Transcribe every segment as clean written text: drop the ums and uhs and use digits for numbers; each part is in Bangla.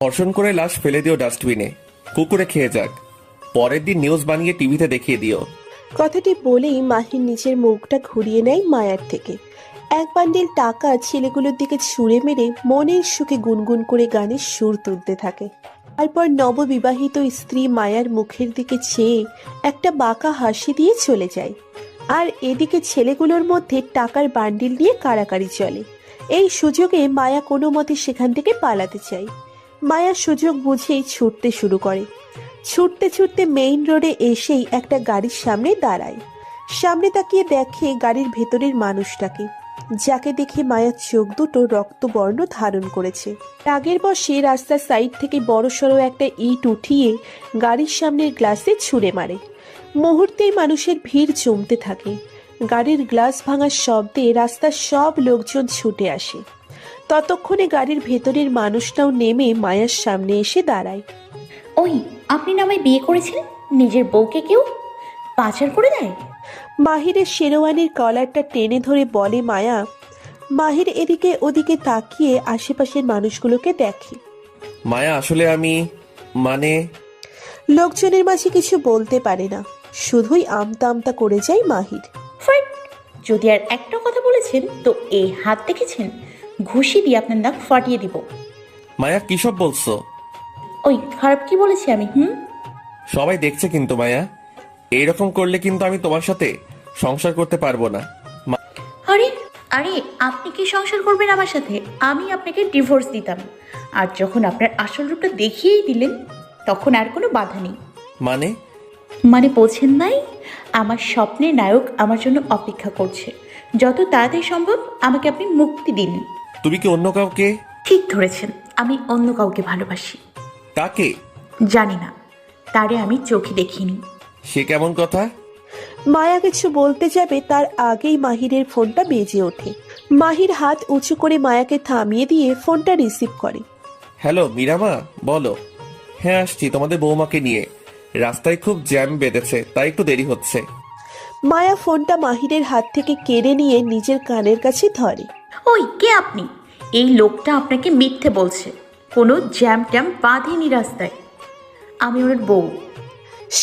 ধর্ষণ করে লাশ ফেলে দিও ডাস্টবিনে, কুকুরে খেয়ে যাক। পরের দিন নিউজ বানিয়ে টিভিতে দেখিয়ে দিও। কথাটি বলেই মাহির নিজের মুখটা ঘুরিয়ে নেয় মায়ার থেকে। এক বান্ডিল টাকা ছেলেগুলোর দিকে ছুঁড়ে মেরে মনের সুখে গুনগুন করে গানের সুর তুলতে থাকে। তারপর নববিবাহিত স্ত্রী মায়ার মুখের দিকে চেয়ে একটা বাঁকা হাসি দিয়ে চলে যায়। আর এদিকে ছেলেগুলোর মধ্যে টাকার বান্ডিল নিয়ে কাড়াকাড়ি চলে। এই সুযোগে মায়া কোনো মতে সেখান থেকে পালাতে চায়। মায়া সুযোগ বুঝেই ছুটতে শুরু করে। ছুটতে ছুটতে মেইন রোডে এসেই একটা গাড়ির সামনে দাঁড়ায়। সামনে তাকিয়ে দেখে গাড়ির ভেতরের মানুষটাকে, যাকে দেখে মায়ার চোখ দুটো রক্তবর্ণ ধারণ করেছে। রাগের বশে রাস্তার সাইড থেকে বড়সড় একটা ইট উঠিয়ে গাড়ির সামনের গ্লাসে ছুঁড়ে মারে। মুহূর্তেই মানুষের ভিড় জমতে থাকে। গাড়ির গ্লাস ভাঙার শব্দে রাস্তার সব লোকজন ছুটে আসে। ততক্ষণে গাড়ির ভেতরের মানুষটাও নেমে মায়ার সামনে এসে দাঁড়ায়। ওই, আপনি না আমায় বিয়ে করেছিলেন, নিজের বউকে কেউ পাচার করে দেয়? মাহিরের শেরওয়ানির কলারটা টেনে ধরে বলে মায়া। মাহির এদিকে ওদিকে তাকিয়ে আশেপাশের মানুষগুলোকে দেখে। মায়া, আসলে আমি লোকজনের মাঝে কিছু বলতে পারে না, শুধুই আমতা আমতা করে যায় মাহির। ফাইট! যদি আর একটা কথা বলেছেন তো এই হাত দেখেছেন, ঘুষি দিয়ে আপনার নাক ফাটিয়ে দিব। মায়া, কিসব বলছো? ওই, খারাপ কি বলেছি আমি? সবাই দেখছে কিন্তু মায়া, এইরকম করলে কিন্তু আমি তোমার সাথে সংসার করতে পারবো না। আরে আরে, আপনি কি সংসার করবেন আমার সাথে? আমি আপনাকে ডিভোর্স দিতাম। আর যখন আপনার আসল রূপটা দেখিয়েই দিলেন, তখন আর কোনো বাধা নেই। মানে বোঝেন নাই? আমার স্বপ্নের নায়ক আমার জন্য অপেক্ষা করছে। যত তাড়াতাড়ি সম্ভব আমাকে আপনি মুক্তি দিন। তুমি কি অন্য কাউকে? ঠিক ধরেছেন, আমি অন্য কাউকে ভালোবাসি। কাকে? জানি না, তারে আমি চোখে দেখিনি। সে কেমন কথা? মায়া কিছু বলতে যাবে তার আগেই মাহিরের ফোনটা বেজে ওঠে। মাহির হাত উঁচু করে মায়াকে থামিয়ে দিয়ে ফোনটা রিসিভ করে। হ্যালো মীরামা, বলো। হ্যাঁ আসছি তোমাদের বৌমাকে নিয়ে। রাস্তায় খুব জ্যাম বেঁধেছে, তাই একটু দেরি হচ্ছে। মায়া ফোনটা মাহিরের হাত থেকে কেড়ে নিয়ে নিজের কানের কাছে ধরে। ওই, কে আপনি? এই লোকটা আপনাকে মিথ্যে বলছে। কোনো জ্যাম ট্যাম বাঁধেনি রাস্তায়। আমি ওর বউ।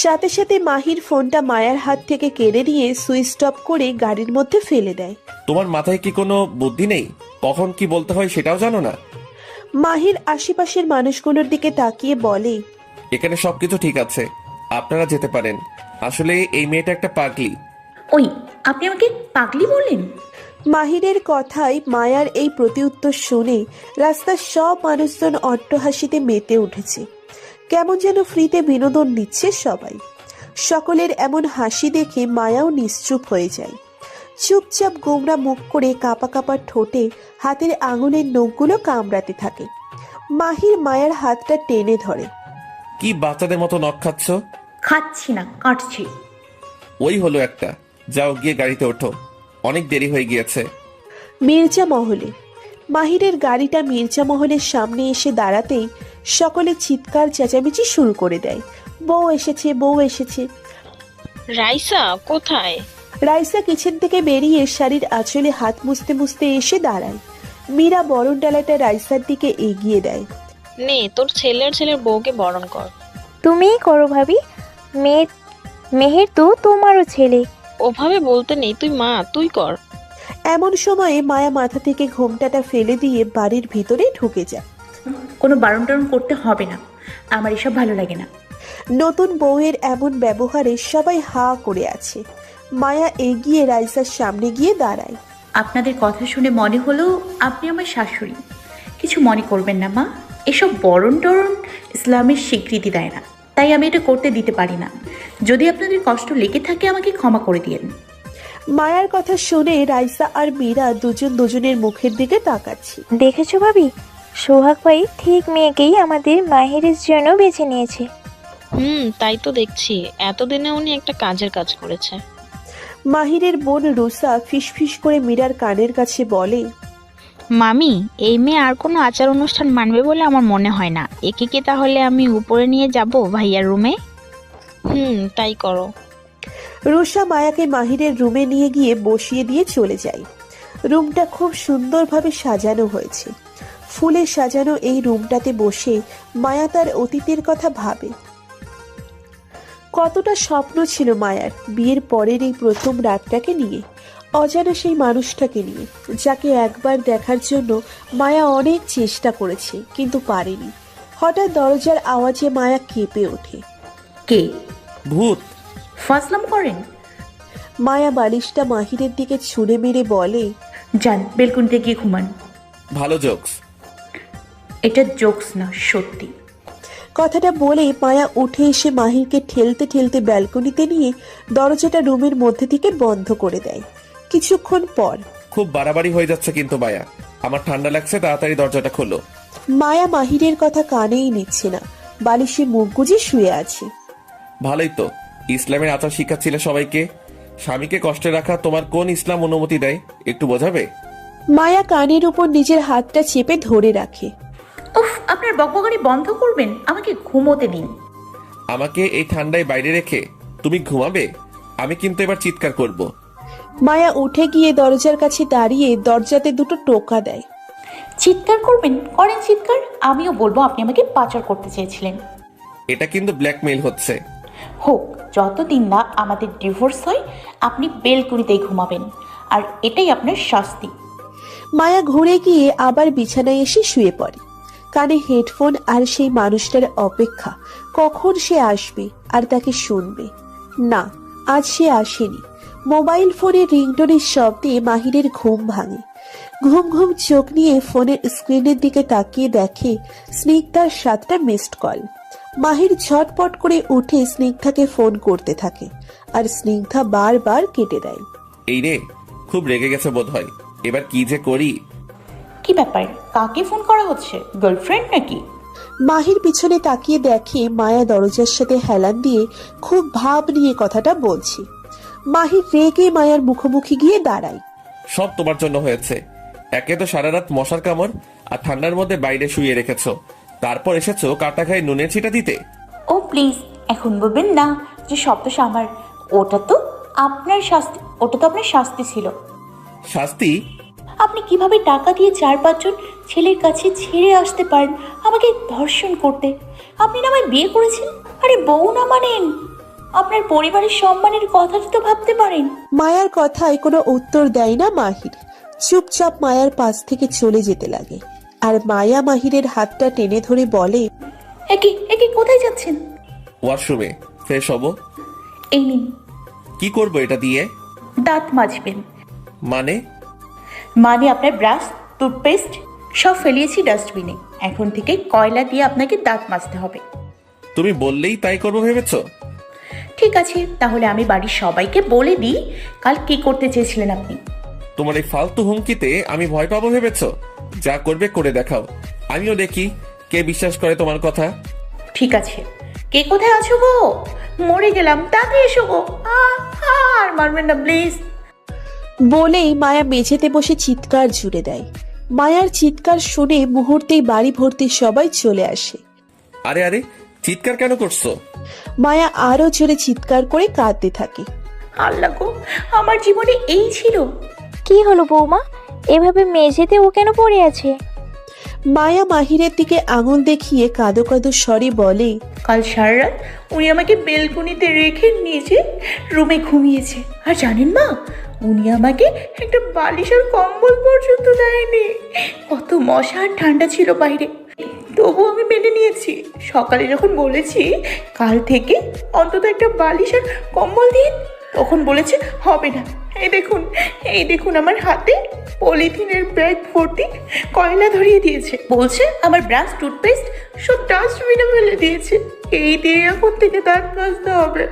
সাথে সাথে মাহির ফোনটা মায়ার হাত থেকে কেড়ে নিয়ে সুইচ অফ করে গাড়ির মধ্যে ফেলে দেয়। তোমার মাথায় কি কোনো বুদ্ধি নেই? কখন কি বলতে হয় সেটাও জানো না? মাহির আশেপাশের মানুষগুলোর দিকে তাকিয়ে বলে, এখানে সবকিছু ঠিক আছে, আপনারা যেতে পারেন। আসলে এই মেয়েটা একটা পাগলি। ওই, আপনি আমাকে পাগলি বললেন? মাহিরের কথায় মায়ার এই প্রতিউত্তর শুনে রাস্তার সব মানুষজন অট্টহাসিতে মেতে উঠেছে। কেমন যেন ফ্রিতে বিনোদন নিচ্ছে সবাই। সকলের এমন হাসি দেখে মায়াও নিশ্চুপ হয়ে যায়। চুপচাপ গোমরা মুখ করে কাঁপা কাঁপা ঠোঁটে হাতের আঙুলের নখগুলো কামড়াতে থাকে। মাহির মায়ার হাতটা টেনে ধরে। কি বাচ্চাদের মতো নখ খাচ্ছ? খাচ্ছি না, কাটছি। ওই হলো একটা। যাও গিয়ে গাড়িতে ওঠো, অনেক দেরি হয়ে গিয়েছে। মির্জা মহলে। মাহিরের গাড়িটা মির্জা মহলের সামনে এসে দাঁড়াতেই সকলে চিৎকার চেঁচামেচি শুরু করে দেয়। বউ এসেছে, বউ এসেছে। রাইসা কোথায়? রাইসা কিচেন থেকে বেরিয়ে শাড়ির আঁচলে হাত মুছতে মুছতে এসে দাঁড়ায়। মীরা বরণ ডালাটা রাইসার দিকে এগিয়ে দেয়। নে, তোর ছেলের বউকে বরণ কর। তুমিই করো ভাবি। মেহের তো তোমারও ছেলে। ওভাবে বলতে নেই, তুই মা, তুই কর। এমন সময়ে মায়া মাথা থেকে ঘোমটাটা ফেলে দিয়ে বাড়ির ভিতরে ঢুকে যায়। কোনো বারণ টারণ করতে হবে না, আমার এসব ভালো লাগে না। নতুন বউয়ের এমন ব্যবহারে সবাই হা করে আছে। মায়া এগিয়ে রাইসার সামনে গিয়ে দাঁড়ায়। আপনাদের কথা শুনে মনে হলো আপনি আমার শাশুড়ি। কিছু মনে করবেন না মা, এসব বরণ টরণ ইসলামের স্বীকৃতি দেয় না, তাই আমি এটা করতে দিতে পারি না। যদি আপনাদের কষ্ট লেগে থাকে আমাকে ক্ষমা করে দিয়েন। মায়ার কথা শুনে রাইসা আর মীরা দুজন দুজনের মুখের দিকে তাকাচ্ছে। দেখেছো ভাবি, সোহাগ ভাই ঠিক মেয়েকেই আমাদের মাহিরের জন্য বেছে নিয়েছে। তাই তো দেখছি, এতদিনে উনি একটা কাজের কাজ করেছে। মাহিরের বোন রুসা ফিসফিস করে মীরার কানের কাছে বলে, মামি, এই মেয়ে আর কোনো আচার অনুষ্ঠান মানবে বলে আমার মনে হয় না। একে কি তাহলে আমি উপরে নিয়ে যাব ভাইয়ার রুমে? তাই করো। রুসা মায়াকে মাহিরের রুমে নিয়ে গিয়ে বসিয়ে দিয়ে চলে যায়। রুমটা খুব সুন্দরভাবে সাজানো হয়েছে। ফুলে সাজানো এই রুমটাতে বসে মায়া তার অতীতের কথা ভাবে। কতটা স্বপ্ন ছিল মায়ার বিয়ের পরের এই প্রথম রাতটাকে নিয়ে, অজানা সেই মানুষটাকে নিয়ে, যাকে একবার দেখার জন্য মায়া অনেক চেষ্টা করেছে কিন্তু পারেনি। হঠাৎ দরজার আওয়াজে মায়া কেঁপে ওঠে। কে? ভূত। ফাজলাম করেন? মায়া বালিশটা মাহিরের দিকে ছুঁড়ে মেরে বলে, যান বেলকুনিতে গিয়ে ঘুমান। ভালো জোকস। এটা জোকস না, সত্যি। কথাটা বলে মায়া উঠে এসে মাহিরকে ঠেলতে ঠেলতে ব্যালকনিতে নিয়ে দরজাটা রুমের মধ্যে থেকে বন্ধ করে দেয়। কিছুক্ষণ পর খুব বাড়াবাড়ি হয়ে যাচ্ছে কিন্তু মায়া, আমার ঠান্ডা লাগছে, তাড়াতাড়ি দরজাটা খোলো। মায়া মাহিরের কথা কানেই নিচ্ছে না, বালিশে মুখ গুজে শুয়ে আছে। ভালোই তো, ইসলামের আচার শিখাচ্ছিলে সবাইকে। স্বামীকে কষ্টে রাখা তোমার কোন ইসলাম অনুমতি দেয় একটু বোঝাবে? মায়া কানের উপর নিজের হাতটা চেপে ধরে রাখে। উফ, আপনার বকবকানি বন্ধ করবেন, আমাকে ঘুমোতে দিন। আমাকে এই ঠান্ডায় বাইরে রেখে তুমি ঘুমাবে? আমি কিন্তু এবার চিৎকার করব। মায়া উঠে গিয়ে দরজার কাছে দাঁড়িয়ে দরজাতে দুটো টোকা দেয়। চিৎকার করবেন? করেন চিৎকার, আমিও বলবো আপনি আমাকে পাচার করতে চেয়েছিলেন। এটা কিন্তু ব্ল্যাকমেইল হচ্ছে। হোক, যতদিন না আমাদের ডিভোর্স হয় আপনি বেলকুনিতেই ঘুমাবেন, আর এটাই আপনার শাস্তি। মায়া ঘুরে গিয়ে আবার বিছানায় এসে শুয়ে পড়ে। কানে হেডফোন আর সেই মানুষটার অপেক্ষা, কখন সে আসবে আর তাকে শুনবে। না, আজ সে আসেনি। মোবাইল ফোনের রিংটোনের শব্দে মাহিরের ঘুম ভাঙে। ঘুম ঘুম চোখ নিয়ে ফোনের স্ক্রিনের দিকে তাকিয়ে দেখে স্নিগ্ধার 7টা মিসড কল। মাহির ঝটপট করে উঠে স্নিগ্ধাকে ফোন করতে থাকে, আর স্নিগ্ধা বারবার কেটে দেয়। এই রে, খুব রেগে গেছে বোধ হয়, এবার কি যে করি। কি ব্যাপার, কাকে ফোন করা হচ্ছে? গার্লফ্রেন্ড নাকি? মাহির পিছনে তাকিয়ে দেখে মায়া দরজার সাথে হেলান দিয়ে খুব ভাব নিয়ে কথাটা বলছে। মাহির রেগে মায়ার মুখোমুখি গিয়ে দাঁড়ায়। সব তোমার জন্য হয়েছে। একে তো সারা রাত মশার কামড় আর ঠান্ডার মধ্যে বাইরে শুয়ে রেখেছো, তারপর এসেছো কাটা খায় নুনের ছিটা দিতে। ও প্লিজ, এখন বলবেন না যে সব দোষ আমার। ওটা তো আপনার শাস্তি, ওটা তো আপনার শাস্তি ছিল। শাস্তি? আপনি কিভাবে টাকা দিয়ে 4-5 জন ছেলের কাছে ছেড়ে আসতে পারেন আমাকে ধর্ষণ করতে? আপনি না আমায় বিয়ে করেছেন, আরে বউ না মানেন? আপনার পরিবারের সম্মানের কথাটা তো ভাবতে পারেন। মায়ার কথায় কোনো উত্তর দেয় না মাহির, চুপচাপ মায়ার পাশ থেকে চলে যেতে লাগে। আর মায়া মাহিরের হাতটা টেনে ধরে বলে, একে একে কোথায় যাচ্ছেন? ওয়াশরুমে ফ্রেশ হবো। এই নিন। কি করবো এটা দিয়ে? দাঁত মাজবেন। মানে? মানে আপনার ব্রাশ, টুথপেস্ট সব ফেলিয়েছি ডাস্টবিনে, এখন থেকে কয়লা দিয়ে আপনাকে দাঁত মাজতে হবে। তুমি বললেই তাই করবো ভেবেছো? ঠিক আছে, তাহলে আমি বাড়ির সবাইকে বলে দিই কাল কি করতে চেয়েছিলেন আপনি। তোমার এই ফালতু হুমকিতে আমি ভয় পাবো ভেবেছো? যা করবে করে দেখাও, আমিও দেখি কে বিশ্বাস করে তোমার কথা। ঠিক আছে, কে কোথায় আছো গো? মরে গেলাম, তাড়াতাড়ি এসো গো। আর মারবেন না প্লিজ। বলেই মায়া মেঝেতে বসে চিৎকার জুড়ে দেয়। মায়ার চিৎকার শুনে মুহূর্তেই বাড়ি ভর্তি সবাই চলে আসে। আরে আরে, চিৎকার কেন করছো? মায়া আরো জোরে চিৎকার করে কাঁদতে থাকে। আল্লাহ গো, আমার জীবনে এই ছিল। কি হলো বৌমা, এভাবে মেঝেতে ও কেন পড়ে আছে? মায়া মাহিরের দিকে আঙুল দেখিয়ে কাঁদো কাঁদো স্বরে বলে, কাল সারা রাত উনি আমাকে বেলকনিতে রেখে নিজে রুমে ঘুমিয়েছে। আর জানেন মা, উনি আমাকে একটা বালিশ আর কম্বল পর্যন্ত দেয়নি। কত মশা আর ঠান্ডা ছিল বাইরে, তবু আমি মেনে নিয়েছি। সকালে যখন বলেছি কাল থেকে অন্তত একটা বালিশ আর কম্বল দিন, তখন বলেছে হবে না। এই দেখুন আমার হাতে পলিথিনের ব্যাগ ভর্তি কয়লা ধরিয়ে দিয়েছে, বলছে আমার ব্রাশ টুথপেস্ট সব ডাস্টবিনে ফেলে দিয়েছে, এই দিয়ে এখন থেকে দাঁত মাজতে হবে।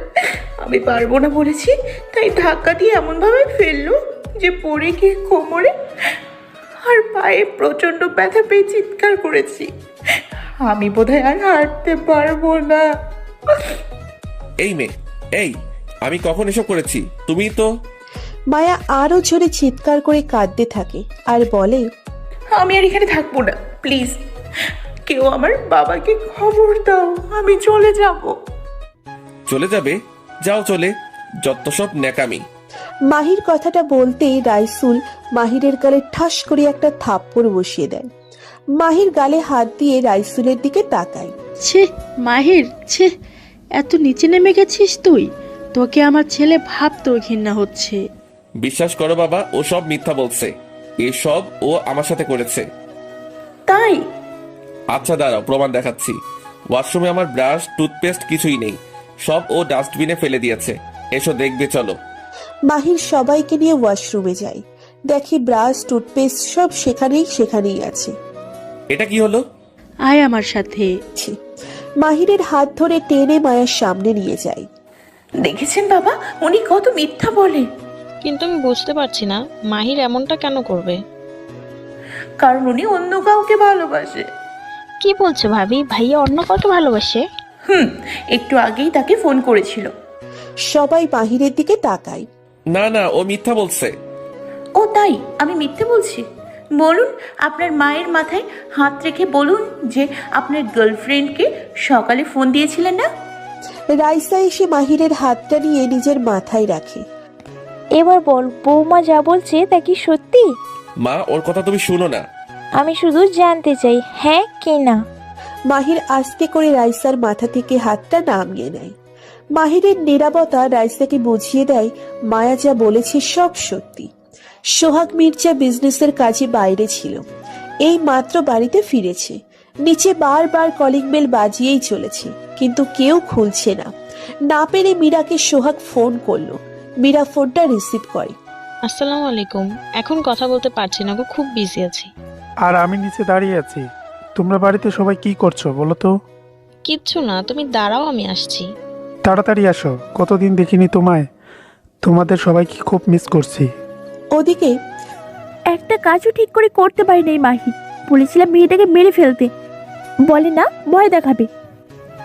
আমি পারবো না বলেছি, তাই ধাক্কা দিয়ে এমনভাবে ফেললো যে পড়ে গিয়ে কোমরে আর পায়ে প্রচণ্ড ব্যথা পেয়ে চিৎকার করেছি। আমি বোধহয় আর হাঁটতে পারবো না। এই মেয়ে, এই আমি কখন এসব করেছি? তুমি তো। মায়া আরো জোরে চিৎকার করে কাঁদতে থাকে আর বলে, আমি আর এখানে থাকবো না, প্লিজ কেউ আমার বাবাকে খবর দাও, আমি চলে যাব। চলে যাবে? যাও চলে, যত সব ন্যাকামি। মাহির কথাটা বলতেই রাইসুল মাহিরের গালে ঠাস করে একটা থাপ্পড় বসিয়ে দেয়। মাহির গালে হাত দিয়ে রাইসুলের দিকে তাকায়। ছে মাহির, ছে, এত নিচে নেমে গেছিস তুই? তোকে আমার ছেলে ভাবতেও ঘৃণা হচ্ছে। বিশ্বাস করো বাবা, ও সব মিথ্যা বলছে। এসব ও আমার সাথে করেছে। তাই? আচ্ছা দাঁড়াও, প্রমাণ দেখাচ্ছি। ওয়াশরুমে আমার ব্রাশ, টুথপেস্ট কিছুই নেই, সব ও ডাস্টবিনে ফেলে দিয়েছে। এসো দেখবে, চলো। মাহির সবাইকে নিয়ে ওয়াশরুমে যায়, দেখি ব্রাশ টুথপেস্ট সব সেখানেই আছে। এটা কি হলো? আয় আমার সাথে। ছি। মাহিরের হাত ধরে টেনে মায়ের সামনে নিয়ে যায়। দেখেছেন বাবা, উনি কত মিথ্যা বলে। কিন্তু আমি বুঝতে পারছি না মাহির এমনটা কেন করবে। কারণ উনি অন্য কাউকে ভালোবাসে। কি বলছো ভাবি? ভাইয়া অন্য কাউকে ভালোবাসে? একটু আগেই তাকে ফোন করেছিল। সবাই মাহিরের দিকে তাকায়। না না, ও মিথ্যা বলছে। ও তাই? আমি মিথ্যে বলছি? বলুন, আপনার মায়ের মাথায় হাত রেখে বলুন যে আপনার গার্লফ্রেন্ডকে সকালে ফোন দিয়েছিলেন না। রাইসা এসে মাহিরের হাতটা নিয়ে নিজের মাথায় রাখে। এবার বল, বৌমা যা বলছে তা কি সত্যি? মা, ওর কথা তুমি শুনো না। আমি শুধু জানতে চাই হ্যাঁ কি না। মাহির আস্তে করে রাইসার মাথা থেকে হাতটা নামিয়ে নেয়। মাহিরের নীরবতা রাইসাকে বুঝিয়ে দেয় মায়া যা বলেছে সব সত্যি। সোহাগ মির্জা বিজনেসের কাজে বাইরে ছিল, এই মাত্র বাড়িতে ফিরেছে। নিচে বারবার কলিং বেল বাজিয়েই চলেছে, কিন্তু কেউ খুলছে না। না পেরে মীরাকে সোহাগ ফোন করলো। মীরা ফোনটা রিসিভ করে। আসসালামু আলাইকুম। এখন কথা বলতে পারছি না গো, খুব বিজি আছি। আর আমি নিচে দাঁড়িয়ে আছি। তোমরা বাড়িতে সবাই কি করছো বলো তো? কিচ্ছু না, তুমি দাঁড়াও, আমি আসছি। তাড়াতাড়ি আসো, কতদিন দেখিনি তোমায়। তোমাদের সবাইকে খুব মিস করছি। ওদিকে একটা কাজও ঠিক করে করতে পারি নাই মাহি। বলেছিলাম মেয়েটাকে মেরে ফেলতে, বলে না ভয় দেখাবে,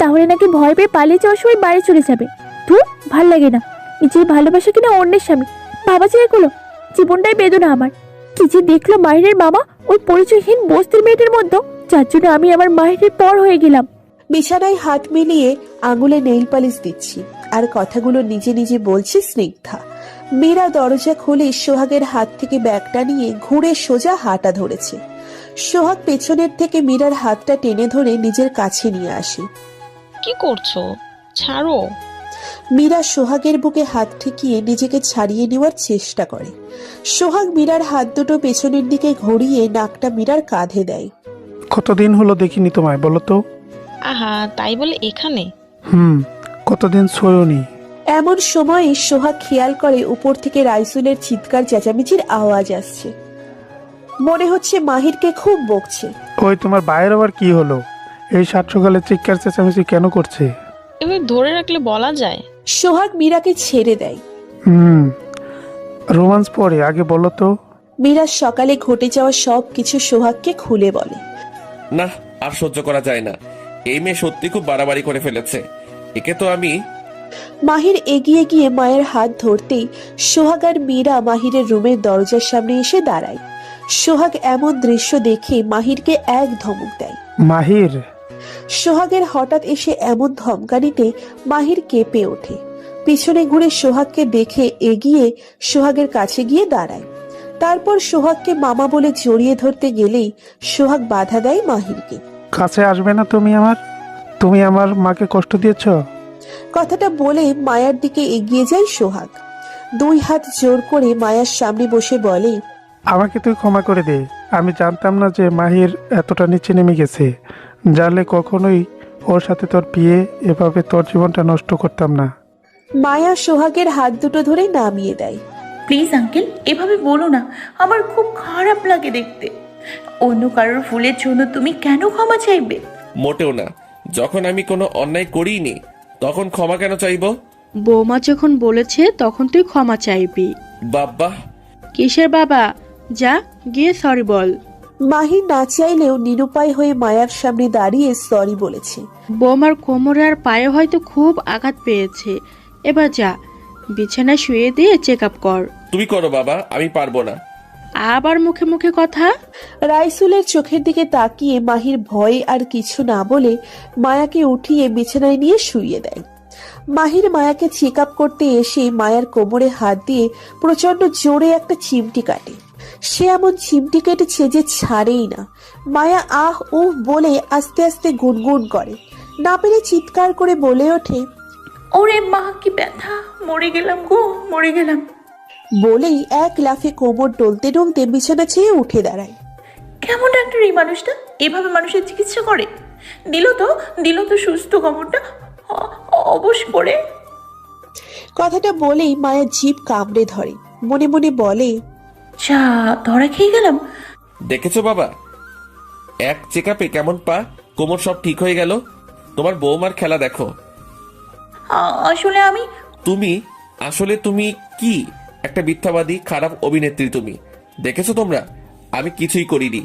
তাহলে নাকি ভয় পেয়ে পালিয়ে যাওয়ার সময় বাড়ি চলে যাবে। ধুর, ভাল লাগে না। নিজের ভালোবাসা কিনা অন্যের স্বামী বাবা চেয়ে গুলো, জীবনটাই বেদনা আমার। কি যে দেখলো মাহিরের মামা ওই পরিচয়হীন বস্তির মেয়েটার মধ্যে, যার জন্য আমি আমার মাহিরের পর হয়ে গেলাম। বিছানায় হাত মিলিয়ে আঙুলে নেইল পালিশ দিচ্ছি, আর কথাগুলো নিজে নিজে বলছি স্নিগ্ধা। মীরা দরজা খুলে সোহাগের হাত থেকে ব্যাগটা নিয়ে ঘুরে সোজা হাঁটা ধরেছে। সোহাগ পেছনের থেকে মীরার হাতটা টেনে ধরে নিজের কাছে নিয়ে আসে। কি করছো? ছাড়ো। মীরা সোহাগের বুকে হাত ঠেকিয়ে নিজেকে ছাড়িয়ে নেওয়ার চেষ্টা করে। সোহাগ মীরার হাত দুটো পেছনের দিকে ঘুরিয়ে নাকটা মীরার কাঁধে দেয়। কতদিন হলো দেখিনি তোমায় বলো তো? আহা, তাই বলে এখানে? কতদিন ছোঁয়নি। এমন সময় সোহাগ খেয়াল করে উপর থেকে রাইসুলের চিৎকার চেঁচামেচির আওয়াজ আসছে। মনে হচ্ছে মাহিরকে খুব বকছে। ওই তোমার বাইরে আবার কি হলো? এই সাত সকালে চিৎকার চেঁচামেচি কেন করছে? এবার ধরে রাখলে বলা যায়। সোহাগ মীরাকে ছেড়ে দেয়। রোমান্স পরে, আগে বলো তো। মীরা সকালে ঘটে যাওয়া সব কিছু সোহাগকে খুলে বলে। না, আর সহ্য করা যায় না। এই মেয়ে সত্যি খুব বাড়াবাড়ি করে ফেলেছে। একে তো আমি। মাহির এগিয়ে গিয়ে মায়ের হাত ধরতেই সোহাগ আর মীরা মাহিরের রুমের দরজার সামনে এসে দাঁড়ায়। সোহাগ এমন দৃশ্য দেখে মাহিরকে এক ধমক দেয়। মাহির। সোহাগের হঠাৎ এসে এমন ধমকানিতে মাহির কেঁপে ওঠে। পিছনে ঘুরে সোহাগকে দেখে এগিয়ে সোহাগের কাছে গিয়ে দাঁড়ায়। তারপর সোহাগকে মামা বলে জড়িয়ে ধরতে গেলেই সোহাগ বাধা দেয় মাহিরকে। কাছে আসবে না তুমি আমার মাকে কষ্ট দিয়েছ। কথাটা বলে মায়ার দিকে এগিয়ে যায় সোহাগ। দুই হাত জোর করে মায়ার সামনে বসে বলে, আমাকে তুই ক্ষমা করে দে। আমি জানতাম না যে মাহির এতটা নিচে নেমে গেছে। জানলে কখনোই ওর সাথে তোর বিয়ে, এভাবে তোর জীবনটা নষ্ট করতাম না। মায়া সোহাগের হাত দুটো ধরে নামিয়ে দেয়। প্লিজ আঙ্কেল, এভাবে বলো না, আমার খুব খারাপ লাগে দেখতে। অন্য কারোর ভুলের জন্য তুমি কেন ক্ষমা চাইবে? মোটেও না। যখন আমি কোনো অন্যায় করিনি, তখন ক্ষমা কেন চাইবো? বৌমা যখন বলেছে তখন তুই ক্ষমা চাইবি। বাবা। কিসের বাবা? যা গিয়ে সরি বল। মাহির না চাইলেও নিরুপায় হয়ে মায়ার সামনে দাঁড়িয়ে সরি বলেছে। বৌমার কোমরে আর পায়ে হয়তো খুব আঘাত পেয়েছে। এবার যা, বিছানায় শুয়ে দিয়ে চেক আপ কর। তুমি করো বাবা, আমি পারবো না। আবার মুখে মুখে কথা। রাইসুলের চোখের দিকে তাকিয়ে মাহির ভয়ে আর কিছু না বলে মায়াকে উঠিয়ে বিছানায় নিয়ে শুইয়ে দেয়। মাহির মায়াকে চেক আপ করতে এসে মায়ার কোমরে হাত দিয়ে প্রচন্ড জোরে একটা চিমটি কাটে। সে এমন চিমটি কেটেছে যে ছাড়েই না। মায়া আহ উহ বলে আস্তে আস্তে গুনগুন করে, না পেরে চিৎকার করে বলে ওঠে, ওরে মা কি ব্যথা, মরে গেলাম গো, মরে গেলাম। বলেই এক লাফে কোমর ডলতে ডলতে বিছানা ছেড়ে উঠে দাঁড়ায়। কেমন ডাক্তার এই মানুষটা, এভাবে মানুষের চিকিৎসা করে? দিল তো সুস্থ খবরটা অবশ করে। কথাটা বলেই মায়া জিভ কামড়ে ধরে, মনে মনে বলে, চা ধরা খেয়ে গেলাম। দেখেছো বাবা, এক চেক আপে কেমন পা কোমর সব ঠিক হয়ে গেল। তোমার বৌমার খেলা দেখো। আসলে তুমি কি একটা মিথ্যাবাদী, খারাপ অভিনেত্রী তুমি। দেখেছো তোমরা, আমি কিছুই করিনি,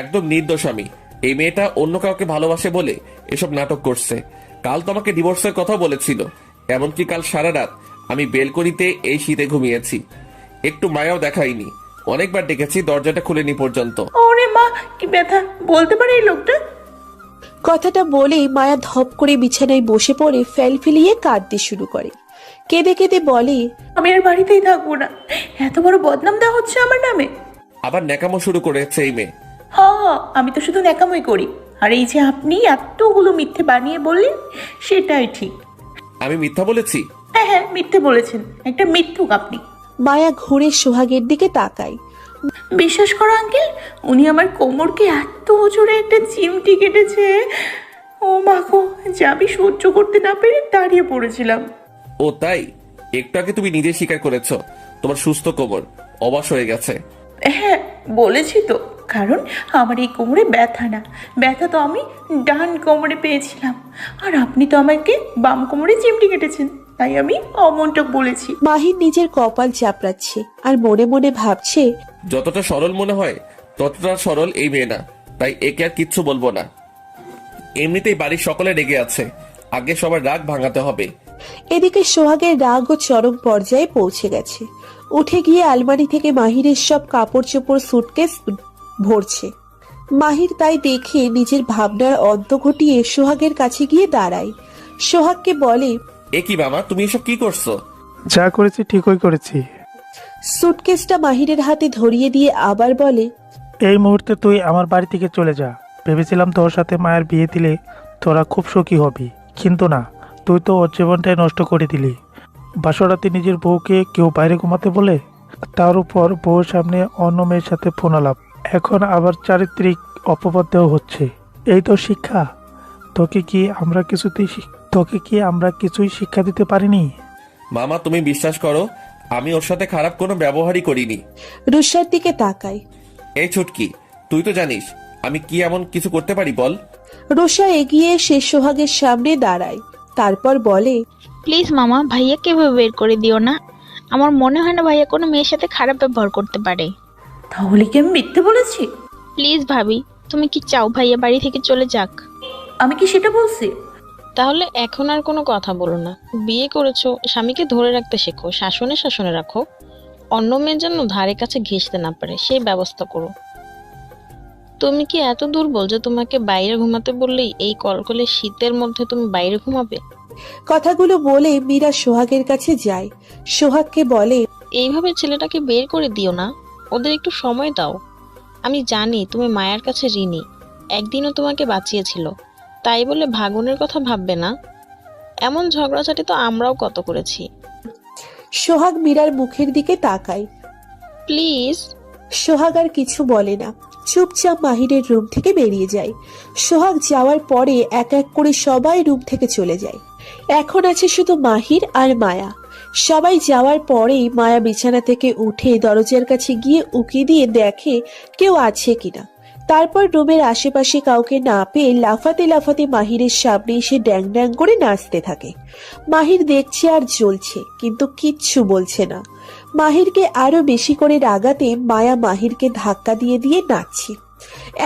একদম নির্দোষ আমি। এই মেয়েটা অন্য কাউকে ভালোবাসে বলে এসব নাটক করছে। কাল তোমাকে ডিভোর্সের কথা বলেছিল, এমনকি কাল সারা রাত আমি বেলকনিতে এই শীতে ঘুমিয়েছি, একটু মায়াও দেখাইনি। অনেকবার ডেকেছি, দরজাটা খুলেনি পর্যন্ত। ওরে মা কি ব্যথা, বলতে পারে এই লোকটা? কথাটা বলেই মায়া ধপ করে বিছানায় বসে পড়ে ফেল ফেলিয়ে কাঁদতে শুরু করে। কেঁদে কেঁদে বলে, আমি আর বাড়িতেই থাকবো না, এত বড় বদনাম দেওয়া হচ্ছে আমার নামে। আবার ন্যাকামো শুরু করেছে এই মেয়ে। আমি তো শুধু ন্যাকামই করি, আর এই যে আপনি এতগুলো মিথ্যে বানিয়ে বললেন সেটাই ঠিক। আমি মিথ্যা বলেছি? হ্যাঁ, মিথ্যে বলেছেন, একটা মিথ্যুক আপনি। মায়া ঘুরে সোহাগের দিকে তাকায়। বিশ্বাস করো আঙ্কেল, উনি আমার কোমরকে এত জোরে একটা চিমটি কেটেছে, ও মা গো, যা আমি সহ্য করতে না পেরে দাঁড়িয়ে পড়েছিলাম। ও তাই? একটু আগে তুমি নিজে স্বীকার করেছো তোমার সুস্থ কোমর অবশ হয়ে গেছে। হ্যাঁ বলেছি তো, কারণ আমার এই কোমরে ব্যথা না, ব্যথা তো আমি ডান কোমরে পেয়েছিলাম, আর আপনি তো আমাকে বাম কোমরে চিমটি কেটেছেন, তাই আমি অমনটা বলেছি। মাহির নিজের কপাল চাপড়াচ্ছে আর মনে মনে ভাবছে, যতটা সরল মনে হয় ততটা সরল এই মেয়ে না, তাই একে আর কিচ্ছু বলবো না। এমনিতেই বাড়ির সকলে রেগে আছে, আগে সবার রাগ ভাঙাতে হবে। এদিকে সোহাগের রাগ ও চরম পর্যায়ে পৌঁছে গেছে। উঠে গিয়ে আলমারি থেকে মাহিরের সব কাপড় চোপড় সুটকেস ভরছে। মাহির তাই দেখে নিজের ভাবনার অন্ত ঘটিয়ে সোহাগের কাছে গিয়ে দাঁড়ায়। সোহাগকে বলে, এ কি মামা, তুমি এসব কি করছো? যা করেছি ঠিকই করেছি। সুটকেসটা মাহিরের হাতে ধরিয়ে দিয়ে আবার বলে, এই মুহূর্তে তুই আমার বাড়ি থেকে চলে যা। ভেবেছিলাম তোর সাথে মায়ের বিয়ে দিলে তোরা খুব সুখী হবি, কিন্তু না, তুই তো ওর জীবনটাই নষ্ট করে দিলি। বাসরাতে নিজের বউকে কেউ বাইরে ঘুমাতে বলে, তার উপর বউর সামনে অন্য মেয়ের সাথে ফোন আলাপ, এখন আবার চারিত্রিক অপবাদ দেওয়া হচ্ছে। এই তো শিক্ষা? তোকে কি আমরা কিছুই শিক্ষা দিতে পারিনি? মামা তুমি বিশ্বাস করো, আমি ওর সাথে খারাপ কোনো ব্যবহারই করিনি। রুষার দিকে তাকায়। এই ছুটকি, তুই তো জানিস আমি কি এমন কিছু করতে পারি বল। রুষা এগিয়ে এসে সোহাগের সামনে দাঁড়ায়, তারপর বলে, প্লিজ মামা, ভাইয়াকে এভাবে বের করে দিও না। আমার মনে হয় না ভাইয়া কোনো মেয়ের সাথে খারাপ ব্যবহার করতে পারে। তাহলে কি আমি মিথ্যে বলেছি? প্লিজ ভাবি, তুমি কি চাও ভাইয়া বাড়ি থেকে চলে যাক? আমি কি সেটা বলছি? তাহলে এখন আর কোনো কথা বলো না। বিয়ে করেছো, স্বামীকে ধরে রাখতে শেখো, শাসনে শাসনে রাখো। অন্য মেয়ের জন্য ধারে কাছে ঘেঁষতে না পারে সেই ব্যবস্থা করো। তুমি কি এত দুর্বল যে তোমাকে বাইরে ঘুমাতে বললেই এই কলকলে শীতের মধ্যে তুমি বাইরে ঘুমাবে? কথাগুলো বলে মীরা সোহাগের কাছে যায়। সোহাগকে বলে, এইভাবে ছেলেটাকে বের করে দিও না, ওদের একটু সময় দাও। আমি জানি তুমি মায়ের কাছে ঋণী, একদিনও তোমাকে বাঁচিয়েছিল, তাই বলে ভাগনের কথা ভাববে না। এমন ঝগড়াঝাটি তো আমরাও কত করেছি। সোহাগ মীরার মুখের দিকে তাকায়। প্লিজ। সোহাগ আর কিছু বলে না, চুপচাপ মাহিরের রুম থেকে বেরিয়ে যায়। সোহাগ যাওয়ার পরে এক এক করে সবাই রুম থেকে চলে যায়। এখন আছে শুধু মাহির আর মায়া। সবাই যাওয়ার পরেই মায়া বিছানা থেকে উঠে দরজার কাছে গিয়ে উকি দিয়ে দেখে কেউ আছে কিনা। তারপর রুমের আশেপাশে কাউকে না পেয়ে লাফাতে লাফাতে মাহিরের সামনে এসে ড্যাং ড্যাং করে নাচতে থাকে। মাহির দেখছে আর জ্বলছে, কিন্তু কিচ্ছু বলছে না। মাহিরকে আরো বেশি করে রাগাতে মায়া মাহিরকে ধাক্কা দিয়ে দিয়ে নাচছে।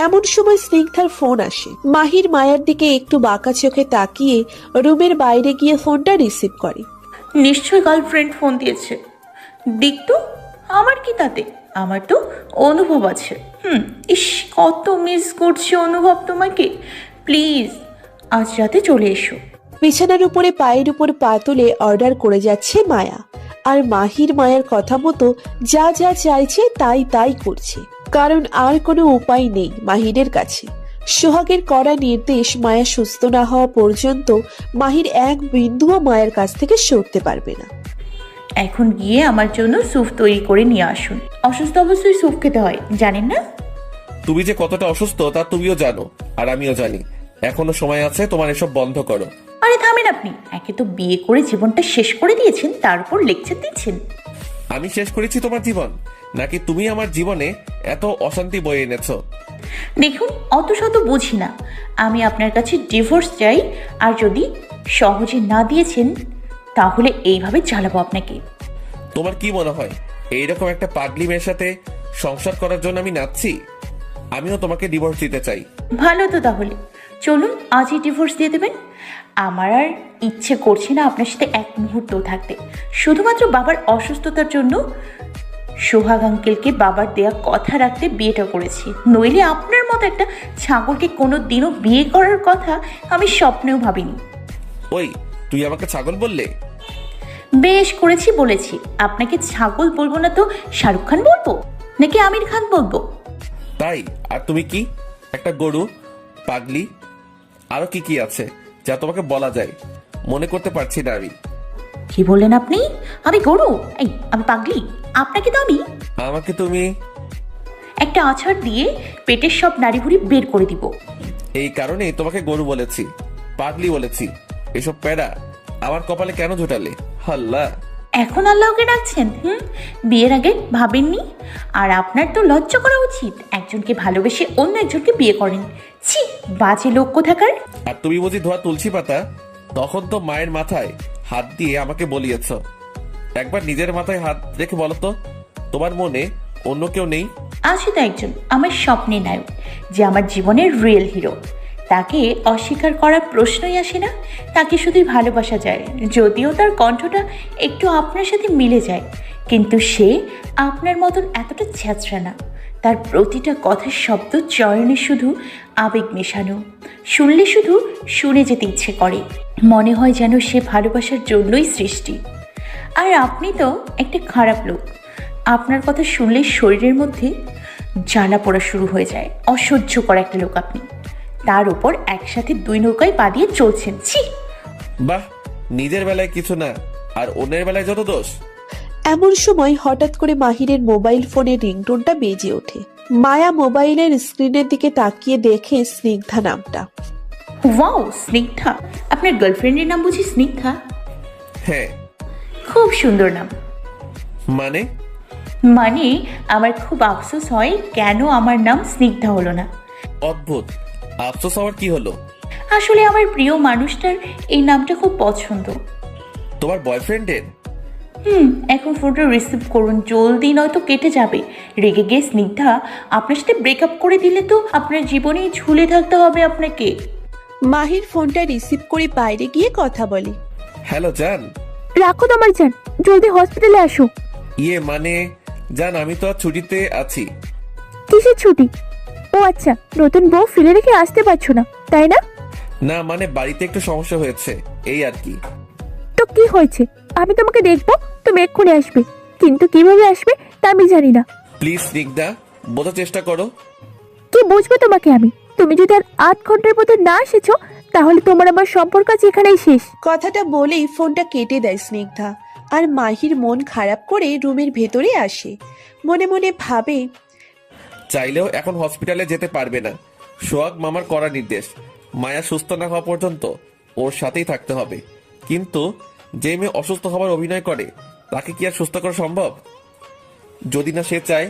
এমন সময় স্নিগ্ধার ফোন আসে। মাহির মায়ার দিকে একটু বাঁকা চোখে তাকিয়ে রুমের বাইরে গিয়ে ফোনটা রিসিভ করে। নিশ্চয় গার্লফ্রেন্ড ফোন দিয়েছে। দিক তো, আমার কি তাতে, আমার তো অনুভব আছে। ইস, কত মিস করছি অনুভব তোমাকে। প্লিজ আজ রাতে চলে এসো। বিছানার উপরে পায়ের উপর পা তুলে অর্ডার করে যাচ্ছে মায়া। আর মাহির মায়ের কথা মতো যা যা চাইছে তাই তাই করছে, কারণ আর কোনো উপায় নেই মাহিরের কাছে। সোহাগের কড়া নির্দেশ, মায়া সুস্থ না হওয়া পর্যন্ত মাহির এক বিন্দুও মায়ের কাছ থেকে সরতে পারবে না। এখন গিয়ে আমার জন্য স্যুপ তৈরি করে নিয়ে আসুন। অসুস্থ অবশ্যই স্যুপ খেতে হয়, জানেন না? তুমি যে কতটা অসুস্থ তা তুমিও জানো, আর আমিও জানি। এখনো সময় আছে, তোমার এসব বন্ধ করো। আরে থামেন আপনি, একে তো বিয়ে করে জীবনটা শেষ করে দিয়েছেন, তার উপর লেকচার দিচ্ছেন। আমি শেষ করেছি তোমার জীবন, নাকি তুমি আমার জীবনে এত অশান্তি বয়ে এনেছো? দেখুন, অত শত বুঝি না। আমি আপনার কাছে ডিভোর্স চাই, আর যদি সহজে না দিয়েছেন তাহলে এইভাবে জ্বালাবো আপনাকে। তোমার কি মনে হয় এইরকম একটা পাগলি মেয়ের সাথে সংসার করার জন্য আমি নাচছি? আমিও তোমাকে ডিভোর্স দিতে চাই। ভালো তো, তাহলে চলুন আজই ডিভোর্স দিয়ে দেবেন। আমার আর ইচ্ছে করছে না আপনার সাথে এক মুহূর্তও থাকতে, শুধুমাত্র বাবার অসুস্থতার জন্য সোহাগ আঙ্কেলকে বাবার দেয়া কথা রাখতে বিয়েটা করেছি। নইলে আপনার মতো একটা ছাগলকে কোনো দিনও বিয়ে করার কথা আমি স্বপ্নেও ভাবিনি। ওই, তুই আমাকে ছাগল বললে? বেশ করেছি বলেছি। আপনাকে ছাগল বলবো না তো শাহরুখ খান বলবো, নাকি আমির খান বলবো? তাই? আর তুমি কি একটা গরু, পাগলি, আরো কি কি আছে যা তোমাকে বলা যায়? মনে করতে পারছি না আমি। কি বললেন আপনি? আমি গরু? এই, আমি পাগলি? আপনাকে তো আমি আমাকে তুমি একটা আছাড় দিয়ে পেটের সব নাড়িভুড়ি বের করে দিব। এই কারণেই তোমাকে গরু বলেছি, পাগলি বলেছি। এসব প্যারা আমার কপালে কেন জোটালে? হাল্লা! এখন আল্লাহকে ডাকছেন? বিয়ের আগে ভাবেননি? আর আপনার তো লজ্জা করা উচিত, একজনকে ভালোবেসে অন্য একজনকে বিয়ে করেন। ছি, বাজে লোক কোথাকার। আর তুমি বুঝি ধোয়া তুলসী পাতা? তখন তো মায়ের মাথায় হাত দিয়ে আমাকে বলিয়েছ। একবার নিজের মাথায় হাত রেখে বলো তো, তোমার মনে অন্য কেউ নেই? আছে তো একজন, আমার স্বপ্নের নায়ক, যে আমার জীবনের রিয়েল হিরো। তাকে অস্বীকার করার প্রশ্নই আসে না। তাকে শুধুই ভালোবাসা যায়, যদিও তার কণ্ঠটা একটু আপনার সাথে মিলে যায়, কিন্তু সে আপনার মতন এতটা ছ্যাঁচড়া না। তার প্রতিটা কথার শব্দ চয়নে শুধু আবেগ মেশানো, শুনলে শুধু শুনে যেতে ইচ্ছে করে, মনে হয় যেন সে ভালোবাসার জন্যই সৃষ্টি। আর আপনি তো একটা খারাপ লোক, আপনার কথা শুনলে শরীরের মধ্যে জ্বালা পোড়া শুরু হয়ে যায়। অসহ্য করা একটা লোক আপনি, তার উপর একসাথে দুই নৌকায় পা দিয়ে চলছেন। ছি! বাহ, নিজের বেলায় কিছু না, আর অন্যের বেলায় যত দোষ। এমন সময় হঠাৎ করে মাহিরের মোবাইল ফোনের রিংটোনটা বেজে ওঠে। মায়া মোবাইলের স্ক্রিনের দিকে তাকিয়ে দেখে স্নিগ্ধা নামটা। ওয়াও, স্নিগ্ধা! আপনার গার্লফ্রেন্ডের নাম বুঝি স্নিগ্ধা? হ্যাঁ। খুব সুন্দর নাম। মানে? মানে আমার খুব আফসোস হয় কেন আমার নাম স্নিগ্ধা হলো না। অদ্ভুত, আফসোস হওয়ার কি হলো? আসলে আমার প্রিয় মানুষটার এই নামটা খুব পছন্দ। তোমার বয়ফ্রেন্ডের? এখন ফোনটা রিসিভ করুন জলদি, নয়তো কেটে যাবে। রেগে গিয়ে স্নিগ্ধা আপনার সাথে ব্রেকআপ করে দিলে তো আপনার জীবনেই ঝুলে থাকতে হবে আপনাকে। মাহির ফোনটা রিসিভ করে বাইরে গিয়ে কথা বলে। হ্যালো জান। রাখো তোমার জান, জলদি হসপিটালে আসো। ইয়ে মানে জান, আমি তো আর ছুটিতে আছি। কিসের ছুটি? ও আচ্ছা, নতুন বউ ফেলে রেখে আসতে পারছো না, তাই না? না মানে বাড়িতে একটু সমস্যা হয়েছে, এই আর কি। তো কি হয়েছে? আমি তোমাকে দেখবো, তুমি এক্ষুনি আসবে, কিন্তু কিভাবে আসবে তা আমি জানি না। প্লিজ স্নিগ্ধা, বোঝার চেষ্টা করো। কি বুঝবে তোমাকে আমি? তুমি যদি আর 8 ঘন্টার মধ্যে না এসেছো তাহলে তোমার আমার সম্পর্ক আজ এখানেই শেষ। কথাটা বলেই ফোনটা কেটে দেয় স্নিগ্ধা। আর মাহির মন খারাপ করে রুমের ভেতরে আসে। মনে মনে ভাবে, চাইলেও এখন হসপিটালে যেতে পারবে না। সোহাগ মামার কড়া নির্দেশ, মায়া সুস্থ না হওয়া পর্যন্ত ওর সাথেই থাকতে হবে। কিন্তু যে মেয়ে অসুস্থ হওয়ার অভিনয় করে তাকে কি আর সুস্থ করা সম্ভব? যদি না সে চায়।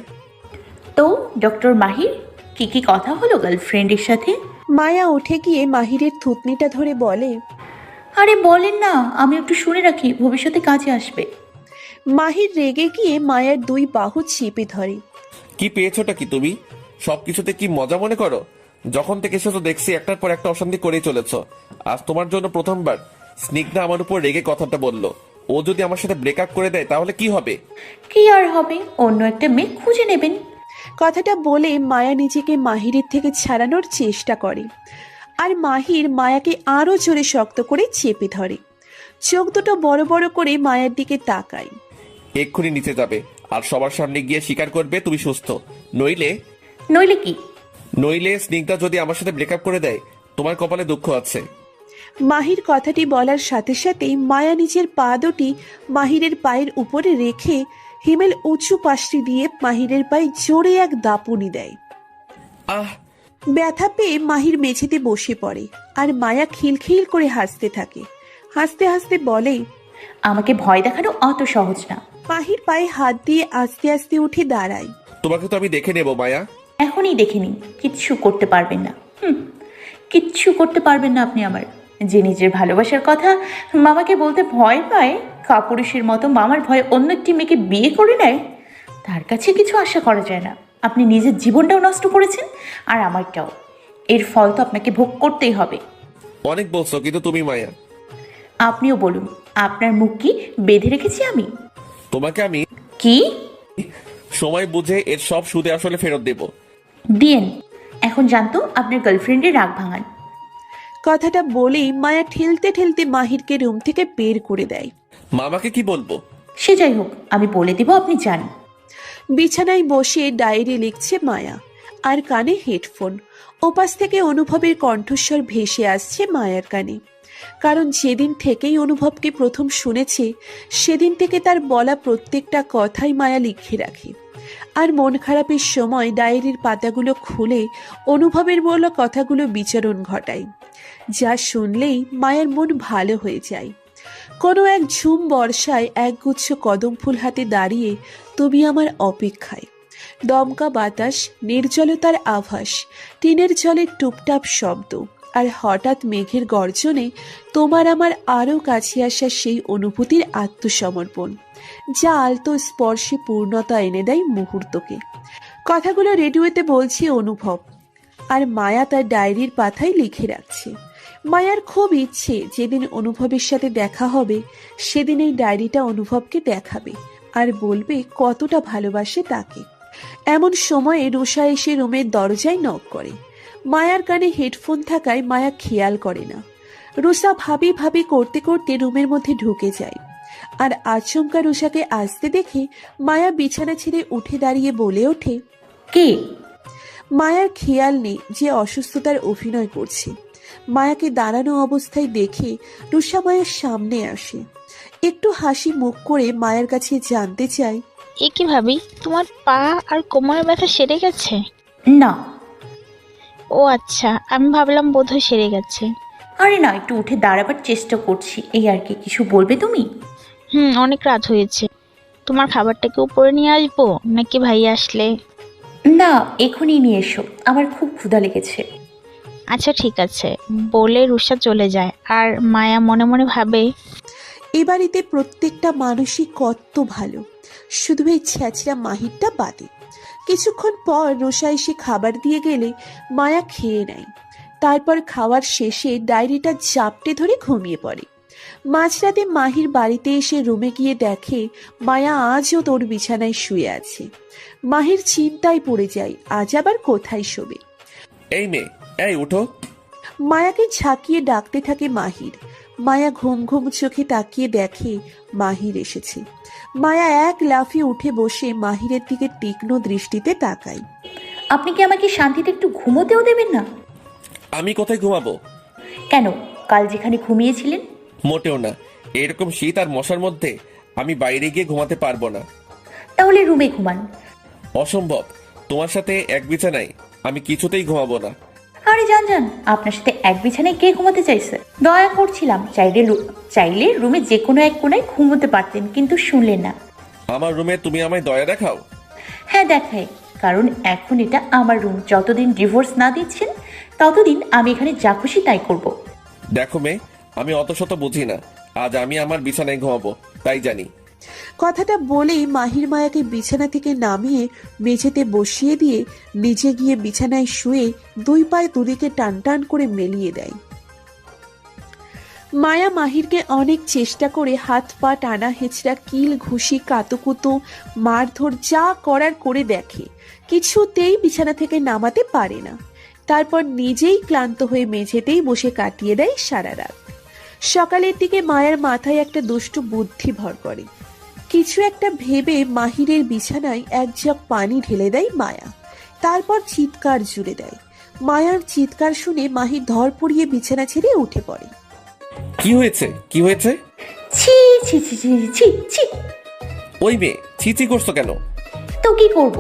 তো ডক্টর মাহির, কি কি কথা হলো গার্লফ্রেন্ডের সাথে? মায়া উঠে গিয়ে মাহিরের থুতনিটা ধরে বলে, আরে বলেন না, আমি একটু শুনে রাখি, ভবিষ্যতে কাজে আসবে। মাহির রেগে গিয়ে মায়ার 2 বাহু চেপে ধরে। কি পেয়েছোটা কি তুমি? সবকিছুতে কি মজা মনে করো? যখন থেকে এসেছো দেখছি একটার পর একটা অশান্তি করেই চলেছ। আজ তোমার জন্য প্রথমবার স্নিগ্ধা আমার উপর রেগে কথাটা বলল। ও যদি আমার সাথে ব্রেকআপ করে দেয় তাহলে কি হবে? কি আর হবে, অন্য একটা মেয়ে খুঁজে নেবেন। কথাটা বলে মায়া নিজেকে মাহিরের থেকে ছাড়ানোর চেষ্টা করে। আর মাহির মায়াকে আরো জোরে শক্ত করে চেপে ধরে। চোখ দুটো বড় বড় করে মায়ার দিকে তাকায়। এক্ষুনি নিচে যাবে আর সবার সামনে গিয়ে স্বীকার করবে তুমি সুস্থ। নইলে নইলে কি? নইলে স্নিগ্ধা যদি আমার সাথে ব্রেকআপ করে দেয়, তোমার কপালে দুঃখ আছে। মাহির কথাটি বলার সাথে সাথেই মায়া নিজের পা দুটি মাহিরের পায়ের উপরে রেখে হিমেল উঁচু পাশটি দিয়ে মাহিরের পায়ে জোরে এক দাপুনি দেয়। আহ! ব্যথা পেয়ে মাহির মেঝেতে বসে পড়ে আর মায়া খিলখিল করে হাসতে থাকে। হাসতে হাসতে বলে, আমাকে ভয় দেখানো অত সহজ না। মাহির পায়ে হাত দিয়ে আস্তে আস্তে উঠে দাঁড়ায়। তোমাকে তো আমি দেখে নেব মায়া। এখনই দেখে নিন, কিচ্ছু করতে পারবেন না। কিচ্ছু করতে পারবেন না আপনি আমার। যে নিজের ভালোবাসার কথা মামাকে বলতে ভয় পায়, কাপুরুষের মতো মামার ভয়ে অন্য একটি মেয়েকে বিয়ে করে নেয়, তার কাছে কিছু আশা করা যায় না। আপনি নিজের জীবনটাও নষ্ট করেছেন আর আমারটাও। এর ফল তো আপনাকে ভোগ করতেই হবে। অনেক বলছো, কিন্তু তুমি মায়া। আপনিও বলুন, আপনার মুখ কি বেঁধে রেখেছি আমি? তোমাকে আমি কি? সময় বুঝে এর সব সুদে আসলে ফেরত দেব। দিয়েন। এখন জানতো আপনার গার্লফ্রেন্ডের রাগ ভাঙান। কথাটা বলেই মায়া ঠেলতে ঠেলতে মাহিরকে রুম থেকে বের করে দেয়। মামাকে কি বলবো? সে যাই হোক, আমি বলে দেব, আপনি যান। বিছানায় বসে ডায়েরি লিখছে মায়া, আর কানে হেডফোন। ওপাশ থেকে অনুভবের কণ্ঠস্বর ভেসে আসছে মায়ার কানে। কারণ যেদিন থেকেই অনুভবকে প্রথম শুনেছে, সেদিন থেকে তার বলা প্রত্যেকটা কথাই মায়া লিখে রাখে। আর মন খারাপের সময় ডায়েরির পাতাগুলো খুলে অনুভবের বলা কথাগুলো বিচরণ ঘটায়, যা শুনলেই মায়ের মন ভালো হয়ে যায়। কোনো এক ঝুম বর্ষায় একগুচ্ছ কদম ফুল হাতে দাঁড়িয়ে তুমি আমার অপেক্ষায়। দমকা বাতাস, নির্জলতার আভাস, টিনের জলের টুপটাপ শব্দ, আর হঠাৎ মেঘের গর্জনে তোমার আমার আরও কাছে আসা সেই অনুভূতির আত্মসমর্পণ, যা আলতো স্পর্শে পূর্ণতা এনে দেয় মুহূর্তকে। কথাগুলো রেডিওতে বলছে অনুভব, আর মায়া তার ডায়েরির পাতায় লিখে রাখছে। মায়ার খুব ইচ্ছে যেদিন অনুভবের সাথে দেখা হবে, সেদিন এই ডায়েরিটা অনুভবকে দেখাবে আর বলবে কতটা ভালোবাসে তাকে। এমন সময়ে রুষা এসে রুমের দরজায় নক করে। মায়ার কানে হেডফোন থাকায় মায়া খেয়াল করে না। রুষা ভাবি ভাবি করতে করতে রুমের মধ্যে ঢুকে যায়, আর আচমকা রুষাকে আসতে দেখে মায়া বিছানা ছেড়ে উঠে দাঁড়িয়ে বলে ওঠে, কে? মায়ার খেয়াল নেই যে অসুস্থতার অভিনয় করছে। মায়াকে দাঁড়ানো অবস্থায় দেখে রুষা মায়ের সামনে আসে। একটু হাসি মুখ করে মায়ের কাছে জানতে চায়, এ কি ভাবি, তোমার পা আর কোমরের ব্যথা সেরে গেছে? না। ও আচ্ছা, আমি ভাবলাম বোধহয় সেরে গেছে। আরে না, একটু উঠে দাঁড়াবার চেষ্টা করছি, এই আর কি। কিছু বলবে তুমি? অনেক রাত হয়েছে। তোমার খাবারটাকে উপরে নিয়ে আসবো নাকি ভাইয়া আসলে? না, এখনই নিয়ে এসো, আমার খুব ক্ষুধা লেগেছে। আচ্ছা ঠিক আছে, বলে রুষা চলে যায়। আর মায়া মনে মনে ভাবে, এ বাড়িতে প্রত্যেকটা মানুষই কত ভালো, শুধু এই ছ্যাঁচড়া মাহিরটা বাদে। কিছুক্ষণ পর রুষা এসে খাবার দিয়ে গেলে মায়া খেয়ে নেয়। তারপর খাওয়ার শেষে ডায়েরিটা জাপটে ধরে ঘুমিয়ে পড়ে। মাঝরাতে মাহির বাড়িতে এসে রুমে গিয়ে দেখে মায়া আজও তোর বিছানায় শুয়ে আছে। মাহির চিন্তায় পড়ে যায়, আজ আবার কোথায় শোবে। এই মেয়ে, এই উঠো। মায়াকে ঝাঁকিয়ে ডাকতে থাকে মাহির। মায়া ঘুম ঘুম চোখে তাকিয়ে দেখে মাহির এসেছে। মায়া এক লাফে উঠে বসে মাহিরের দিকে তীক্ষ্ণ দৃষ্টিতে তাকায়। আপনি কি আমাকে শান্তিতে একটু ঘুমোতেও দেবেন না? আমি কোথায় ঘুমাবো? কেন, কাল যেখানে ঘুমিয়েছিলেন? মোটেও না। এরকম শীত আর মশার মধ্যে আমি বাইরে গিয়ে ঘুমাতে পারবো না। তাহলে রুমে ঘুমান। অসম্ভব, তোমার সাথে এক বিছানায় আমি কিছুতেই ঘুমাবো না। আরে যান যান, আপনার সাথে এক বিছানায় কে ঘুমাতে চাইছে? দয়া করছিলাম, চাইলে রুমে যে কোনো এক কোনায় ঘুমোতে পারতেন, কিন্তু শুনলেন না। আমার রুমে তুমি আমায় দয়া দেখাও? হ্যাঁ দেখাই, কারণ এখন এটা আমার রুম। যতদিন ডিভোর্স না দিচ্ছেন ততদিন আমি এখানে যা খুশি তাই করব। দেখো মেয়ে, আমি অত শত বুঝি না। আজ আমি আমার বিছানায় ঘুমাবো, তাই জানি। কথাটা বলেই মাহির মায়াকে বিছানা থেকে নামিয়ে মেঝেতে বসিয়ে দিয়ে নিচে গিয়ে বিছানায় শুয়ে দুই পায়ে দুদিকে টান টান করে মেলিয়ে দেয়। মায়া মাহিরকে অনেক চেষ্টা করে হাত পা টানা হেঁচড়া, কিল ঘুষি, কাতুকুতু, মারধর যা করার করে দেখে, কিছুতেই বিছানা থেকে নামাতে পারে না। তারপর নিজেই ক্লান্ত হয়ে মেঝেতেই বসে কাটিয়ে দেয় সারা রাত। সকালের দিকে মায়ের মাথায় একটা দুষ্টু বুদ্ধি ভর করে। কিছু একটা ভেবে মাহিরের বিছানায় এক জগ পানি ঢেলে দেয় মায়া। তারপর চিৎকার জুড়ে দেয়। মায়ার চিৎকার শুনে মাহির ধর পড়িয়ে বিছানা ছেড়ে উঠে পড়ে। কি হয়েছে, কি হয়েছে? ছি ছি ছি ছি ছি ছি। ওই মেয়ে, ছিচি করছো কেন? তো কি করব,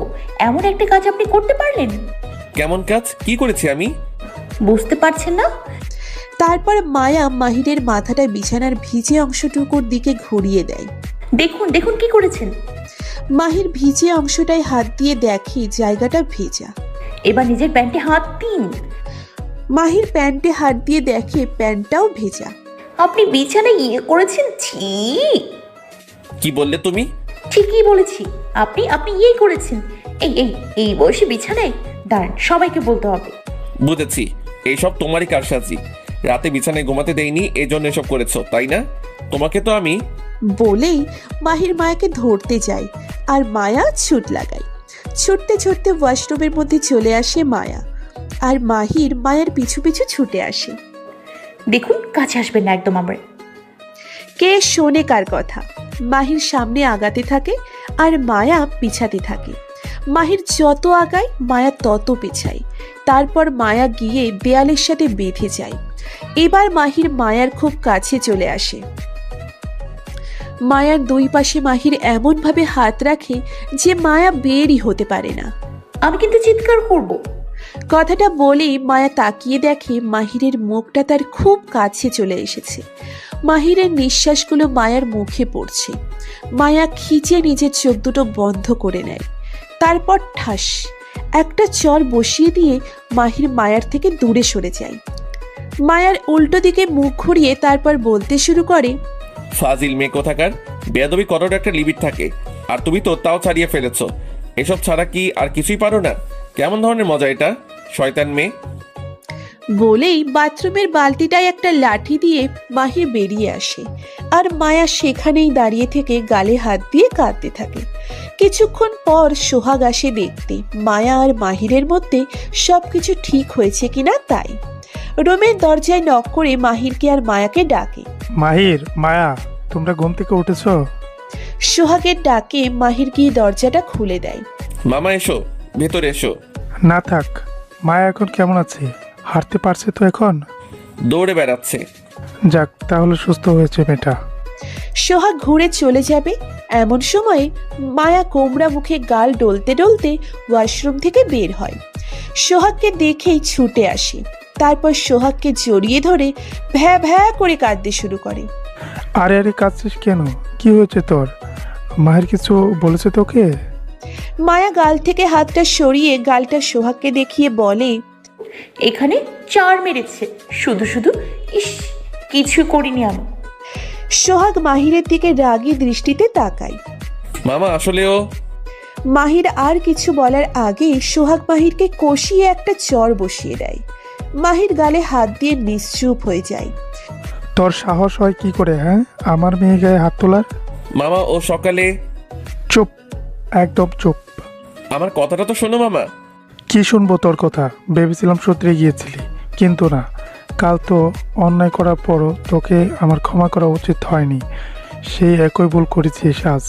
এমন একটা কাজ আপনি করতে পারলেন? কেমন কাজ, কি করেছি আমি? বুঝতে পারছেন না? তারপর মায়া মাহিরের মাথাটা বিছানার ভিজে অংশটুকুর দিকে ঘুরিয়ে দেয়। দেখুন দেখুন কি করেছেন। মাহির ভিজে অংশটায় হাত দিয়ে দেখে জায়গাটা ভেজা। এবার নিজের প্যান্টে হাত দিন। মাহির প্যান্টে হাত দিয়ে দেখে প্যান্টটাও ভেজা। আপনি বিছানায় ইয়ে করেছেন, ছি। কি বললে তুমি? ঠিকই বলেছি, আপনি আপনি ইয়ে করেছেন। এই এই এই বয়সে বিছানায় দাঁড়ান, সবাইকে বলতে হবে। বুঝেছি, এইসব তোমারই কারসাজি। রাতে বিছানায় ঘুমাতে দেয়নি, এজন্য এসব করেছো, তাই না? তোমাকে তো আমি। বলেই মাহির মায়াকে ধরতে যায় আর মায়া ছুট লাগায়। ছুটতে ছুটতে ওয়াশরুমের মধ্যে চলে আসে মায়া, আর মাহির মায়ের পিছু পিছু ছুটে আসে। দেখুন, কাছে আসবেন না একদম আমার। কে শোনে কার কথা? মাহির সামনে আগাতে থাকে আর মায়া পিছাতে থাকে। মাহির যত আগায় মায়া তত পিছায়। তারপর মায়া গিয়ে দেয়ালের সাথে বেঁধে যায়। এবার মাহির মায়ার খুব কাছে চলে আসে। মায়ার দুই পাশে মাহির এমনভাবে হাত রাখে যে মায়া বেরই হতে পারে না। আমি কিন্তু চিৎকার করব। কথাটা বলেই মায়া তাকিয়ে দেখে মাহিরের মুখটা তার খুব কাছে চলে এসেছে। মাহিরের নিঃশ্বাসগুলো মায়ার মুখে পড়ছে। মায়া খিচে নিজের চোখ দুটো বন্ধ করে নেয়। তারপর ঠাস একটা চর বসিয়ে দিয়ে মাহির মায়ার থেকে দূরে সরে যায়। মায়ার উল্টো দিকে মুখ ঘুরিয়ে তারপর বলতে শুরু করে, ফাজিল মেয়ে কোথাকার, বেয়াদবি করার একটা লিমিট থাকে, আর তুমি তো তাও ছাড়িয়ে ফেলেছো। এসব ছাড়া কি আর কিছুই পারো না? কেমন ধরনের মজা এটা, শয়তান মেয়ে? বলেই বাথরুমের বালতিটায় একটা লাঠি দিয়ে মাহির বেরিয়ে আসে, আর মায়া সেখানেই দাঁড়িয়ে থেকে গালে হাত দিয়ে কাঁদতে থাকে। কিছুক্ষণ পর সোহাগ আসে দেখতে মায়া আর মাহিরের মধ্যে সবকিছু ঠিক হয়েছে কিনা তাই। রুমের দরজায় নক করে মাহিরকে আর মায়াকে ডাকে। মাহির, মায়া, তোমরা ঘুম থেকে উঠেছো? সোহাগের ডাকে মাহির গিয়ে দরজাটা খুলে দেয়। মামা এসো, ভেতরে এসো। না থাক, মায়া এখন কেমন আছে? হাঁটতে পারছে তো এখন? দৌড়ে বেড়াচ্ছে। যাক, তাহলে সুস্থ হয়েছে মেয়েটা। সোহাগ ঘুরে চলে যাবে এমন সময় মায়া কোমড়া মুখে গাল ডলতে ডলতে ওয়াশরুম থেকে বের হয়। সোহাগকে দেখেই ছুটে আসে। তারপর সোহাগকে জড়িয়ে ধরে ভ্যা ভ্যা করে কাঁদতে শুরু করে। আরে আরে, কাঁদছিস কেন? কি হয়েছে তোর? মাহির কিছু বলেছে তোকে? মায়া গাল থেকে হাতটা সরিয়ে গালটা সোহাগকে দেখিয়ে বলে, এখানে চার মেরেছে শুধু শুধু। ইস, কিছু করিনি আমি। সোহাগ মাহিরের দিকে রাগী দৃষ্টিতে তাকায়। মামা আসলেও। মাহির আর কিছু বলার আগেই সোহাগ মাহিরকে কষিয়ে একটা চর বসিয়ে দেয়। মাহির গালে হাত দিয়ে নিশ্চুপ হয়ে যায়। তোর সাহস হয় কি করে, হ্যাঁ, আমার মেয়ে গায়ে হাত তোলার? মামা ও সকালে। চুপ, একদম চুপ। আমার কথাটা তো শোনো মামা। কি শুনবো তোর কথা? ভেবেছিলাম সূত্রে গিয়েছিলি, কিন্তু না। কাল তো অন্যায় করার পরও তোকে আমার ক্ষমা করা উচিত হয়নি। সেই একই ভুল করেছিস আজ।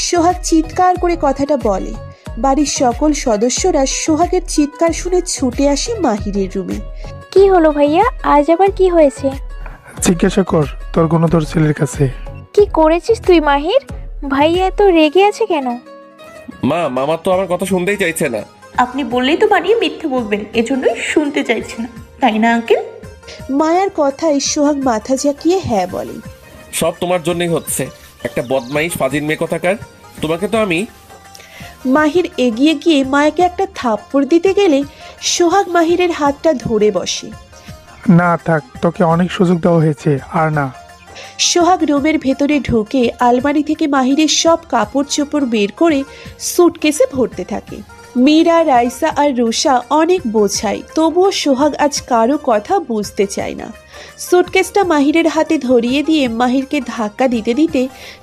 সোহাগ চিৎকার করে কথাটা বলে। বাড়ির সকল সদস্যরা সোহাগের চিৎকার শুনে ছুটে আসে মাহিরের রুমে। কি হলো ভাইয়া, আজ আবার কি হয়েছে? জিজ্ঞাসা কর তোর গুণধর ছেলের কাছে। কি করেছিস তুই মাহির? ভাইয়া এত রেগে আছে কেন? মামা তো আমার কথা শুনতেই চাইছে না। আপনি বললেই তো বানিয়ে মিথ্যে বলবেন, এজন্যই শুনতে চাইছে না, তাই না আঙ্কেল? মায়ার কথায় সোহাগ মাথা ঝাঁকিয়ে হ্যাঁ বলে। সব তোমার জন্যই হচ্ছে, একটা বদমাইশ ফাজিল মেয়ে কোথাকার। তোমাকে তো আমি। মাহির এগিয়ে গিয়ে মায়াকে একটা থাপ্পড় দিতে গেলে সোহাগ মাহিরের হাতটা ধরে বসে। না থাক, তোকে অনেক সুযোগ দেওয়া হয়েছে, আর না। সোহাগ রুমের ভেতরে ঢুকে আলমারি থেকে মাহিরের সব কাপড় চোপড় বের করে সুটকেসে ভরতে থাকে। মীরা, রাইসা আর রুষা অনেক বোঝায়, তবুও সোহাগ আজ কারো কথা বুঝতে চায় না। সুটকেসটা মাহিরের হাতে ধরিয়ে দিয়ে মাহিরকে ধাক্কা দিতে দিতে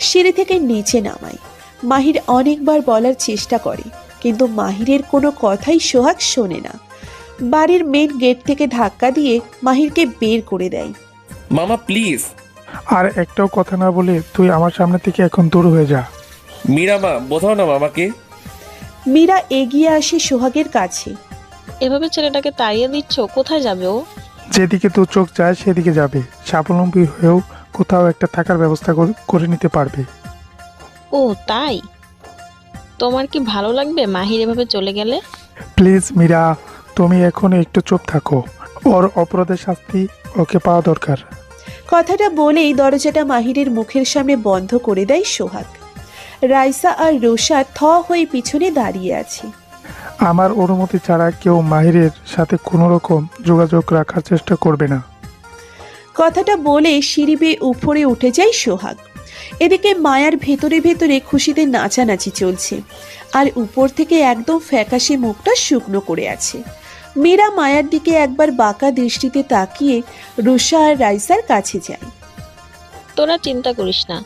সিঁড়ি থেকে নিচে নামায়। মাহির অনেকবার বলার চেষ্টা করে, কিন্তু মাহিরের কোনো কথাই সোহাগ শোনে না। বাড়ির মেন গেট থেকে ধাক্কা দিয়ে মাহিরকে বের করে দেয়। মামা প্লিজ। আর একটাও কথা না বলে তুই আমার সামনে থেকে এখন দূর হয়ে যা। মীরা মা, বোঝাও না আমাকে। মীরা এগিয়ে আসে সোহাগের কাছে। এভাবে ছেলেটাকে তাড়িয়ে দিচ্ছ, কোথায় যাবে ও? যেদিকে তোর চোখ যায় সেদিকে যাবে। স্বাবলম্বী হয়েও কোথাও একটা থাকার ব্যবস্থা করে নিতে পারবে। ও তাই? তোমার কি ভালো লাগবে মাহির এভাবে চলে গেলে? প্লিজ মীরা, তুমি এখন একটু চুপ থাকো। ওর অপরাধের শাস্তি ওকে পাওয়া দরকার। কথাটা বলেই দরজাটা মাহিরের মুখের সামনে বন্ধ করে দেয় সোহাগ। রাইসা আর রোশা থ হয়ে পিছনে দাঁড়িয়ে আছে। আমার অনুমতি ছাড়া কেউ মাহিরের সাথে কোনো রকম যোগাযোগ রাখার চেষ্টা করবে না। কথাটা বলে সিঁড়ি বেয়ে উপরে উঠে যায় সোহাগ। এদিকে মায়ার ভেতরে ভেতরে খুশিতে নাচানাচি চলছে, আর উপর থেকে একদম ফ্যাকাশে মুখটা শুকনো করে আছে। মীরা মায়ার দিকে একবার বাঁকা দৃষ্টিতে তাকিয়ে রুষা আর রাইসার কাছে যায়। তোরা চিন্তা করিস না,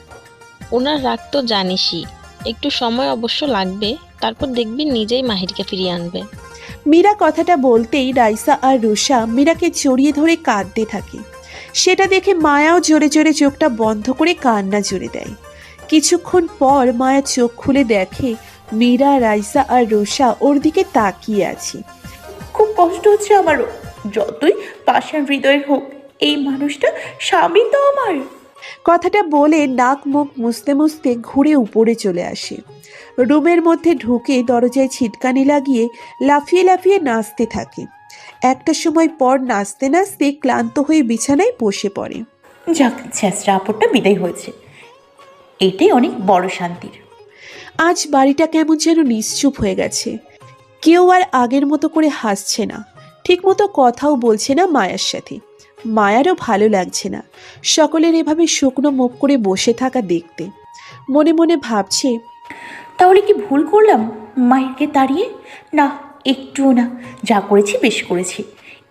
ওনার রাগ তো জানিসই, একটু সময় অবশ্য লাগবে, তারপর দেখবি নিজেই মাহিরকে ফিরিয়ে আনবে। মীরা কথাটা বলতেই রাইসা আর রুষা মীরাকে জড়িয়ে ধরে কাঁদতে থাকে। সেটা দেখে মায়াও জোরে জোরে চোখটা বন্ধ করে কান্না জুড়ে দেয়। কিছুক্ষণ পর মায়া চোখ খুলে দেখে মীরা, রাইসা আর রুষা ওর দিকে তাকিয়ে আছে। খুব কষ্ট হচ্ছে আমারও, যতই পাষাণ হৃদয়ের হোক, এই মানুষটা স্বামী তো আমার। কথাটা বলে নাক মুখ মুছতে মুছতে ঘুরে উপরে চলে আসে। রুমের মধ্যে ঢুকে দরজায় ছিটকানি লাগিয়ে লাফিয়ে লাফিয়ে নাচতে থাকে। একটা সময় পর নাচতে নাচতে ক্লান্ত হয়ে বিছানায় বসে পড়ে। যাক, ছেঁচড়া আপদটা বিদায় হয়েছে, এটাই অনেক বড় শান্তির। আজ বাড়িটা কেমন যেন নিশ্চুপ হয়ে গেছে। কেউ আর আগের মতো করে হাসছে না, ঠিক মতো কথাও বলছে না মায়ার সাথে। মায়ারও ভালো লাগছে না সকলের এভাবে শুকনো মুখ করে বসে থাকা দেখতে। মনে মনে ভাবছে, তাহলে কি ভুল করলাম মাহিরকে তাড়িয়ে? না, একটুও না, যা করেছি বেশ করেছি,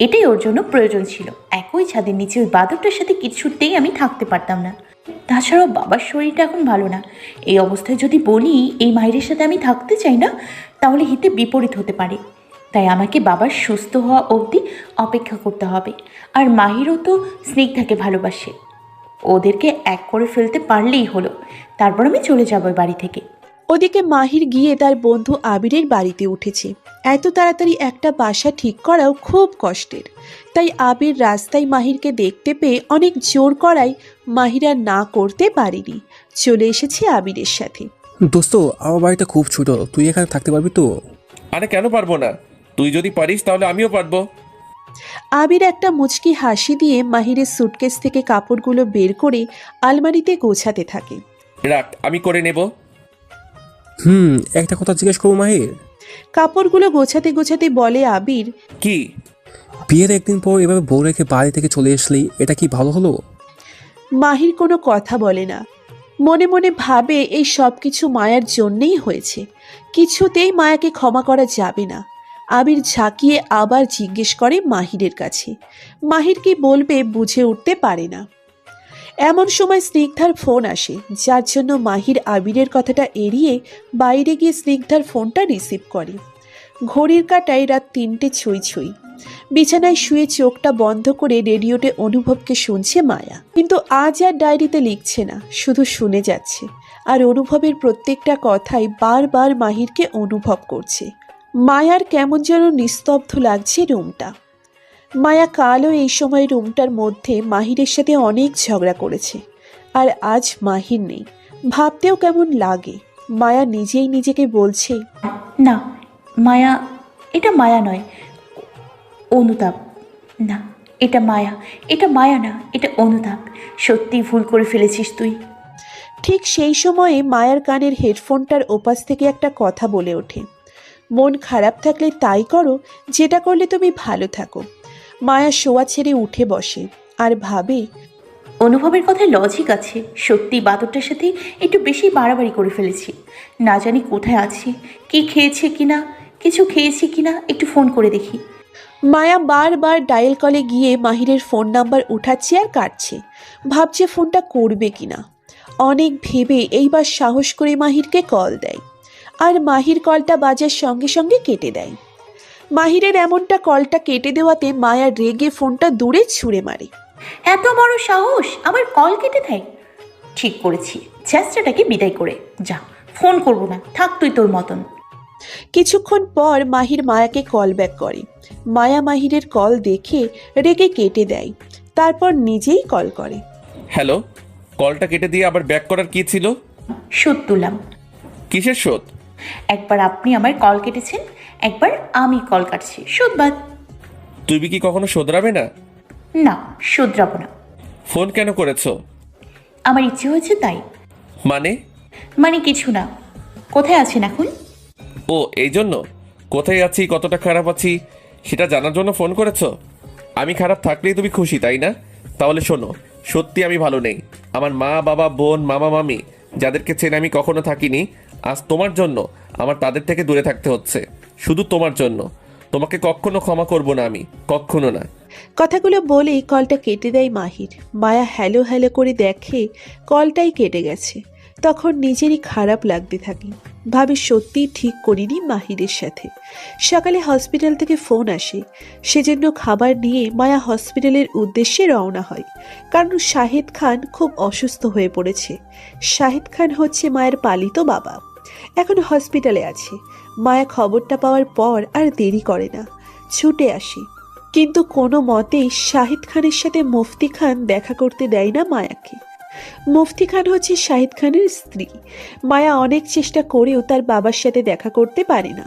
এটাই ওর জন্য প্রয়োজন ছিল। একই ছাদের নিচে ওই বাদরটার সাথে কিছুতেই আমি থাকতে পারতাম না। তাছাড়াও বাবার শরীরটা এখন ভালো না, এই অবস্থায় যদি বলি এই মাহিরের সাথে আমি থাকতে চাই না, তাহলে হিতে বিপরীত হতে পারে। তাই আমাকে বাবার সুস্থ হওয়া অবধি অপেক্ষা করতে হবে। আর মাহিরও তো স্নিগ্ধাকে ভালোবাসে, ওদেরকে এক করে ফেলতে পারলেই হলো, তারপর আমি চলে যাবো বাড়ি থেকে। ওদিকে মাহির গিয়ে তার বন্ধু আবিরের বাড়িতে উঠেছে। এত তাড়াতাড়ি একটা বাসা ঠিক করাও খুব কষ্টের, তাই আবির রাস্তায় মাহিরকে দেখতে পেয়ে অনেক জোর করায় মাহির আর না করতে পারেনি, চলে এসেছে আবিরের সাথে। দোস্ত, আমার বাড়িটা খুব ছোট, তুই এখানে থাকতে পারবি তো? আরে কেন পারবো না, তুই যদি পারিস তাহলে আমিও পারবো। আবির একটা মুচকি হাসি দিয়ে মাহিরের সুটকেস থেকে কাপড়গুলো বের করে আলমারিতে গোছাতে থাকে। রাখ, আমি করে নেব। একটা কথা জিজ্ঞেস করবো মাহির? কাপড়গুলো গোছাতে গোছাতে বলে আবির, কি? বিয়ের একদিন পর এভাবে বউ রেখে বাড়ি থেকে চলে আসলি, এটা কি ভালো হলো? মাহির কোনো কথা বলে না। মনে মনে ভাবে এই সব কিছু মায়ার জন্যেই হয়েছে, কিছুতেই মায়াকে ক্ষমা করা যাবে না। আবির ঝাঁকিয়ে আবার জিজ্ঞেস করে মাহিরের কাছে। মাহির কি বলবে বুঝে উঠতে পারে না। এমন সময় স্নিগ্ধার ফোন আসে, যার জন্য মাহির আবিরের কথাটা এড়িয়ে বাইরে গিয়ে স্নিগ্ধার ফোনটা রিসিভ করে। ঘড়ির কাঁটায় রাত 3টে ছুঁই ছুঁই। বিছানায় শুয়ে চোখটা বন্ধ করে রেডিওতে অনুভবকে শুনছে মায়া, কিন্তু আজ আর ডায়েরিতে লিখছে না, শুধু শুনে যাচ্ছে। আর অনুভবের প্রত্যেকটা কথাই বারবার মাহিরকে অনুভব করছে। মায়ার কেমন যেন নিস্তব্ধ লাগছে রুমটা। মায়া কালও এই সময় রুমটার মধ্যে মাহিরের সাথে অনেক ঝগড়া করেছে, আর আজ মাহির নেই। ভাবতেও কেমন লাগে। মায়া নিজেই নিজেকে বলছে, না মায়া, এটা মায়া নয়, অনুতাপ। না, এটা মায়া, এটা মায়া না, এটা অনুতাপ। সত্যি ভুল করে ফেলেছিস তুই। ঠিক সেই সময়ে মায়ার কানের হেডফোনটার ওপাশ থেকে একটা কথা বলে ওঠে, মন খারাপ থাকলে তাই করো যেটা করলে তুমি ভালো থাকো। মায়া শোয়া ছেড়ে উঠে বসে আর ভাবে, অনুভবের কথায় লজিক আছে। সত্যি বাদরটার সাথে একটু বেশি বাড়াবাড়ি করে ফেলেছি। না জানি কোথায় আছে, কি খেয়েছে কিনা, কিছু খেয়েছে কিনা, একটু ফোন করে দেখি। মায়া বারবার ডায়াল কলে গিয়ে মাহিরের ফোন নাম্বার উঠাচ্ছে আর কাটছে, ভাবছে ফোনটা করবে কিনা। অনেক ভেবে এইবার সাহস করে মাহিরকে কল দেয়, আর মাহির কলটা বাজার সঙ্গে সঙ্গে কেটে দেয়। মাহিরের এমনটা কলটা কেটে দেওয়াতে মায়া রেগে ফোনটা দূরে ছুঁড়ে মারে। এত বড় সাহস, আমার কল কেটে দেয়। ঠিক করেছি, চেষ্টাটাকে বিদায় করে যা, ফোন করবো না, থাক তুই তোর মতন। কিছুক্ষণ পর মাহির মায়াকে কল ব্যাক করে। মায়া মাহিরের কল দেখে রেগে কেটে দেয়, তারপর নিজেই কল করে। হ্যালো, কলটা কেটে দিয়ে আবার ব্যাক করার কি ছিল? শোধ তুলাম। কিসের শোধ? একবার আপনি আমার কল কেটেছেন, একবার আমি কল কাটছি, শোধ বাদ। তুমি কি কখনো শোধরাবে না? না, শোধরাবো না। ফোন কেন করেছো? আমার ইচ্ছে হয়েছে তাই। মানে কিছু না। কোথায় আছেন এখন? ও, এই জন্য? কোথায় আছি, কতটা খারাপ আছি সেটা জানার জন্য ফোন করেছো? আমি খারাপ থাকলেই তুমি খুশি, তাই না? তাহলে শোনো, সত্যি আমি ভালো নেই। আমার মা, বাবা, বোন, মামা, মামি যাদেরকে চেনে আমি কখনো থাকিনি, আজ তোমার জন্য আমার তাদের থেকে দূরে থাকতে হচ্ছে। শুধু তোমার জন্য। তোমাকে কখনো ক্ষমা করব না আমি, কখনো না। কথাগুলো বলেই কলটা কেটে দেয় মাহির। মায়া হ্যালো হ্যালো করে দেখে কলটাই কেটে গেছে। তখন নিজেরই খারাপ লাগতে থাকে, ভাবে সত্যিই ঠিক করিনি মাহিরের সাথে। সকালে হসপিটাল থেকে ফোন আসে, সেজন্য খাবার নিয়ে মায়া হসপিটালের উদ্দেশ্যে রওনা হয়। কারণ শাহিদ খান খুব অসুস্থ হয়ে পড়েছে। শাহিদ খান হচ্ছে মায়ের পালিত বাবা, এখন হসপিটালে আছে। মায়া খবরটা পাওয়ার পর আর দেরি করে না, ছুটে আসে। কিন্তু কোনো মতেই শাহিদ খানের সাথে মুফতি খান দেখা করতে দেয় না মায়াকে। মুফতি খান হচ্ছে শাহিদ খানের স্ত্রী। মায়া অনেক চেষ্টা করেও তার বাবার সাথে দেখা করতে পারে না।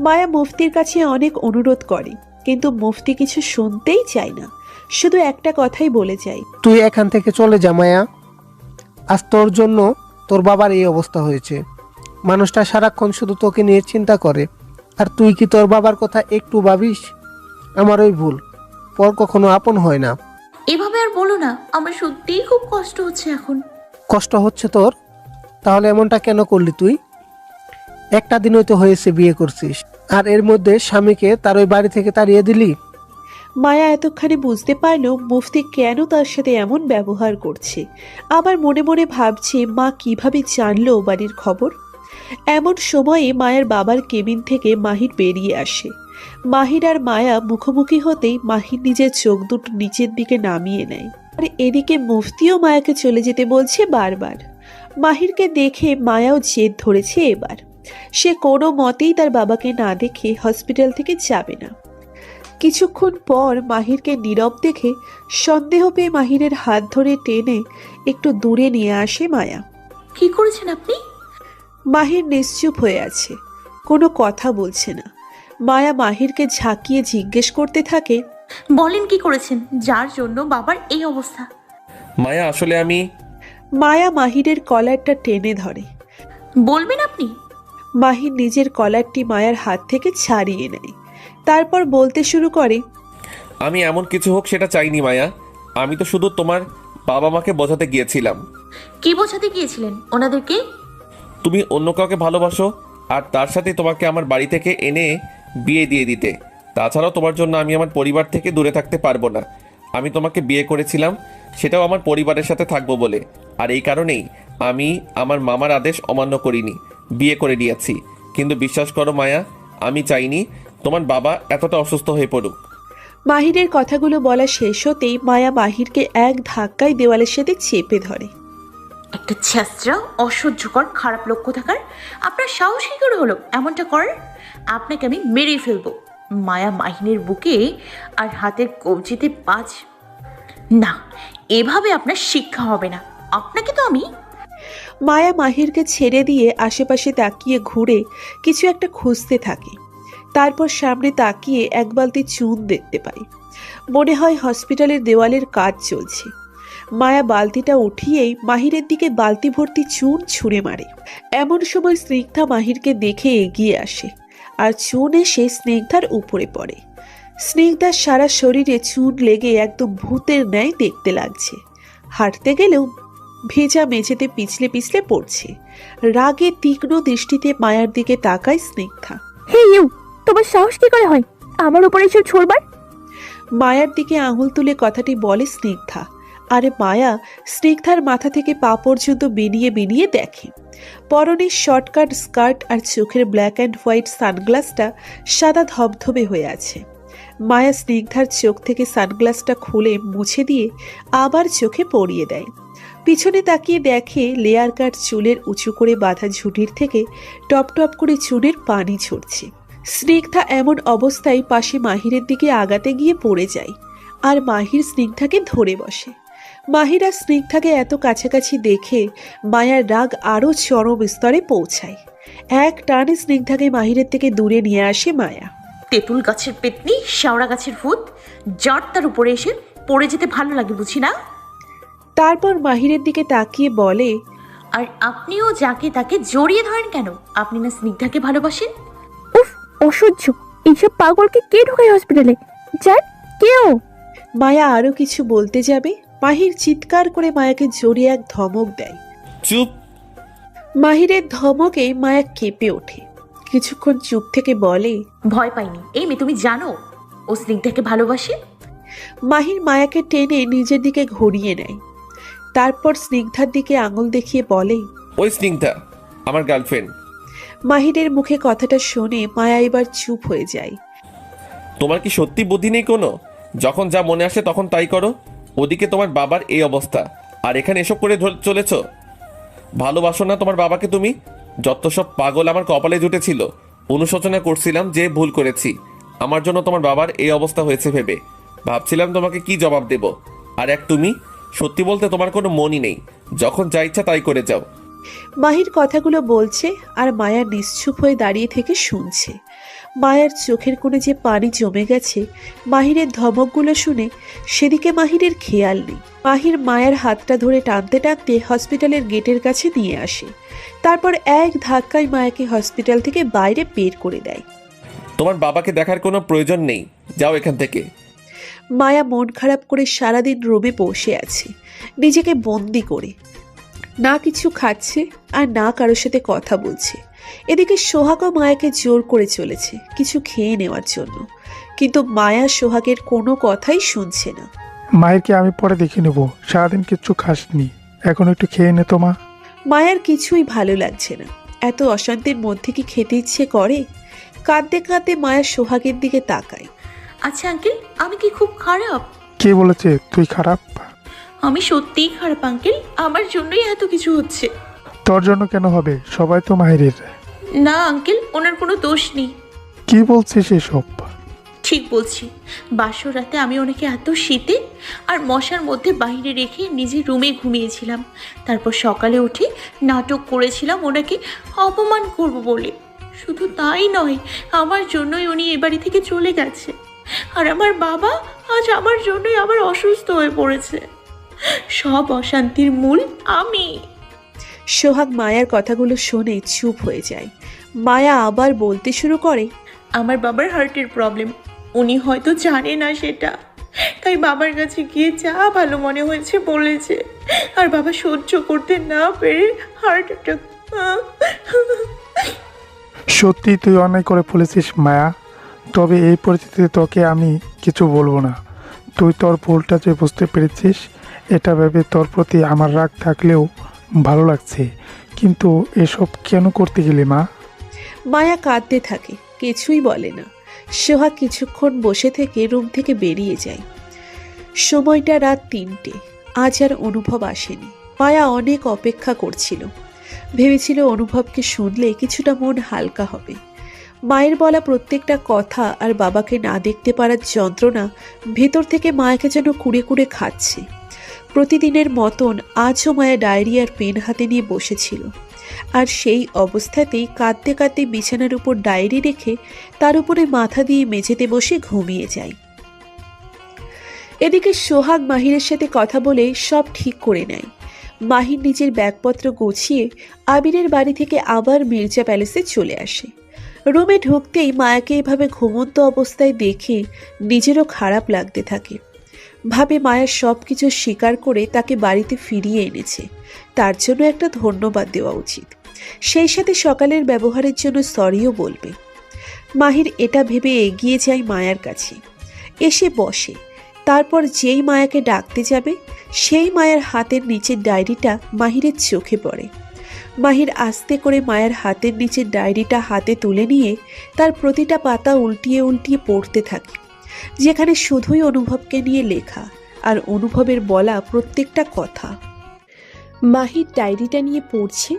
মায়া মুফতির কাছে অনেক অনুরোধ করে, কিন্তু মুফতি কিছু শুনতেই চায় না, শুধু একটা কথাই বলে যায়, তুই এখান থেকে চলে যা মায়া। আজ তোর জন্য তোর বাবার এই অবস্থা হয়েছে। মানুষটা সারাক্ষণ শুধু তোকে নিয়ে চিন্তা করে, আর তুই কি তোর বাবার কথা একটু ভাবিস? আমার ওই ভুল, পর কখনো আপন হয় না। এভাবে আর বলো না, আমার সত্যিই খুব কষ্ট হচ্ছে এখন। কষ্ট হচ্ছে তোর? তাহলে এমনটা কেন করলি তুই? একটা দিনই তো হয়েছে বিয়ে করছিস, আর এর মধ্যে স্বামীকে তার ওই বাড়ি থেকে তাড়িয়ে দিলি। মায়া এতক্ষণে বুঝতে পারল মুফতি কেন তার সাথে এমন ব্যবহার করছে। আবার মনে মনে ভাবছে মা কিভাবে জানলো বাড়ির খবর। এমন সময়ে মায়ের বাবার কেবিন থেকে মাহির বেরিয়ে আসে। মাহির আর মায়া মুখোমুখি হতেই মাহির নিজের চোখ দুটো নিচের দিকে নামিয়ে নেয়। আর এদিকে মুফতিও মায়াকে চলে যেতে বলছে বারবার। মাহিরকে দেখে মায়াও জেদ ধরেছে এবার। সে কোনো মতেই তার বাবাকে না দেখে হসপিটাল থেকে যাবে না। কিছুক্ষণ পর মাহিরকে নীরব দেখে সন্দেহ পেয়ে মাহিরের হাত ধরে টেনে একটু দূরে নিয়ে আসে মায়া। কি করেছেন আপনি? মাহির নিশ্চুপ হয়ে আছে, কোনো কথা বলছে না। মায়া মাহিরকে ঝাঁকিয়ে জিজ্ঞেস করতে থাকে, বলেন কি করেছেন যার জন্য বাবার এই অবস্থা? মায়া, আসলে আমি... মায়া মাহিরের কলারটা টেনে ধরে। বলবেন আপনি? মাহির নিজের কলারটি মায়ার হাত থেকে ছাড়িয়ে নেয়, তারপর বলতে শুরু করে, আমি এমন কিছু হোক সেটা চাইনি মায়া। আমি তো শুধু তোমার বাবা মাকে বোঝাতে গিয়েছিলাম। কি বোঝাতে গিয়েছিলেন ওনাদেরকে? তুমি অন্য কাউকে ভালোবাসো, আর তার সাথে তোমাকে আমার বাড়ি থেকে এনে বিয়ে দিয়ে দিতে। তাছাড়াও তোমার জন্য আমি আমার পরিবার থেকে দূরে থাকতে পারবো না। আমি তোমাকে বিয়ে করেছিলাম সেটাও আমার পরিবারের সাথে থাকবো বলে, আর এই কারণেই আমি আমার মামার আদেশ অমান্য করিনি, বিয়ে করে নিয়েছি। কিন্তু বিশ্বাস করো মায়া, আমি চাইনি তোমার বাবা এতটা অসুস্থ হয়ে পড়ুক। মাহিরের কথাগুলো বলা শেষ হতেই মায়া মাহিরকে এক ধাক্কায় দেওয়ালের সাথে চেপে ধরে। একটা ছেঁচড়া, অসহ্যকর, খারাপ লক্ষ্য থাকার আপনার সাহস কি করে হলো এমনটা করার? আপনাকে আমি মেরেই ফেলবো। মায়া মাহিনের বুকে আর হাতের কবজিতে বাজ। না, এভাবে আপনার শিক্ষা হবে না। আপনাকে তো আমি... মায়া মাহিরকে ছেড়ে দিয়ে আশেপাশে তাকিয়ে ঘুরে কিছু একটা খুঁজতে থাকে। তারপর সামনে তাকিয়ে এক বালতি চুন দেখতে পায়। মনে হয় হসপিটালের দেওয়ালের কাজ চলছে। মায়া বালতিটা উঠিয়েই মাহিরের দিকে বালতি ভর্তি চুন ছুঁড়ে মারে। এমন সময় স্নিগ্ধা মাহিরকে দেখে এগিয়ে আসে, আর চুন এসে স্নিগ্ধার উপরে পড়ে। স্নিগ্ধার সারা শরীরে চুন লেগে একদম ভূতের ন্যায় দেখতে লাগছে। হাঁটতে গেলেও ভেজা মেঝেতে পিছলে পিছলে পড়ছে। রাগে তীক্ষ্ণ দৃষ্টিতে মায়ার দিকে তাকায় স্নিগ্ধা। হে ইউ, তোমার সাহস কি করে হয় আমার উপরে এসব ছড়বার? মায়ার দিকে আঙুল তুলে কথাটি বলে স্নিগ্ধা। আরে মায়া স্নিগ্ধার মাথা থেকে পা পর্যন্ত বিনিয়ে বিনিয়ে দেখে। পরনের শর্টকাট স্কার্ট আর চোখের ব্ল্যাক অ্যান্ড হোয়াইট সানগ্লাসটা সাদা ধবধবে হয়ে আছে। মায়া স্নিগ্ধার চোখ থেকে সানগ্লাসটা খুলে মুছে দিয়ে আবার চোখে পরিয়ে দেয়। পিছনে তাকিয়ে দেখে লেয়ার কাট চুলের উঁচু করে বাঁধা ঝুঁটির থেকে টপ টপ করে চুলের পানি ঝরছে। স্নিগ্ধা এমন অবস্থায় পাশে মাহিরের দিকে আগাতে গিয়ে পড়ে যায়, আর মাহির স্নিগ্ধাকে ধরে বসে। মাহির আর স্নিগ্ধাকে এত কাছাকাছি দেখে মায়ার রাগ আরও চরম স্তরে পৌঁছায়। এক টানে স্নিগ্ধাকে মাহিরের থেকে দূরে নিয়ে আসে মায়া। তেঁতুল গাছের পেতনি, শেওড়া গাছের ভূত, যার তার উপরে এসে পড়ে যেতে ভালো লাগে বুঝি না? তারপর মাহিরের দিকে তাকিয়ে বলে, আর আপনিও যাকে তাকে জড়িয়ে ধরেন কেন? আপনি না স্নিগ্ধাকে ভালোবাসেন? উফ, অসহ্য! এইসব পাগলকে কে ঢোকায় হসপিটালে? যান, কেউ। মায়া আরো কিছু বলতে যাবে, মাহির চিৎকার করে মায়াকে জড়িয়ে এক ধমক দেয়। চুপ! মাহিরের ধমকে মায়া কেঁপে ওঠে। কিছুক্ষণ চুপ থেকে বলে, ভয় পাইনি। এই মেয়ে, তুমি জানো ও স্নিগ্ধাকে ভালোবাসে? মাহির মায়াকে টেনে নিজের দিকে ঘুরিয়ে নেয়। তারপর স্নিগ্ধার দিকে আঙুল দেখিয়ে বলে, ওই স্নিগ্ধা আমার গার্লফ্রেন্ড। মাহিরের মুখে কথাটা শুনে মায়া এবার চুপ হয়ে যায়। তোমার কি সত্যি বুদ্ধি নেই কোনো? যখন যা মনে আসে তখন তাই করো। ওদিকে তোমার বাবার এই অবস্থা, আর এখানে এসব করে চলেছ। ভালোবাসো না তোমার বাবাকে তুমি? যত সব পাগল আমার কপালে জুটেছিল। অনুশোচনা করছিলাম যে ভুল করেছি, আমার জন্য তোমার বাবার এই অবস্থা হয়েছে ভেবে। ভাবছিলাম তোমাকে কি জবাব দেব। আর এক তুমি, সত্যি বলতে তোমার কোনো মনই নেই, যখন যা ইচ্ছা তাই করে যাও। মাহির কথাগুলো বলছে আর মায়া নিশ্চুপ হয়ে দাঁড়িয়ে থেকে শুনছে। মায়ার চোখের কোণে যে পানি জমে গেছে মাহিরের ধমকগুলো শুনে, সেদিকে মাহিরের খেয়াল নেই। মাহির মায়ের হাতটা ধরে টানতে টানতে হসপিটালের গেটের কাছে নিয়ে আসে। তারপর এক ধাক্কায় মায়াকে হসপিটাল থেকে বাইরে বের করে দেয়। তোমার বাবাকে দেখার কোনো প্রয়োজন নেই, যাও এখান থেকে। মায়া মন খারাপ করে সারাদিন রুমে বসে আছে, নিজেকে বন্দি করে। না কিছু খাচ্ছে আর না কারোর সাথে কথা বলছে। এদিকে সোহাগও মায়াকে জোর করে চলেছে কিছু খেয়ে নেওয়ার জন্য, কিন্তু মায়া সোহাগের কোনো কথাই শুনছে না। মায়েরকে আমি পরে দেখে নেব, সারাদিন কিচ্ছু খাসনি, এখন একটু খেয়ে নে তো মা। মায়ার কিছুই ভালো লাগছে না। এত অশান্তির মধ্যে কি খেতে ইচ্ছে করে? কাঁদতে কাঁদতে মায়া সোহাগের দিকে তাকায়। আচ্ছা আঙ্কেল, আমি কি খুব খারাপ? কে বলেছে তুই খারাপ? আমি সত্যিই খারাপ আঙ্কেল, আমার জন্যই এত কিছু হচ্ছে। তোর জন্য কেন হবে? সবাই তো মাহিরের। না আঙ্কেল, ওনার কোনো দোষ নেই। কি বলছিস এসব? ঠিক বলছি। বাসর রাতে আমি ওনাকে এত শীতে আর মশার মধ্যে বাইরে রেখে নিজের রুমে ঘুমিয়েছিলাম। তারপর সকালে উঠে নাটক করেছিলাম ওনাকে অপমান করব বলে। শুধু তাই নয়, আমার জন্যই উনি এ বাড়ি থেকে চলে গেছে। আর আমার বাবা আজ আমার জন্যই আবার অসুস্থ হয়ে পড়েছে। সব অশান্তির মূল আমি। সোহাগ মায়ার কথাগুলো শুনে চুপ হয়ে যায়। মায়া আবার বলতে শুরু করে, আমার বাবার হার্টের প্রবলেম, উনি হয়তো জানে না সেটা, তাই বাবার কাছে গিয়ে যা ভালো মনে হয়েছে বলেছে। আর বাবা সহ্য করতে না পেরে হার্ট অ্যাটাক। সত্যি তুই অন্যায় করে ফেলেছিস মায়া, তবে এই পরিস্থিতিতে তোকে আমি কিছু বলবো না। তুই তোর ভুলটা যে বুঝতে পেরেছিস, এটা ভেবে তোর প্রতি আমার রাগ থাকলেও ভালো লাগছে। কিন্তু এসব কেন করতে গেলি মা? মায়া কাঁদতে থাকে, কিছুই বলে না। সোহাগ কিছুক্ষণ বসে থেকে রুম থেকে বেরিয়ে যায়। সময়টা রাত 3টে। আজ আর অনুভব আসেনি। মায়া অনেক অপেক্ষা করছিল, ভেবেছিল অনুভবকে শুনলে কিছুটা মন হালকা হবে। মায়ের বলা প্রত্যেকটা কথা আর বাবাকে না দেখতে পারার যন্ত্রণা ভেতর থেকে মায়াকে যেন কুড়ে কুড়ে খাচ্ছে। প্রতিদিনের মতন আজও মায়া ডায়েরি আর পেন হাতে নিয়ে বসেছিল, আর সেই অবস্থাতেই কাঁদতে কাঁদতে বিছানার উপর ডায়েরি রেখে তার উপরে মাথা দিয়ে মেঝেতে বসে ঘুমিয়ে যায়। এদিকে সোহাগ মাহিরের সাথে কথা বলে সব ঠিক করে নেয়। মাহির নিজের ব্যাগপত্র গুছিয়ে আবিরের বাড়ি থেকে আবার মির্জা প্যালেসে চলে আসে। রুমে ঢুকতেই মায়াকে এভাবে ঘুমন্ত অবস্থায় দেখে নিজেরও খারাপ লাগতে থাকে। ভাবে মায়া সব কিছু স্বীকার করে তাকে বাড়িতে ফিরিয়ে এনেছে, তার জন্য একটা ধন্যবাদ দেওয়া উচিত। সেই সাথে সকালের ব্যবহারের জন্য সরিও বলবে। মাহির এটা ভেবে এগিয়ে যায় মায়ার কাছে, এসে বসে। তারপর যেই মায়াকে ডাকতে যাবে, সেই মায়ের হাতের নিচের ডায়েরিটা মাহিরের চোখে পড়ে। মাহির আস্তে করে মায়ের হাতের নিচের ডায়েরিটা হাতে তুলে নিয়ে তার প্রতিটা পাতা উল্টিয়ে উল্টিয়ে পড়তে থাকে, যেখানে শুধুই অনুভবকে নিয়ে লেখা আর অনুভবের বলা প্রত্যেকটা কথা। মাহির ডায়েরিটা নিয়ে পড়ছে,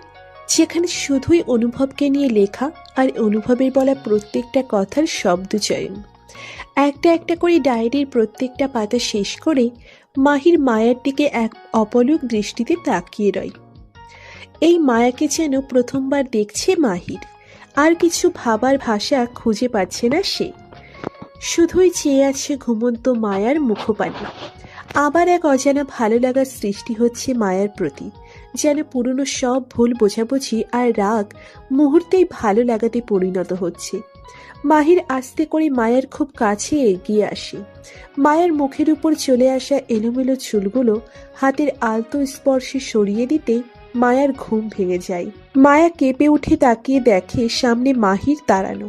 যেখানে শুধুই অনুভবকে নিয়ে লেখা আর অনুভবের বলা প্রত্যেকটা কথার শব্দচয়ন। একটা একটা করে ডায়েরির প্রত্যেকটা পাতা শেষ করে মাহির মায়ার দিকে এক অপলক দৃষ্টিতে তাকিয়ে রয়। এই মায়াকে যেন প্রথমবার দেখছে মাহির। আর কিছু ভাবার ভাষা খুঁজে পাচ্ছে না সে, শুধুই চেয়ে আছে ঘুমন্ত মায়ার মুখপানে। আবার এক অজানা ভালো লাগার সৃষ্টি হচ্ছে মায়ার প্রতি, যেন পুরনো সব ভুল বোঝাবুঝি আর রাগ মুহূর্তেই ভালো লাগাতে পরিণত হচ্ছে। মাহির আস্তে করে মায়ার খুব কাছে এগিয়ে আসে। মায়ার মুখের উপর চলে আসা এলোমেলো চুলগুলো হাতের আলতো স্পর্শে সরিয়ে দিতে মায়ার ঘুম ভেঙে যায়। মায়া কেঁপে উঠে তাকিয়ে দেখে সামনে মাহির দাঁড়ানো।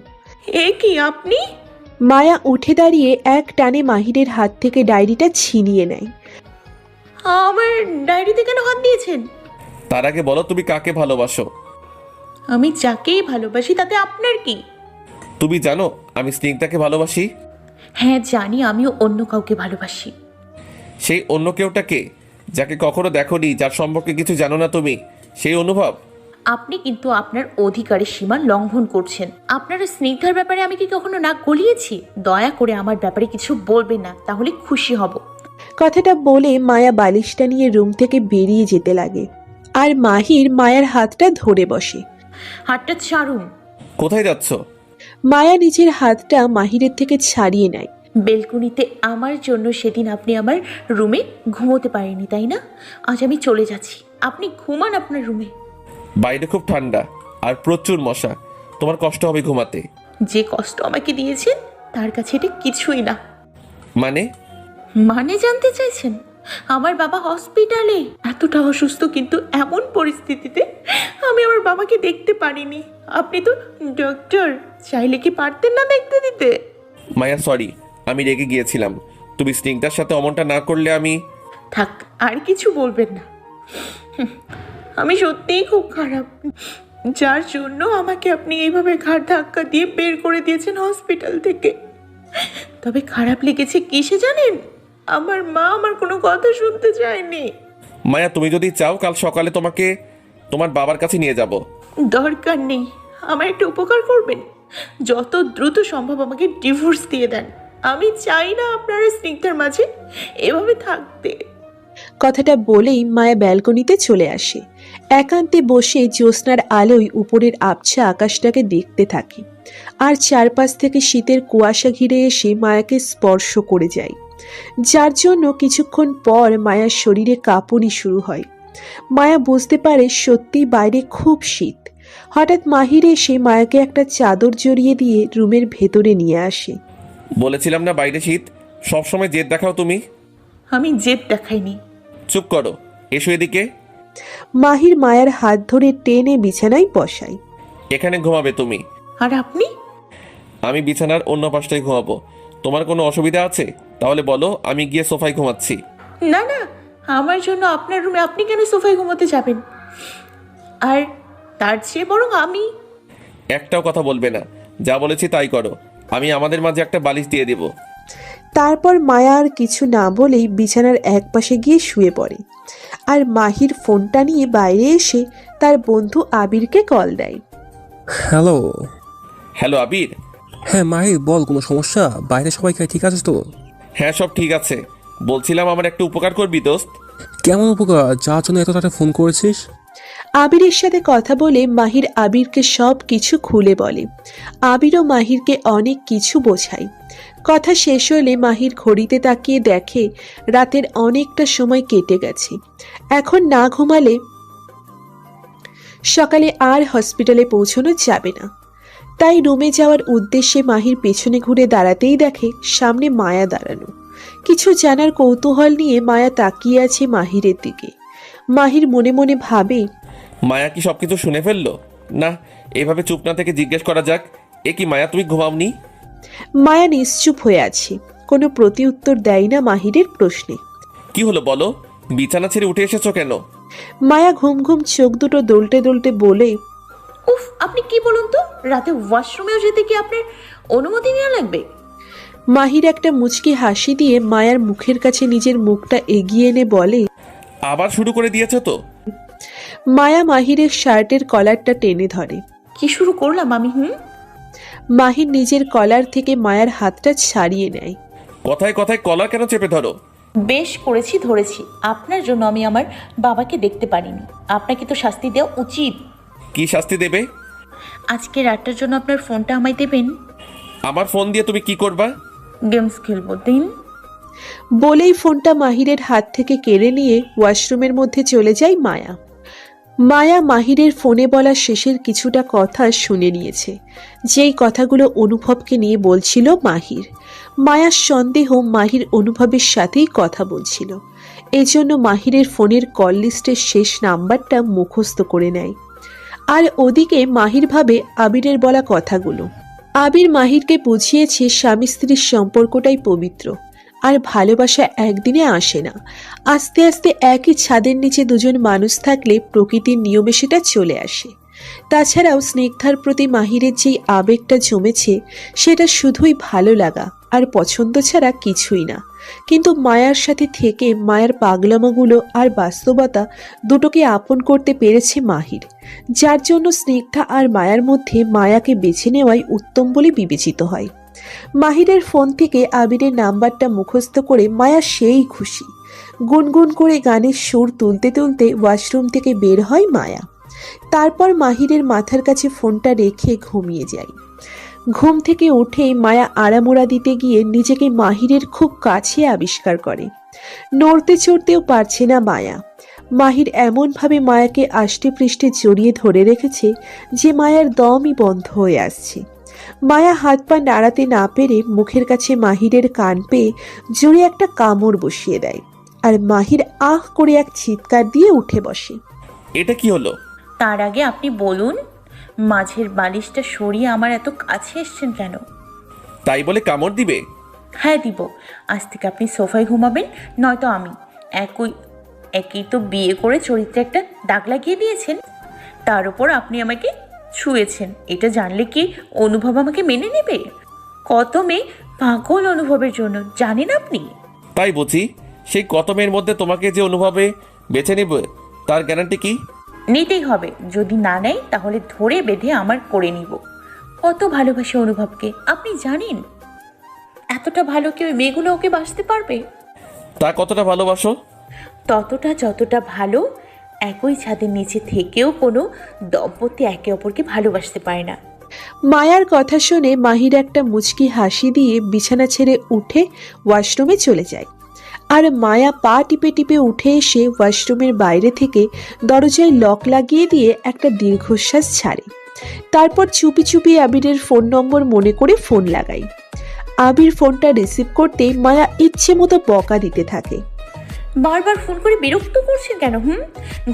এ কি আপনি? মায়া উঠে দাঁড়িয়ে এক টানে মাহিরের হাত থেকে ডায়েরিটা ছিনিয়ে নেয়। আমার ডায়েরিতে কেন হাত দিয়েছেন? তার আগে বলো তুমি কাকে ভালোবাসো? আমি যাকেই ভালোবাসি তাতে আপনার কি? তুমি জানো আমি স্নিগ্ধাকে ভালোবাসি। হ্যাঁ জানি, আমিও অন্য কাউকে ভালোবাসি। সেই অন্য কেউটাকে যাকে কখনো দেখোনি, যার সম্পর্কে কিছু জানো না তুমি, সেই অনুভব। আপনি কিন্তু আপনার অধিকারের সীমা লঙ্ঘন করছেন। আপনার স্নিগ্ধার ব্যাপারে আমি কি কখনো নাক গলিয়েছি? দয়া করে আমার ব্যাপারে কিছু বলবেন না, তাহলে খুশি হব। কথাটা বলে মায়া বালিশটা নিয়ে রুম থেকে বেরিয়ে যেতে লাগে, আর মাহির মায়ার হাতটা ধরে বসে। হাতটা ছাড়ুন। কোথায় যাচ্ছ? মায়া নিজের হাতটা মাহিরের থেকে ছাড়িয়ে নেয়। বেলকুনিতে আমার জন্য সেদিন আপনি আমার রুমে ঘুমোতে পারেননি, তাই না? আজ আমি চলে যাচ্ছি, আপনি ঘুমান আপনার রুমে। বাইরে খুব ঠান্ডা আর প্রচুর মশা, তোমার কষ্ট হবে ঘুমাতে। যে কষ্ট আমাকে দিয়েছেন তার কাছে এটা কিছুই না। মানে জানতে চাইছেন? আমার বাবা হসপিটালে, এতটা অসুস্থ, কিন্তু এমন পরিস্থিতিতে আমি আমার বাবাকে দেখতে পারিনি। আপনি তো ডক্টর, চাইলে কি পারতেন না দেখতে দিতে? মায়া সরি, আমি রেগে গিয়েছিলাম। তুমি স্নিগ্ধার সাথে অমনটা না করলে আমি। থাক, আর কিছু বলবেন না। আমি সত্যিই খুব খারাপ, যার জন্য আমাকে আপনি এইভাবে ঘাড় ধাক্কা দিয়ে বের করে দিয়েছেন হসপিটাল থেকে। তবে খারাপ লেগেছে কিসে জানেন? আমার মা আমার কোনো কথা শুনতে চায়নি। মায়া তুমি যদি চাও কাল সকালে তোমাকে তোমার বাবার কাছে নিয়ে যাব। দরকার নেই, আমার একটা উপকার করবেন। যত দ্রুত সম্ভব আমাকে ডিভোর্স দিয়ে দেন। আমি চাই না আপনারা স্নিগ্ধার মাঝে এভাবে থাকতে। কথাটা বলেই মায়া ব্যালকনিতে চলে আসে। একান্তে বসে জ্যোৎস্নার আলোয় উপরের আবছা আকাশটাকে দেখতে থাকে, আর চারপাশ থেকে শীতের কুয়াশা ঘিরে এসে মায়াকে স্পর্শ করে যায়, যার জন্য কিছুক্ষণ পর মায়ার শরীরে কাঁপুনি শুরু হয়। মায়া বুঝতে পারে সত্যি বাইরে খুব শীত। হঠাৎ মাহির এসে মায়াকে একটা চাদর জড়িয়ে দিয়ে রুমের ভেতরে নিয়ে আসে। বলেছিলাম না বাইরে শীত, সবসময় জেদ দেখাও তুমি। আমি জেদ দেখাইনি। চুপ করো, এসো এদিকে। মাহির মায়ার হাত ধরে টেনে বিছানায় বসায়। এখানে ঘুমাবে তুমি। আর আপনি? আমি বিছানার অন্য পাশটায় ঘুমাবো। তোমার কোনো অসুবিধা আছে? তাহলে বলো, আমি গিয়ে সোফায় ঘুমাচ্ছি। না না, আমার জন্য আপনার রুমে আপনি কেন সোফায় ঘুমাতে যাবেন? আর তার চেয়ে বরং আমি। একটাও কথা বলবে না, যা বলেছি তাই করো। আমি আমাদের মাঝে একটা বালিশ দিয়ে দেব। তারপর মায়া আর কিছু না বলেই বিছানার এক পাশে গিয়ে শুয়ে পড়ে, আর মাহির ফোনটা নিয়ে বাইরে এসে তার বন্ধু আবিরকে কল দেয়। হ্যালো। হ্যালো আবির। হ্যাঁ মাহির বল, কোনো সমস্যা? বাইরে সবাই ঠিক আছে তো? হ্যাঁ সব ঠিক আছে। বলছিলাম আমার একটা উপকার করবি দোস্ত। কেমন উপকার, যার জন্য এত তাড়াতাড়ি ফোন করেছিস? আবিরের সাথে কথা বলে মাহির আবিরকে সব কিছু খুলে বলে। আবিরও মাহিরকে অনেক কিছু বোঝায়। কথা শেষ হলে মাহির ঘড়িতে তাকিয়ে দেখে রাতের অনেকটা সময় কেটে গেছে। এখন না ঘুমালে সকালে আর হসপিটালে পৌঁছানো যাবে না। তাই রুমে যাওয়ার উদ্দেশ্যে মাহির পেছনে ঘুরে দাঁড়াতেই দেখে সামনে মায়া দাঁড়ানো। কিছু জানার কৌতূহল নিয়ে মায়া তাকিয়ে আছে মাহিরের দিকে। মাহির মনে মনে ভাবে, মায়া কি সবকিছু শুনে ফেললো? না, এভাবে চুপ না থেকে জিজ্ঞেস করা যাক। এ কি মায়া, তুমি ঘুমাওনি? মায়া নিশ্চুপ হয়ে আছে, কোনো প্রতি উত্তর দেয় না মাহিরের প্রশ্নে। কি হলো বলো, বিছানা ছেড়ে উঠে এসেছো কেন? মায়া ঘুম ঘুম চোখ দুটো দোলতে দোলতে বলে, উফ, আপনি কি বলুন তো, রাতে ওয়াশরুমেও যেতে কি আপনার অনুমতি নেওয়া লাগবে? মাহির একটা মুচকি হাসি দিয়ে মায়ার মুখের কাছে নিজের মুখটা এগিয়ে এনে বলে, আবার শুরু করে দিয়েছো তো? মায়া মাহিরের শার্টের কলারটা টেনে ধরে। কি শুরু করলাম আমি? মাহির নিজের কলার থেকে মায়ার হাতটা ছাড়িয়ে নেয়। কথায় কথায় কলার কেন চেপে ধরো? বেশ করেছি, ধরেছি। আপনার জন্য আমি আমার বাবাকে দেখতে পারিনি। আপনাকে তো শাস্তি দেওয়া উচিত। কি শাস্তি দেবে? আজকে রাতটার জন্য আপনার ফোনটা আমায় দেবেন? আমার ফোন দিয়ে তুমি কি করবা? গেমস খেলবো, দিন। বলেই ফোনটা মাহিরের হাত থেকে কেড়ে নিয়ে ওয়াশরুমের মধ্যে চলে যায় মায়া। মায়া মাহিরের ফোনে বলা শেষের কিছুটা কথা শুনে নিয়েছে, যেই কথাগুলো অনুভবকে নিয়ে বলছিল মাহির। মায়ার সন্দেহ মাহির অনুভবের সাথেই কথা বলছিল, এজন্য মাহিরের ফোনের কল লিস্টের শেষ নাম্বারটা মুখস্থ করে নেয়। আর ওদিকে মাহির ভাবে আবিরের বলা কথাগুলো। আবির মাহিরকে বুঝিয়েছে স্বামী স্ত্রীর সম্পর্কটাই পবিত্র, আর ভালোবাসা একদিনে আসে না, আস্তে আস্তে একই ছাদের নিচে দুজন মানুষ থাকলে প্রকৃতির নিয়মে সেটা চলে আসে। তাছাড়াও স্নিগ্ধার প্রতি মাহিরের যেই আবেগটা জমেছে সেটা শুধুই ভালো লাগা আর পছন্দ ছাড়া কিছুই না। কিন্তু মায়ার সাথে থেকে মায়ার পাগলামোগুলো আর বাস্তবতা দুটোকে আপন করতে পেরেছে মাহির, যার জন্য স্নিগ্ধা আর মায়ার মধ্যে মায়াকে বেছে নেওয়াই উত্তম বলে বিবেচিত হয়। মাহিরের ফোন থেকে আবিরের নাম্বারটা মুখস্থ করে মায়া সেই খুশি। গুনগুন করে গানের সুর তুলতে তুলতে ওয়াশরুম থেকে বের হয় মায়া। তারপর মাহিরের মাথার কাছে ফোনটা রেখে ঘুমিয়ে যায়। ঘুম থেকে উঠেই মায়া আড়ামোড়া দিতে গিয়ে নিজেকে মাহিরের খুব কাছে আবিষ্কার করে। নড়তে চড়তেও পারছে না মায়া। মাহির এমনভাবে মায়াকে আষ্টে পৃষ্ঠে জড়িয়ে ধরে রেখেছে যে মায়ার দমই বন্ধ হয়ে আসছে। মায়া হাত পা নাড়াতে না পেরে মুখের কাছে মাহিরের কান পেয়ে জোরে একটা কামড় বসিয়ে দেয়, আর মাহির আহ করে এক চিৎকার দিয়ে উঠে বসে। এটা কি হলো? তার আগে আপনি বলুন, মাঝের বালিশটা সরিয়ে আমার এত কাছে এসছেন কেন? তাই বলে কামড় দিবে? হ্যাঁ দিব। আজ থেকে আপনি সোফায় ঘুমাবেন, নয়তো আমি। একই তো বিয়ে করে চরিত্রে একটা দাগ লাগিয়ে দিয়েছেন, তার উপর আপনি আমাকে ছুঁয়েছেন। এটা জানলে কি অনুভব আমাকে মেনে নেবে? কত মেয়ে পাগল অনুভবের জন্য, জানেন আপনি? তাই বুঝি? সেই কত মেয়ের মধ্যে তোমাকে যে অনুভবে বেছে নেবে তার গ্যারান্টি কি? নিতেই হবে। যদি না নেয় তাহলে ধরে বেঁধে আমার করে নিব। কত ভালোবাসে অনুভবকে আপনি জানেন? এতটা ভালো কি ওই মেয়েগুলো ওকে বাঁচতে পারবে? তা কতটা ভালোবাসো? ততটা যতটা ভালো একই ছাদের নিচে থেকেও কোনো দম্পতি একে অপরকে ভালোবাসতে পারে না। মায়ার কথা শুনে মাহির একটা মুচকি হাসি দিয়ে বিছানা ছেড়ে উঠে ওয়াশরুমে চলে যায়। আর মায়া পা টিপে টিপে উঠে এসে ওয়াশরুমের বাইরে থেকে দরজায় লক লাগিয়ে দিয়ে একটা দীর্ঘশ্বাস ছাড়ে। তারপর চুপি চুপি আবিরের ফোন নম্বর মনে করে ফোন লাগায়। আবির ফোনটা রিসিভ করতে মায়া ইচ্ছে মতো বকা দিতে থাকে। বারবার ফোন করে বিরক্ত করছেন কেন?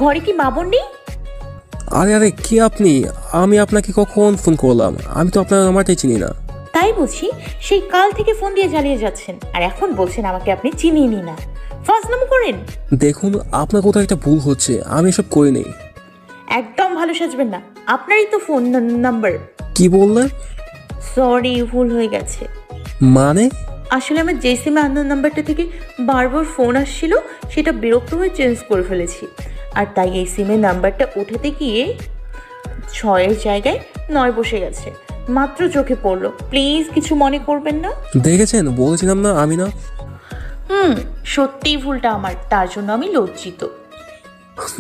ঘরে কি মা বোন নেই? আরে আরে কি আপনি? আমি আপনাকে কখন ফোন করলাম? আমি তো আপনার নাম্বারটাই চিনি না। তাই বুঝি? সেই কাল থেকে ফোন দিয়ে জ্বালিয়ে যাচ্ছেন, আর এখন বলছেন আমাকে আপনি চিনিনি না। ফাজলামো করেন। দেখুন, আপনার কোথাও একটা ভুল হচ্ছে, আমি এসব করিনি। একদম ভালো সাজবেন না, আপনারই তো ফোন নাম্বার। কি বললেন? সরি, ভুল হয়ে গেছে। মানে? আসলে আমার যে সিমে আননোন নাম্বারটা থেকে বারবার ফোন আসছিল সেটা বিরক্ত হয়ে চেঞ্জ করে ফেলেছি, আর তাই এই সিমের নাম্বারটা উঠাতে গিয়ে 6-এর জায়গায় 9 বসে গেছে। মাত্র চোখে পড়লো, প্লিজ কিছু মনে করবেন না। দেখেছেন, বলেছিলাম না আমি না। সত্যিই ভুলটা আমার, তার জন্য আমি লজ্জিত।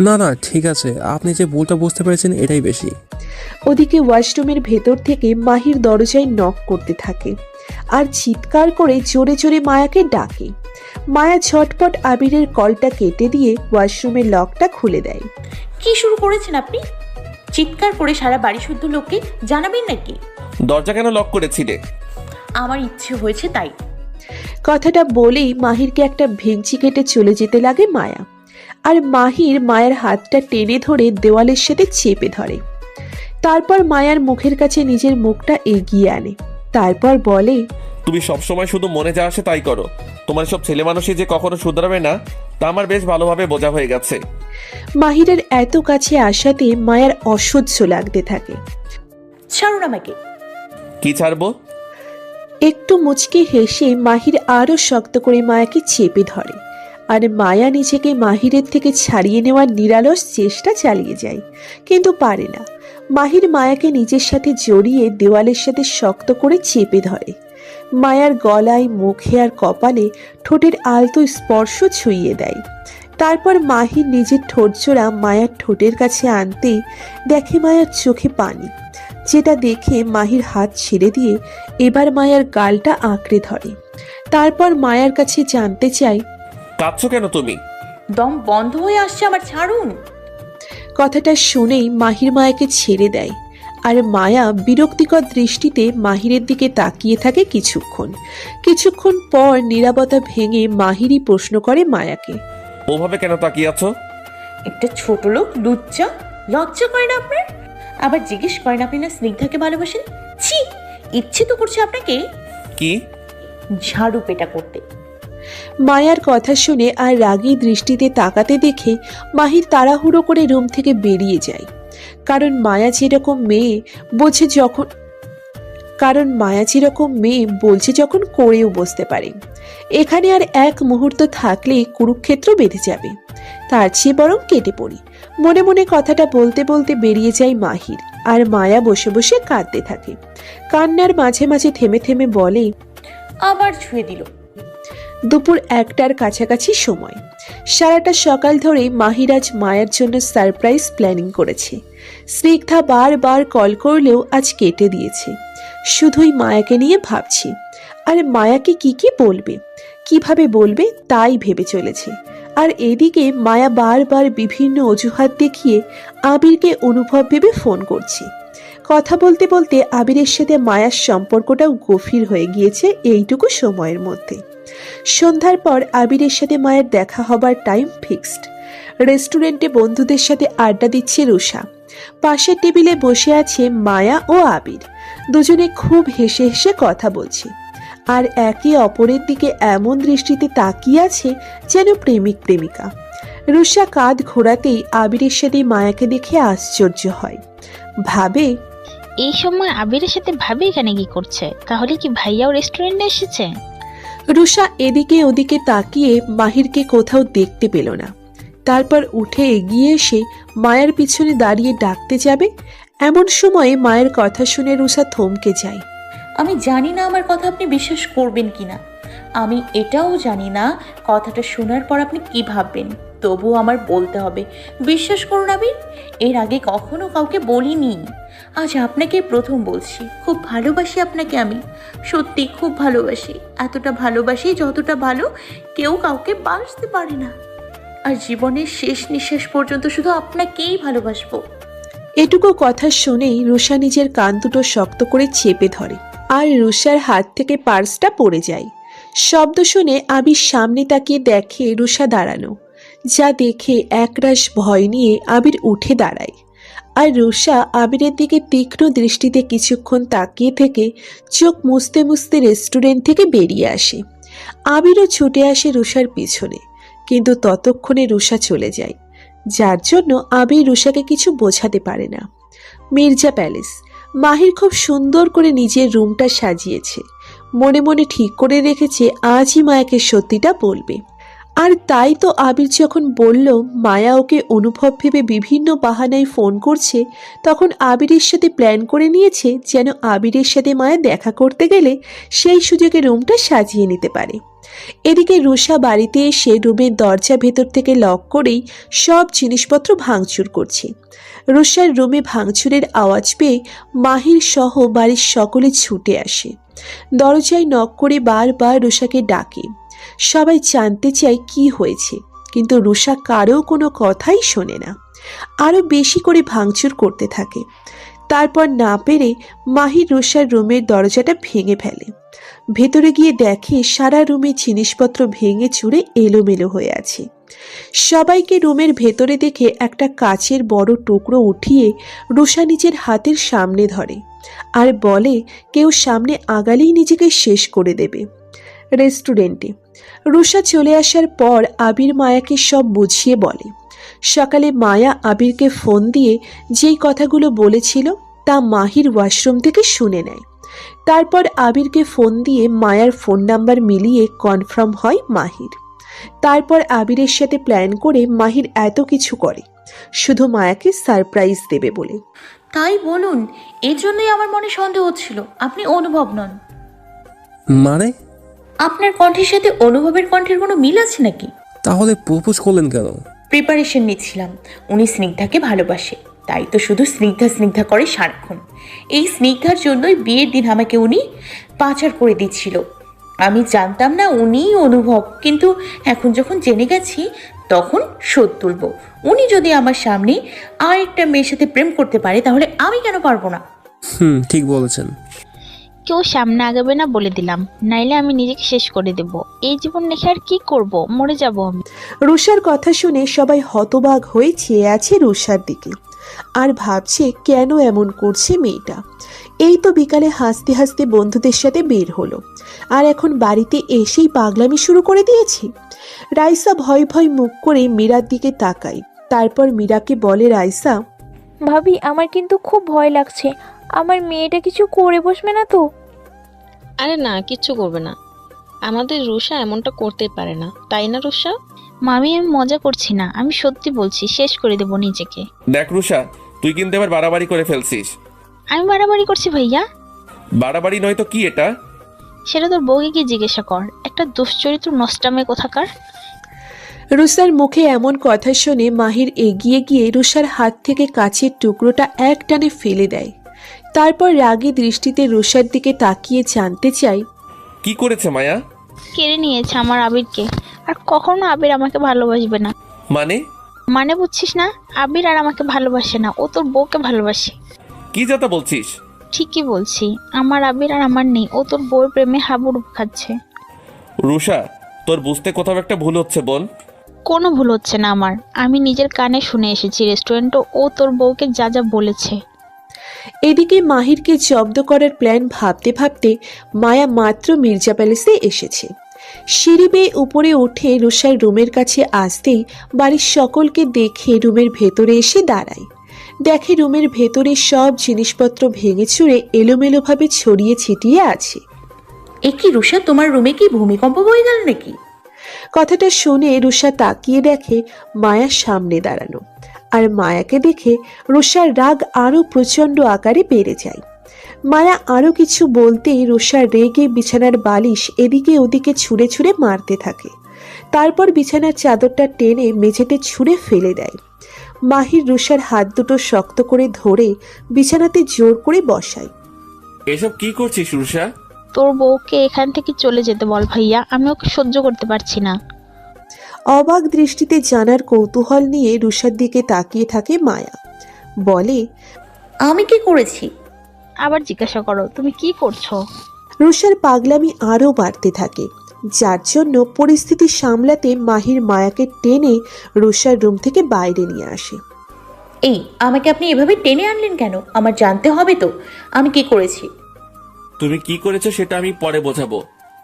না না ঠিক আছে, আপনি যে ভুলটা বুঝতে পেরেছেন এটাই বেশি। ওদিকে ওয়াশরুমের ভেতর থেকে মাহির দরজায় নক করতে থাকে আর চিৎকার করে জোরে জোরে মায়াকে ডাকে। মায়া ঝটপট আবিরের কলটা কেটে দিয়ে ওয়াশরুমের লকটা খুলে দেয়। কি শুরু করেছেন আপনি? চিৎকার করে সারা বাড়ি শুদ্ধ লোককে জানাবেন নাকি? দরজা কেন লক করেছিলে? আমার ইচ্ছে হয়েছে তাই। কথাটা বলেই মাহিরকে একটা ভেঙচি কেটে চলে যেতে লাগে মায়া, আর মাহির মায়ের হাতটা টেনে ধরে দেওয়ালের সাথে চেপে ধরে। তারপর মায়ার মুখের কাছে নিজের মুখটা এগিয়ে আনে, তারপর বলে, তুমি সবসময় শুধু মনে যা আসে তাই করো। তোমার সব ছেলে মানুষই যে কখনো শুধরাবে না তা আমার বেশ ভালোভাবে বোঝা হয়ে গেছে। মাহিরের এত কাছে আসাতে মায়ার অসহ্য লাগতে থাকে। ছাড়ুন আমাকে। কি ছাড়বো? একটু মুচকে হেসে মাহির আরো শক্ত করে মায়াকে চেপে ধরে আর মায়া নিজেকে মাহিরের থেকে ছাড়িয়ে নেওয়ার নিরালস চেষ্টা চালিয়ে যায়, কিন্তু পারে না। মাহির মায়াকে নিজের সাথে জড়িয়ে দেওয়ালের সাথে শক্ত করে চেপে ধরে। মায়ার গলায়, মুখে আর কপালে ঠোঁটের আলতো স্পর্শ ছুঁয়ে দেয়। তারপর মাহির নিজের ঠোঁটজোড়া মায়ার ঠোঁটের কাছে আনতেই দেখে মায়ার চোখে পানি, যেটা দেখে মাহির হাত ছেড়ে দিয়ে এবার মায়ার গালটা আঁকড়ে ধরে। তারপর মায়ার কাছে জানতে চায়, কাঁদছো কেন তুমি? দম বন্ধ হয়ে আসছে আমার, ছাড়ুন। কথাটা শুনেই মাহির মায়াকে ছেড়ে দেয়, আর মায়া বিরক্তিকর দৃষ্টিতে মাহিরের দিকে তাকিয়ে থাকে কিছুক্ষণ পর নীরবতা ভেঙে মাহিরই প্রশ্ন করে মায়াকে, ওভাবে কেন তাকিয়ে আছো? একটা ছোট লোক, লুচ্চা, লজ্জা করে না আপনার? আবার জিজ্ঞেস করেন আপনি না স্নিগ্ধাকে ভালোবাসেন? ছি, ইচ্ছে তো করছে আপনাকে কি? ঝাড়ু পেটা করতে। মায়ার কথা শুনে আর রাগী দৃষ্টিতে তাকাতে দেখে মাহির তাড়াহুড়ো করে রুম থেকে বেরিয়ে যায়। কারণ মায়া যেরকম মেয়ে বলছে যখন করেও বসতে পারে। এখানে আর এক মুহূর্ত থাকলে কুরুক্ষেত্র বেঁধে যাবে, তার চেয়ে বরং কেটে পড়ি। মনে মনে কথাটা বলতে বলতে বেরিয়ে যায় মাহির, আর মায়া বসে বসে কাঁদতে থাকে। কান্নার মাঝে মাঝে থেমে থেমে বলে, আবার ছুঁয়ে দিল। দুপুর 1টার কাছাকাছি সময়। সারাটা সকাল ধরে মাহির আজ মায়ের জন্য সারপ্রাইজ প্ল্যানিং করেছে। স্নিগ্ধা বারবার কল করলেও আজ কেটে দিয়েছে। শুধুই মায়াকে নিয়ে ভাবছি, আর মায়াকে কি বলবে, কিভাবে বলবে তাই ভেবে চলেছে। আর এদিকে মায়া বারবার বিভিন্ন অজুহাত দেখিয়ে আবিরকে অনুভব ভেবে ফোন করছে। কথা বলতে বলতে আবিরের সাথে মায়ার সম্পর্কটাও গভীর হয়ে গিয়েছে এইটুকু সময়ের মধ্যে। সন্ধ্যার পর আবিরের সাথে মায়ের দেখা হবার টাইম ফিক্সড। রেস্টুরেন্টে বন্ধুদের সাথে আড্ডা দিচ্ছে রুষা। পাশের টেবিলে বসে আছে মায়া ও আবির। দুজনে খুব হেসে হেসে কথা বলছে, আর একে অপরের দিকে এমন দৃষ্টিতে তাকিয়ে আছে যেন প্রেমিক প্রেমিকা। রুষা কাঁধ ঘোরাতেই আবিরের সাথে মায়াকে দেখে আশ্চর্য হয়, ভাবে, এই সময় আবিরের সাথে ভাবি এখানে কি করছে? তাহলে কি ভাইয়াও রেস্টুরেন্টে এসেছে? রুষা এদিকে ওদিকে তাকিয়ে মাহিরকে কোথাও দেখতে পেল না। তারপর উঠে এগিয়ে এসে মায়ের পিছনে দাঁড়িয়ে ডাকতে যাবে, এমন সময় মায়ের কথা শুনে রুষা থমকে যায়। আমি জানি না আমার কথা আপনি বিশ্বাস করবেন কিনা, আমি এটাও জানি না কথাটা শোনার পর আপনি কি ভাববেন, তবু আমার বলতে হবে। বিশ্বাস করুন আবির, এর আগে কখনো কাউকে বলিনি, আজ আপনাকে প্রথম বলছি। খুব ভালোবাসি আপনাকে, আমি সত্যি খুব ভালোবাসি। এতটা ভালোবাসি যতটা ভালো কেউ কাউকে বাসতে পারে না। আর জীবনের শেষ নিঃশ্বাস পর্যন্ত শুধু আপনাকেই ভালোবাসবো। এটুকু কথা শুনেই রুষা নিজের কান দুটো শক্ত করে চেপে ধরে, আর রুষার হাত থেকে পার্সটা পড়ে যায়। শব্দ শুনে আবির সামনে তাকিয়ে দেখে রুষা দাঁড়ানো। যা দেখে একরাশ ভয় নিয়ে আবির উঠে দাঁড়ায়, আর রুষা আবিরের দিকে তীক্ষ্ণ দৃষ্টিতে কিছুক্ষণ তাকিয়ে থেকে চোখ মুছতে মুছতে রেস্টুরেন্ট থেকে বেরিয়ে আসে। আবিরও ছুটে আসে রুষার পিছনে, কিন্তু ততক্ষণে রুষা চলে যায়, যার জন্য আবির রুষাকে কিছু বোঝাতে পারে না। মির্জা প্যালেস। মাহির খুব সুন্দর করে নিজের রুমটা সাজিয়েছে। মনে মনে ঠিক করে রেখেছে আজই মায়াকে সত্যিটা বলবে। আর তাই তো আবির যখন বলল মায়া ওকে অনুভব ভেবে বিভিন্ন বাহানায় ফোন করছে, তখন আবিরের সাথে প্ল্যান করে নিয়েছে যেন আবিরের সাথে মায়া দেখা করতে গেলে সেই সুযোগে রুমটা সাজিয়ে নিতে পারে। এদিকে রুষা বাড়িতে এসে রুমের দরজা ভেতর থেকে লক করেই সব জিনিসপত্র ভাঙচুর করছে। রুষার রুমে ভাঙচুরের আওয়াজ পেয়ে মাহির সহ বাড়ির সকলে ছুটে আসে। দরজায় নক করে বারবার রুষাকে ডাকে। সবাই জানতে চায় কি হয়েছে, কিন্তু রুষা কারো কোনো কথাই শোনে না, আরো বেশি করে ভাঙচুর করতে থাকে। তারপর না পেরে মাহির রুষার রুমের দরজাটা ভেঙে ফেলে। ভেতরে গিয়ে দেখে সারা রুমের জিনিসপত্র ভেঙে চুরে এলোমেলো হয়ে আছে। সবাইকে রুমের ভেতরে দেখে একটা কাচের বড় টুকরো উঠিয়ে রুষা নিজের হাতের সামনে ধরে, আর বলে কেউ সামনে আগালেই নিজেকে শেষ করে দেবে। রেস্টুরেন্টে রুষা চলে আসার পর আবির মায়াকে সব বুঝিয়ে বলে। সকালে মায়া আবিরকে ফোন দিয়ে যেই কথাগুলো বলেছিল তা মাহির ওয়াশরুম থেকে শুনে নেয়। তারপর আবিরকে ফোন দিয়ে মায়ার ফোন নাম্বার মিলিয়ে কনফার্ম হয় মাহির। তারপর আবিরের সাথে প্ল্যান করে মাহির এত কিছু করে শুধু মায়াকে সারপ্রাইজ দেবে বলে। তাই বলুন, এই জন্যই আমার মনে সন্দেহ হচ্ছিল আপনি অনুভব নন। মানে? আপনার কণ্ঠের সাথে অনুভবের কণ্ঠের কোনো মিল আছে নাকি? তাহলে প্রপোজ করলেন কেন? প্রিপারেশন নিচ্ছিলাম। উনি স্নিগ্ধাকে ভালোবাসে, তাই তো শুধু স্নিগ্ধা স্নিগ্ধা করে সারাক্ষণ। এই স্নিগ্ধার জন্যই বিয়ের দিন আমাকে উনি পাচার করে দিচ্ছিল। আমি জানতাম না উনিই অনুভব, কিন্তু এখন যখন জেনে গেছি তখন শোধ তুলব। উনি যদি আমার সামনে আর একটা মেয়ের সাথে প্রেম করতে পারে তাহলে আমি কেন পারবো না? ঠিক বলেছেন। কেউ সামনে আগাবে না বলে দিলাম, নাইলে আমি নিজেকে শেষ করে দেব। এই জীবন রেখে আর কি করব, মরে যাব আমি। রুষার কথা শুনে সবাই হতবাক হয়ে চেয়ে আছে রুষার দিকে আর ভাবছে কেন এমন করছে মেয়েটা। এই তো বিকালে হাসতে হাসতে বন্ধুদের সাথে বের হলো আর এখন বাড়িতে এসেই পাগলামি শুরু করে দিয়েছে। রাইসা ভয় ভয় মুখ করে মীরার দিকে তাকায়। তারপর মীরাকে বলে, রাইসা ভাবি আমার কিন্তু খুব ভয় লাগছে, আমার মেয়েটা কিছু করে বসবে না তো? আরে না, কিচ্ছু করবে না। আমাদের রুষা এমনটা করতে পারে না, তাই না রুষা? মামি আমি মজা করছি না, আমি সত্যি বলছি, শেষ করে দেব নিজেকে। দেখ রুষা, তুই কিন্তু এবার বাড়াবাড়ি করে ফেলছিস। আমি বাড়াবাড়ি করছি ভাইয়া? বাড়াবাড়ি নয় তো কি এটা? সেটা তোর বউকে গিয়ে জিজ্ঞাসা কর, একটা দুশ্চরিত্র নষ্টামে কোথাকার। রুষার মুখে এমন কথা শুনে মাহির এগিয়ে গিয়ে রুষার হাত থেকে কাচের টুকরোটা এক টানে ফেলে দেয়। তারপর রাগী দৃষ্টিতে রুষার দিকে তাকিয়ে জানতে চায়, কি করেছে মায়া? কেড়ে নিয়েছে আমার আবিরকে, আর কখনো আবির আমাকে ভালোবাসবে না। মানে বুঝছিস না? আবির আর আমাকে ভালোবাসে না, ও তোর বউকে ভালোবাসে। কি যাতা বলছিস? ঠিকই বলছি, আমার আবির আর আমার নেই, ও তোর বউর প্রেমে হাবুডুবু খাচ্ছে। রুষা, তোর বুঝতে কোথাও একটা ভুল হচ্ছে বোন। কোনো ভুল হচ্ছে না আমার, আমি নিজের কানে শুনে এসেছি রেস্টুরেন্টে ও তোর বউকে যা যা বলেছে। এদিকে মাহিরকে জব্দ করার প্ল্যান ভাবতে ভাবতে মায়া মাত্র মির্জা প্যালেসে এসেছে। সিঁড়ি বেয়ে উপরে উঠে রুষার রুমের কাছে আসতেই বাড়ির সকলকে দেখে রুমের ভেতরে এসে দাঁড়ায়। দেখে রুমের ভেতরে সব জিনিসপত্র ভেঙে চুরে এলোমেলোভাবে ছড়িয়ে ছিটিয়ে আছে। এ কি রুষা, তোমার রুমে কি ভূমিকম্প বয়ে গেল নাকি? কথাটা শুনে রুষা তাকিয়ে দেখে মায়ার সামনে দাঁড়ানো, আর মায়াকে দেখে রুষার রাগ আরো প্রচন্ড আকারে বেড়ে যায়। মায়া আরো কিছু বলতেই রুষা রেগে বিছানার বালিশ এদিকে ওদিকে ছুঁড়ে ছুঁড়ে মারতে থাকে। তারপর বিছানার চাদরটা টেনে মেঝেতে ছুঁড়ে ফেলে দেয়। মাহির রুষার হাত দুটো শক্ত করে ধরে বিছানাতে জোর করে বসায়। এসব কি করছিস রুষা? তোর বউকে এখান থেকে চলে যেতে বল ভাইয়া, আমি ওকে সহ্য করতে পারছি না। অবাক দৃষ্টিতে জানার কৌতূহল নিয়ে রুষার দিকে তাকিয়ে থাকে মায়া। বলে, আমি কি করেছি? আবার জিজ্ঞাসা করো, তুমি কি করছো? রুষার পাগলামি আরও বাড়তে থাকে, যার জন্য পরিস্থিতি সামলাতে মাহির মায়াকে টেনে রুষার রুম থেকে বাইরে নিয়ে আসে। এই, আমাকে আপনি এভাবে টেনে আনলেন কেন? আমার জানতে হবে তো আমি কি করেছি। তুমি কি করেছো সেটা আমি পরে বোঝাবো,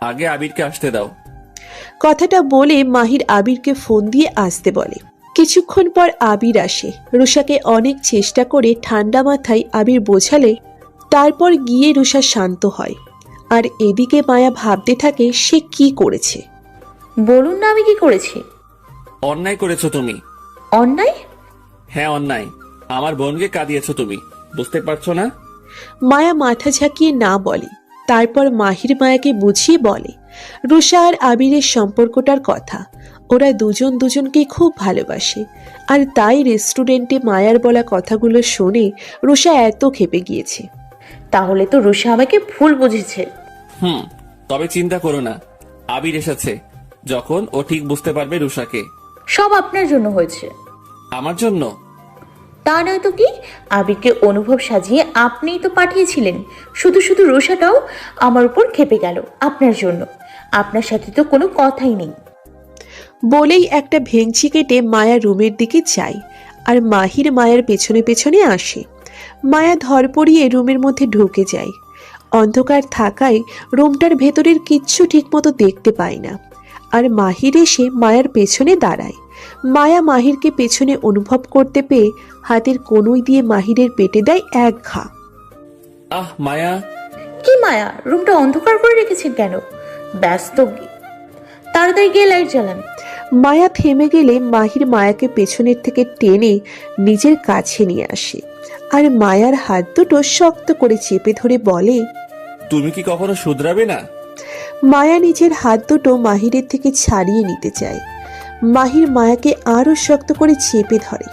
আগে আবিরকে আসতে দাও। কথাটা বলে মাহির আবিরকে ফোন দিয়ে আসতে বলে। কিছুক্ষণ পর আবির আসে। রুষাকে অনেক চেষ্টা করে ঠান্ডা মাথায় আবির বোঝালে তারপর গিয়ে রুষা শান্ত হয়। আর এদিকে মায়া ভাবতে থাকে সে কি করেছে। বলুন না আমি কি করেছি। অন্যায় করেছো তুমি। অন্যায়? হ্যাঁ অন্যায়, আমার বোনকে কাঁদিয়েছো তুমি, বুঝতে পারছো না? মায়া মাথা ঝাঁকিয়ে না বলে। তারপর মাহির মায়াকে বুঝিয়ে বলে রুষা আর আবিরের সম্পর্কটার কথা। ওরা দুজন দুজনকে খুব ভালোবাসে, আর তাই রেস্টুরেন্টে মায়ার বলা কথাগুলো শুনে রুষা এত ক্ষেপে গিয়েছে। তাহলে তো রুষা আমাকে ভুল বুঝেছে। তবে চিন্তা করো না, আবির এসেছে যখন ও ঠিক বুঝতে পারবে রুষাকে। সব আপনার জন্য হয়েছে। আমার জন্য? তা নয় তো কি, আবিরকে অনুভব সাজিয়ে আপনিই তো পাঠিয়েছিলেন। শুধু শুধু রুষাটাও আমার উপর ক্ষেপে গেল আপনার জন্য। আপনার সাথে তো কোনো কথাই নেই। বলেই একটা ভেঙচি কেটে মায়া রুমের দিকে যায়, আর মাহির মায়ার পেছনে পেছনে আসে। মায়া ধরপড়িয়ে রুমের মধ্যে ঢুকে যায়। অন্ধকার থাকায় রুমটার ভেতরের কিচ্ছু ঠিকমতো দেখতে পায় না। আর মাহির এসে মায়ার পেছনে দাঁড়ায়। মায়া মাহিরকে পেছনে অনুভব করতে পেয়ে হাতের কনুই দিয়ে মাহিরের পেটে দেয় এক ঘা। মায়া! কি মায়া, রুমটা অন্ধকার করে রেখেছেন কেন? ব্যস্ত, তাড়াতাড়ি গিয়ে লাইট জ্বালান। মায়া থেমে গেলে মাহির মায়াকে পেছনের থেকে টেনে নিজের কাছে নিয়ে আসে আর মায়ার হাত দুটো শক্ত করে চেপে ধরে বলে, তুমি কি কখনো শুধরাবে না? মায়া নিজের হাত দুটো মাহিরের থেকে ছাড়িয়ে নিতে চায়। মাহির মায়াকে আরো শক্ত করে চেপে ধরে।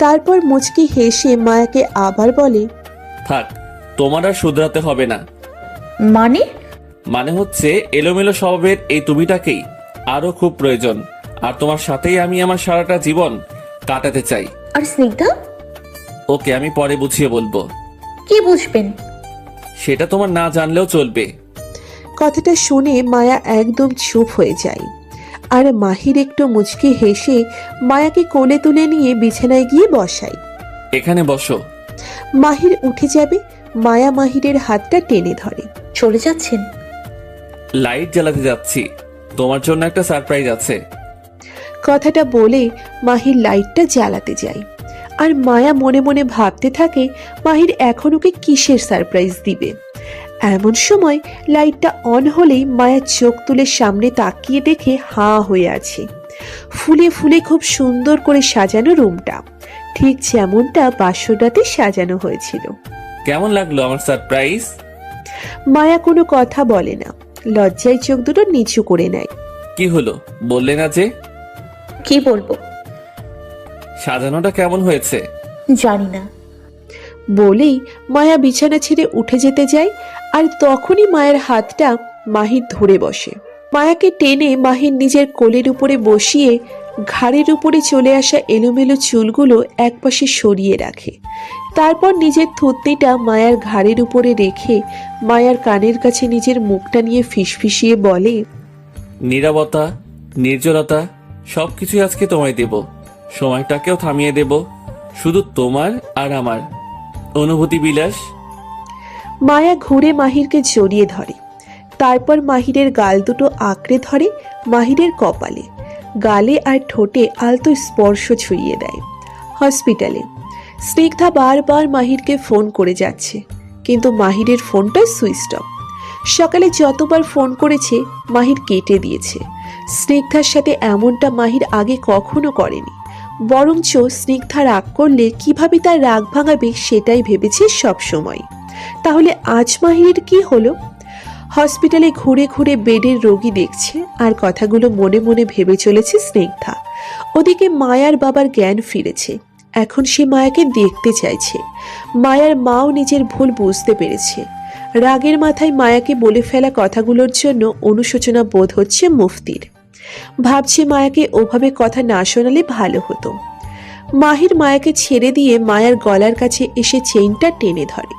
তারপর মুচকি হেসে মায়াকে আবার বলে, থাক, তোমার আর শুধরাতে হবে না। মানে হচ্ছে এলোমেলো স্বভাবের এই তুমিটাকেই আরো খুব প্রয়োজন, আর তোমার সাথেই আমি আমার সারাটা জীবন কাটাতে চাই। আর স্নিগ্ধা? ওকে, আমি পরে বুঝিয়ে বলবো। কি বুঝবেন? সেটা তোমার না জানলেও চলবে। কথাটা শুনে মায়া একদম চুপ হয়ে যায়। আর মাহির একটু মুচকি হেসে মায়াকে কোলে তুলে নিয়ে বিছানায় গিয়ে বসায়। এখানে বসো। মাহির উঠে যাবে, মায়া মাহিরের হাতটা টেনে ধরে। চলে যাচ্ছেন? লাইট জ্বালাতে যাচ্ছি, তোমার জন্য একটা সারপ্রাইজ আছে। কথাটা বলে মাহির লাইটটা জ্বালাতে যায়। আর মায়া মনে মনে ভাবতে থাকে মাহির এখন ওকে কিসের সারপ্রাইজ দিবে। এমন সময় লাইটটা অন হলেই মায়া চোখ তুলে সামনে তাকিয়ে দেখে হাঁ হয়ে আছে। ফুলে ফুলে খুব সুন্দর করে সাজানো রুমটা, ঠিক যেমনটা বাসরাতে সাজানো হয়েছিল। কেমন লাগলো আমার সারপ্রাইজ? মায়া কোনো কথা বলে না, লজ্জায় চোখ দুটো নিচু করে নেয়। কি হলো, বললে না যে? কি বলবো? সাজানোটা কেমন হয়েছে? জানি না। বলেই মায়া বিছানা ছেড়ে উঠে যেতে যায়। আর তখনই মায়ের হাতটা মাহির ধরে বসে। মায়াকে টেনে মাহির নিজের কোলের উপরে বসিয়ে ঘাড়ের উপরে চলে আসা এলোমেলো চুলগুলো একপাশে সরিয়ে রাখে। তারপর নিজের থুতনিটা মায়ার ঘাড়ের উপরে রেখে মায়ার কানের কাছে নিজের মুখটা নিয়ে ফিসফিসিয়ে বলে, নীরবতা, নির্জনতা সবকিছুই আজকে তোমায় দেব। সময়টাকেও থামিয়ে দেব, শুধু তোমার আর আমার অনুভূতি বিলাস। মায়া ঘুরে মাহিরকে জড়িয়ে ধরে। তারপর মাহিরের গাল দুটো আঁকড়ে ধরে মাহিরের কপালে, গালে আর ঠোঁটে আলতো স্পর্শ ছুঁয়ে দেয়। হসপিটালে স্নিগ্ধা বারবার মাহিরকে ফোন করে যাচ্ছে, কিন্তু মাহিরের ফোনটা সুইচ অফ। সকালে যতবার ফোন করেছে মাহির কেটে দিয়েছে। স্নিগ্ধার সাথে এমনটা মাহির আগে কখনো করেনি, বরঞ্চ স্নিগ্ধা রাগ করলে কিভাবে তার রাগ ভাঙাবে সেটাই ভেবেছে সব সময়। তাহলে আজ মাহিরের কি হলো? হসপিটালে ঘুরে ঘুরে বেডের রোগী দেখছে আর কথাগুলো মনে মনে ভেবে চলেছে স্নিগ্ধা। ওদিকে মায়ার বাবার জ্ঞান ফিরেছে, এখন সে মায়াকে দেখতে চাইছে। মায়ার মাও নিজের ভুল বুঝতে পেরেছে। রাগের মাথায় মায়াকে বলে ফেলা কথাগুলোর জন্য অনুশোচনা বোধ হচ্ছে মুফতির। ভাবছে মায়াকে ওভাবে কথা না শোনালে ভালো হতো। মাহির মায়াকে ছেড়ে দিয়ে মায়ার গলার কাছে এসে চেইনটা টেনে ধরে।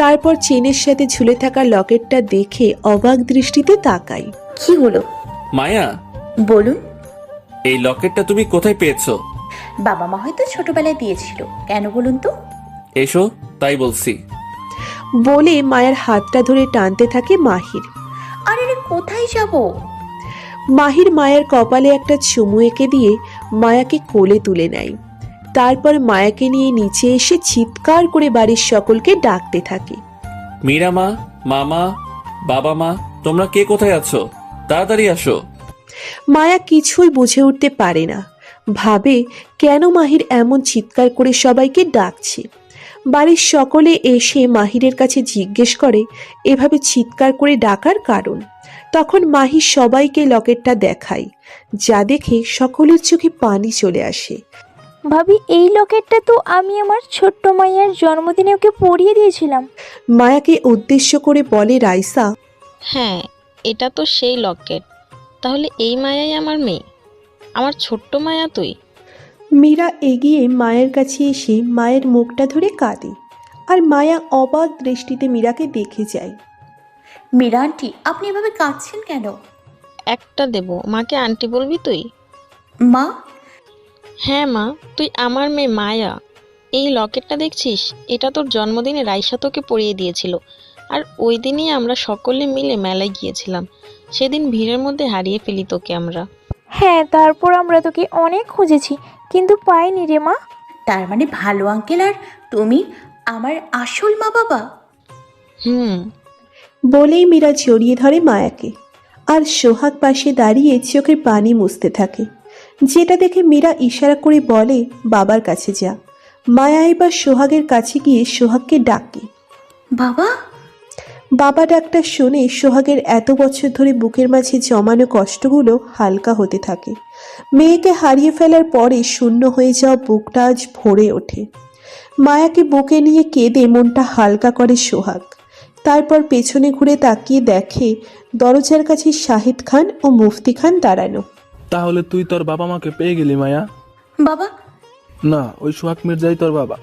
তারপর চেনের সাথে ঝুলে থাকা লকেটটা দেখে অবাক দৃষ্টিতে তাকায়। কি হলো? মায়া, বলুন। এই লকেটটা তুমি কোথায় পেয়েছো? বাবা মা হয়তো ছোটবেলায় দিয়েছিল। কেন বলুন তো? এসো, তাই বলছি। বলে মায়ের হাতটা ধরে টানতে থাকে মাহির। আরে রে, কোথায় যাব? মাহির মায়ের কপালে একটা চুমু এঁকে দিয়ে মায়াকে কোলে তুলে নেয়। তারপর মায়াকে নিয়ে নিচে এসে চিৎকার করে বাড়ির সকলকে ডাকতে থাকে। মীরা মা, মামা, বাবা মা, তোমরা কে কোথায় আছো? তাড়াতাড়ি আসো। মায়া কিছুই বুঝে উঠতে পারে না, ভাবে কেন মাহির এমন চিৎকার করে সবাইকে ডাকছে। বাড়ির সকলে এসে মাহিরের কাছে জিজ্ঞেস করে এভাবে চিৎকার করে ডাকার কারণ। তখন মাহির সবাইকে লকেটটা দেখায়, যা দেখে সকলের চোখে পানি চলে আসে। ভাবি, এই লকেটটা তো আমি আমার ছোট্ট মাইয়ার জন্মদিনে ওকে পরিয়ে দিয়েছিলাম। মায়াকে উদ্দেশ্য করে বলে রাইসা, হ্যাঁ, এটা তো সেই লকেট। তাহলে এই মায়াই আমার মেয়ে, আমার ছোট্ট মায়া তুই। মীরা এগিয়ে মায়ের কাছে এসে মায়ের মুখটা ধরে কাঁদে। আর মায়া অবাক দৃষ্টিতে মীরাকে দেখে যায়। মীরা আন্টি, আপনি এভাবে কাঁদছেন কেন? একটা দেব, মাকে আন্টি বলবি তুই? মা? হ্যাঁ মা, তুই আমার মেয়ে মায়া। এই লকেটটা দেখছিস, এটা তোর জন্মদিনে রাইসা তোকে পরিয়ে দিয়েছিল। আর ওই দিনই আমরা সকলে মিলে মেলায় গিয়েছিলাম। সেদিন ভিড়ের মধ্যে হারিয়ে ফেলি তোকে আমরা। হ্যাঁ, তারপর আমরা তোকে অনেক খুঁজেছি, কিন্তু পাইনি রে মা। তার মানে ভালো আঙ্কেল আর তুমি আমার আসল মা বাবা? হুম। বলেই মীরা জড়িয়ে ধরে মায়াকে। আর সোহাগ পাশে দাঁড়িয়ে চোখের পানি মুছতে থাকে, যেটা দেখে মীরা ইশারা করে বলে বাবার কাছে যা। মায়া এবার সোহাগের কাছে গিয়ে সোহাগকে ডাকে। বাবা। বাবা ডাকটা শুনে সোহাগের এত বছর ধরে বুকের মাঝে জমানো কষ্টগুলো হালকা হতে থাকে। মেয়েকে হারিয়ে ফেলার পরে শূন্য হয়ে যাওয়া বুকটা আজ ভরে ওঠে। মায়াকে বুকে নিয়ে কেঁদে মনটা হালকা করে সোহাগ। তারপর পেছনে ঘুরে তাকিয়ে দেখে দরজার কাছে শাহিদ খান ও মুফতি খান দাঁড়ানো। তাহলে তুই তোর বাবা মাকে পেয়ে গেলি মায়া? বাবা। না, ওই সোহাগ মির্জাই তোর বাবা,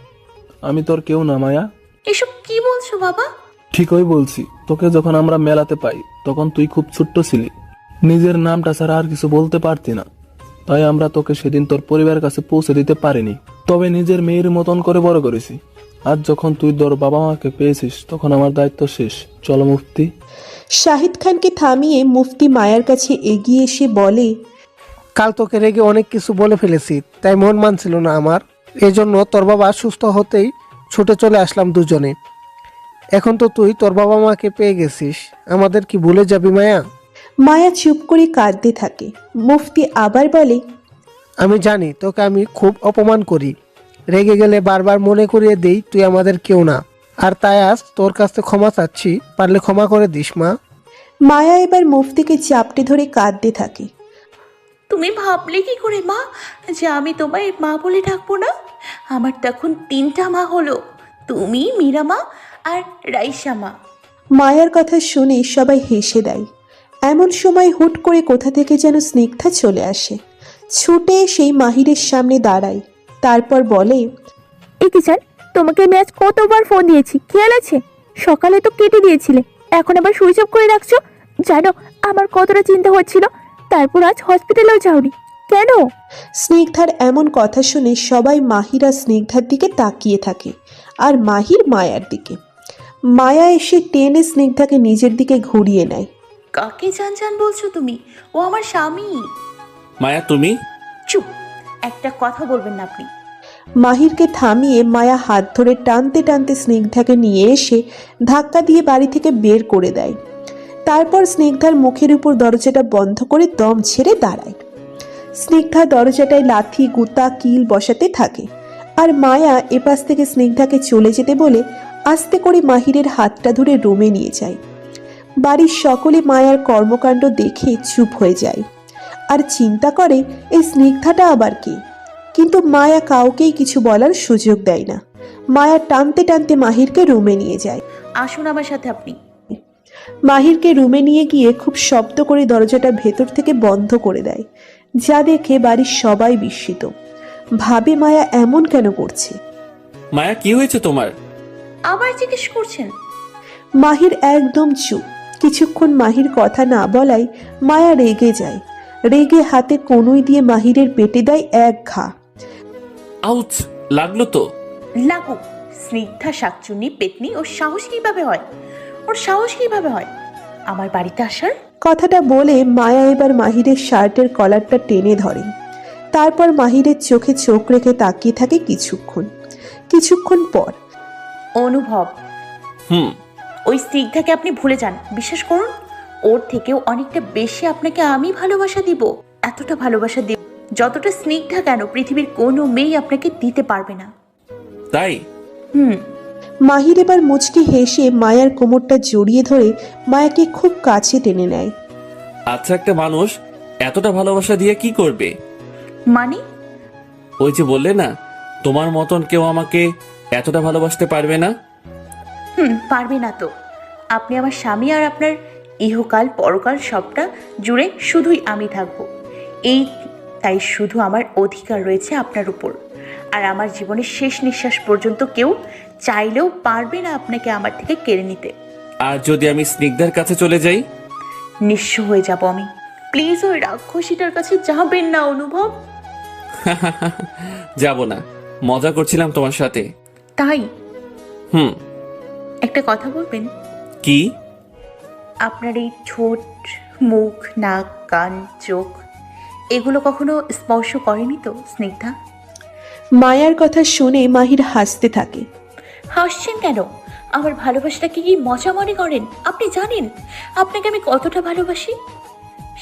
আমি তোর কেউ না মায়া। এসব কি বলছো বাবা? ঠিকই বলছি। তোকে যখন আমরা মেলাতে পাই তখন তুই খুব ছোট্ট ছিলি, নিজের নামটা ছাড়া আর কিছু বলতে পারতি না। তাই আমরা তোকে সেদিন তোর পরিবারের কাছে পৌঁছে দিতে পারিনি, তবে নিজের মেয়ের মতন করে বড় করেছি। আজ যখন তুই তোর বাবা মাকে পেয়েছিস তখন আমার দায়িত্ব শেষ। চলো মুফতি। শাহিদ খানকে থামিয়ে মুফতি মায়ার কাছে এগিয়ে এসে বলে, কাল তোকে রেগে অনেক কিছু বলে ফেলেছি, তাই মন মানছিল না আমার। এজন্য তোর বাবা সুস্থ হতেই ছুটে চলে আসলাম দুজনে। এখন তো তুই তোর বাবা মাকে পেয়ে গেছিস, আমাদের কি ভুলে যাবি মায়া? মায়া চুপ করে কাঁদতে থাকে। মুফতি আবার বলে, আমি জানি তোকে আমি খুব অপমান করি, রেগে গেলে বারবার মনে করিয়ে দেই তুই আমাদের কেউ না। আর তাই আজ তোর কাছে ক্ষমা চাচ্ছি, পারলে ক্ষমা করে দিস মা। মায়া এবার মুফতিকে চাপটে ধরে কাঁদতে থাকে। তুমি ভাবলে কি করে মা যে আমি তোমায় মা বলে ডাকবো না? আমার তখন 3টা মা হলো, তুমি, মীরা মা আর রাইসা মা। মায়ার কথা শুনে সবাই হেসে দেয়। এমন সময় হুট করে কোথা থেকে যেন স্নিগ্ধা চলে আসে। ছুটে সেই মাহিরের সামনে দাঁড়ায়, তারপর বলে, এ কি স্যার, তোমাকে আমি আজ কতবার ফোন দিয়েছি, খেয়াল আছে? সকালে তো কেটে দিয়েছিলে, এখন আবার সুইচ অফ করে রাখছো। জানো আমার কতটা চিন্তা হচ্ছিল, তারপর আজ হসপিটালেও যাওনি কেন? স্নিগ্ধার এমন কথা শুনে সবাই মাহিরা স্নিগ্ধার দিকে তাকিয়ে থাকে, আর মাহির মায়ার দিকে। মায়া এসে টেনে স্নিগ্ধাকে নিজের দিকে ঘুরিয়ে নেয়। কাকে জান জান বলছো তুমি? ও আমার স্বামী। মায়া তুমি? চুপ, একটা কথা বলবেন না আপনি। মাহিরকে থামিয়ে মায়া হাত ধরে টানতে টানতে স্নিগ্ধাকে নিয়ে এসে ধাক্কা দিয়ে বাড়ি থেকে বের করে দেয়। তারপর স্নিগ্ধার মুখের উপর দরজাটা বন্ধ করে দম ছেড়ে দাঁড়ায়। স্নিগ্ধা দরজাটায় লাথি, গুতা, কিল বসাতে থাকে, আর মায়া এপাশ থেকে স্নিগ্ধাকে চলে যেতে বলে আস্তে করে মাহিরের হাতটা ধরে রুমে নিয়ে যায়। বাড়ির সকলে মায়ার কর্মকাণ্ড দেখে চুপ হয়ে যায়, আর চিন্তা করে এই স্নিগ্ধাটা আবার কি। কিন্তু মায়া কাউকেই কিছু বলার সুযোগ দেয় না। মায়া টানতে টানতে মাহিরকে রুমে নিয়ে যায়। আসুন আমার সাথে আপনি। মাহিরকে রুমে নিয়ে গিয়ে খুব শব্দ করে দরজাটা ভেতর থেকে বন্ধ করে দেয়, যা দেখে বাড়ির সবাই বিস্মিত। ভাবে মায়া এমন কেন করছে। মায়া কি হয়েছে তোমার? আবার জিজ্ঞেস করছেন? মাহির একদম চুপ। কিছুক্ষণ মাহির কথা না বলায় মায়া রেগে যায়। রেগে হাতে কনুই দিয়ে মাহিরের পেটে দেয় এক ঘা। আউচ, লাগলো তো? লাগুক। স্নিগ্ধা শাকচুন্নি পেতনি, ওর সাহস কিভাবে হয়? ওর সাহস কিভাবে হয় আমার বাড়িতে আসার? কথাটা বলে মায়া এবার মাহিরের শার্টের কলারটা টেনে ধরে। তারপর মাহিরের চোখে চোখ রেখে তাকিয়ে থাকে কিছুক্ষণ পর। অনুভব, হুম, ওই স্নিগ্ধাকে আপনি ভুলে যান। বিশ্বাস করুন, ওর থেকেও অনেকটা বেশি আপনাকে আমি ভালোবাসা দিব। এতটা ভালোবাসা দিব যতটা স্নিগ্ধা কেন পৃথিবীর কোনো মেয়ে আপনাকে দিতে পারবে না। তাই? মাহির এবার মুচকি হেসে মায়ার কোমরটা জড়িয়ে ধরে মায়াকে খুব কাছে টেনে নেয়। আচ্ছা, একটা মানুষ এতটা ভালোবাসা দিয়ে কি করবে? মানে? ওই যে বললে না, তোমার মতন কেউ আমাকে এতটা ভালোবাসতে পারবে না। পারবে না তো। আপনি আমার স্বামী, আর আপনার ইহকাল পরকাল সবটা জুড়ে শুধুই আমি থাকবো। তাই শুধু আমার অধিকার রয়েছে আপনার উপর, আর আমার জীবনের শেষ নিঃশ্বাস পর্যন্ত কেউ চাইলেও পারবে না আপনাকে আমার থেকে কেড়ে নিতে। আর যদি আমি স্নিগ্ধার কাছে চলে যাই? নিঃস্ব হয়ে যাব আমি। প্লিজ ওই রাক্ষসীটার কাছে যাবেন না অনুভব। যাব না, মজা করছিলাম তোমার সাথে। তাই? হুম। একটা কথা বলবেন? কি? আপনার এই ঠোঁট, মুখ, নাক, কান, চোখ এগুলো কখনো স্পর্শ করেনি তো স্নিগ্ধা? মায়ার কথা শুনে মাহির হাসতে থাকে। হাসছেন কেন? আমার ভালোবাসাটাকে কি মজা মনে করেন? আপনি জানেন আপনাকে আমি কতটা ভালোবাসি?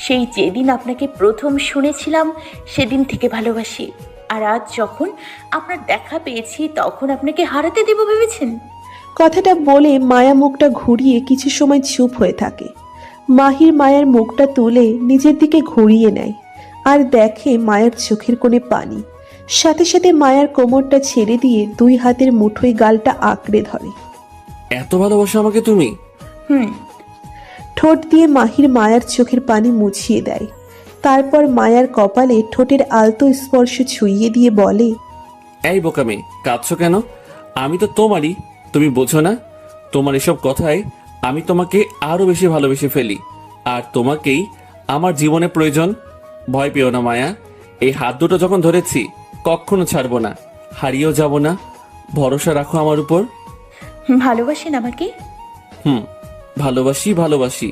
সেই যেদিন আপনাকে প্রথম শুনেছিলাম সেদিন থেকে ভালোবাসি। আর আজ যখন আপনার দেখা পেয়েছি তখন আপনাকে হারাতে দেব ভেবেছেন? কথাটা বলে মায়া মুখটা ঘুরিয়ে কিছু সময় চুপ হয়ে থাকে। মাহির মায়ের মুখটা তুলে নিজের দিকে ঘুরিয়ে নেয় আর দেখে মায়ের চোখের কোণে পানি। সাথে সাথে মায়ার কোমরটা ছেড়ে দিয়ে দুই হাতের মুঠোয় গালটা আঁকড়ে ধরে। এত ভালোবাসো আমাকে তুমি? ঠোঁট দিয়ে মাহির মায়ার চোখের পানি মুছিয়ে দেয়। তারপর মায়ার কপালে ঠোঁটের আলতো স্পর্শ ছুঁইয়ে দিয়ে বলে, এই বোকামে, কাঁদছো কেন? আমি তো তোমারই, তুমি বোঝো না? তোমার এসব কথায় আমি তোমাকে আরো বেশি ভালোবেসে ফেলি, আর তোমাকেই আমার জীবনে প্রয়োজন। ভয় পেও না মায়া, এই হাত দুটো যখন ধরেছি কখনো ছাড়বো না, হারিয়েও যাব না। ভরসা রাখো আমার উপর। ভালোবাসেন আমাকে? ভালোবাসি, ভালোবাসি,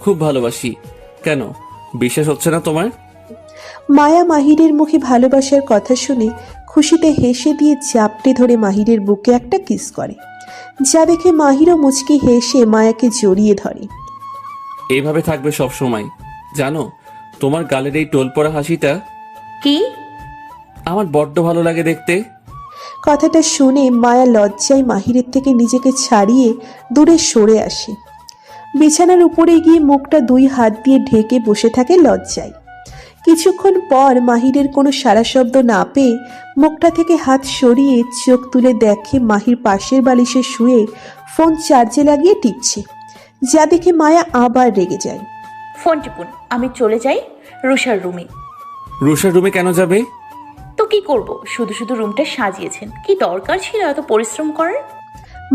খুব ভালোবাসি। কেন বিশ্বাস হচ্ছে না তোমার? মায়া মাহিরের মুখে ভালোবাসার কথা শুনে খুশিতে হেসে দিয়ে চাপটে ধরে মাহিরের বুকে একটা কিস করে, যা দেখে মাহিরও মুচকি হেসে মায়াকে জড়িয়ে ধরে। এইভাবে থাকবে সব সময়, জানো? তোমার গালের এই টোল পড়া হাসিটা কি আমার বড্ড ভালো লাগে দেখতে। কথাটা শুনে মায়া লজ্জায় মাহিরের থেকে নিজেকে ছাড়িয়ে দূরে সরে আসে। বিছানার উপরে গিয়ে মুখটা দুই হাত দিয়ে ঢেকে বসে থাকে লজ্জায়। কিছুক্ষণ পর মাহিরের কোনো সারা শব্দ না পেয়ে মুখটা থেকে হাত সরিয়ে চোখ তুলে দেখে মাহির পাশের বালিশে শুয়ে ফোন চার্জে লাগিয়ে টিপছে, যা দেখে মায়া আবার রেগে যায়। ফোন টিপুন, আমি চলে যাই রুষার রুমে। রুষার রুমে কেন যাবে? তো কি করব, শুধু শুধু রুমটা সাজিয়েছেন, কি দরকার ছিল এত পরিশ্রম করার?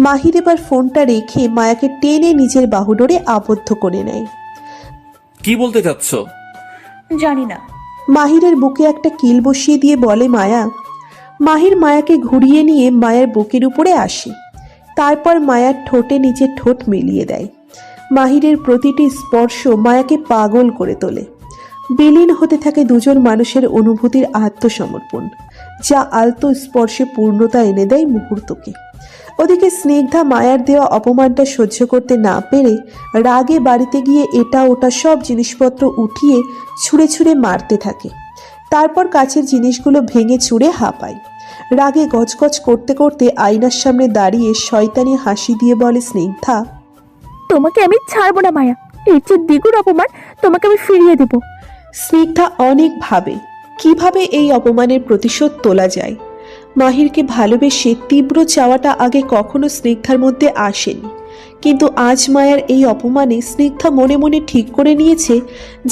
মাহির এবার ফোনটা রেখে মায়াকে টেনে নিজের বাহুডোরে আবদ্ধ করে নেয়। কি বলতে চাচ্ছ? জানি না। মাহিরের বুকে একটা কিল বসিয়ে দিয়ে বলে মায়া। মাহির মায়াকে ঘুরিয়ে নিয়ে মায়ের বুকের উপরে আসে। তারপর মায়ার ঠোঁটে নিচে ঠোঁট মিলিয়ে দেয়। মাহিরের প্রতিটি স্পর্শ মায়াকে পাগল করে তোলে। বিলীন হতে থাকে দুজন মানুষের অনুভূতির আত্মসমর্পণ, যা আলতো স্পর্শে পূর্ণতা এনে দেয় মুহূর্তকে। ওদিকে স্নিগ্ধা মায়ার দেওয়া অপমানটা সহ্য করতে না পেরে রাগে বাড়িতে গিয়ে এটা ওটা সব জিনিসপত্র উঠিয়ে ছুঁড়ে ছুঁড়ে মারতে থাকে। তারপর কাছের জিনিসগুলো ভেঙে চুড়ে হাঁপায়। রাগে গজগজ করতে করতে আয়নার সামনে দাঁড়িয়ে শয়তানি হাসি দিয়ে বলে স্নিগ্ধা, তোমাকে আমি ছাড়বো না মায়া, এর চেয়ে দ্বিগুণ অপমান তোমাকে আমি ফিরিয়ে দেবো। স্নিগ্ধা অনেক ভাবে কিভাবে এই অপমানের প্রতিশোধ তোলা যায়। মাহিরকে ভালোবেসে তীব্র চাওয়াটা আগে কখনো স্নিগ্ধার মধ্যে আসেনি, কিন্তু আজ মায়ার এই অপমানে স্নিগ্ধা মনে মনে ঠিক করে নিয়েছে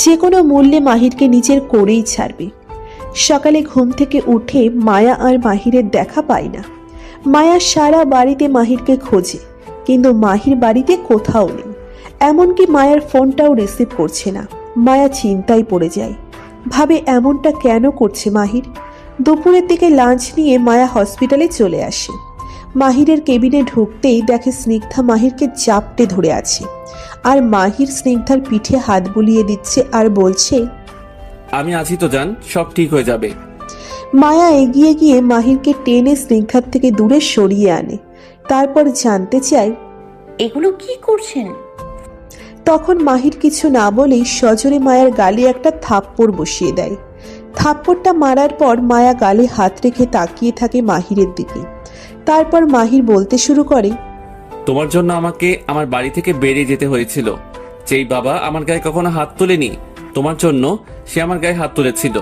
যে কোনো মূল্যে মাহিরকে নিজের করেই ছাড়বে। সকালে ঘুম থেকে উঠে মায়া আর মাহিরের দেখা পায় না। মায়া সারা বাড়িতে মাহিরকে খোঁজে, কিন্তু মাহির বাড়িতে কোথাও নেই। এমনকি মায়ার ফোনটাও রিসিভ করছে না। মায়া চিন্তায় পড়ে যায়, ভাবে এমনটা কেন করছে মাহির। দুপুরের দিকে লাঞ্চ নিয়ে মায়া হসপিটালে চলে আসে। মাহিরের কেবিনে ঢুকতেই দেখে স্নিগ্ধা মাহিরকে চাপটে ধরে আছে, আর মাহির স্নিগ্ধার পিঠে হাত বুলিয়ে দিচ্ছে আর বলছে, আমি আছি তো জান, সব ঠিক হয়ে যাবে। মায়া এগিয়ে গিয়ে মাহিরকে টেনে স্নিগ্ধার থেকে দূরে সরিয়ে আনে। তারপর জানতে চায়, এগুলো কি করছেন? তখন মাহির কিছু না বলেই সজোরে মায়ার গালে একটা থাপ্পড় বসিয়ে দেয়। থাপ্পড়টা মারার পর মায়া গালে হাত রেখে তাকিয়ে থাকে মাহিরের দিকে। তারপর মাহির বলতে শুরু করে, তোমার জন্য আমাকে আমার বাড়ি থেকে বেরিয়ে যেতে হয়েছিল। যেই বাবা আমার গায়ে কখনো হাত তোলেনি, তোমার জন্য সে আমার গায়ে হাত তুলেছিল।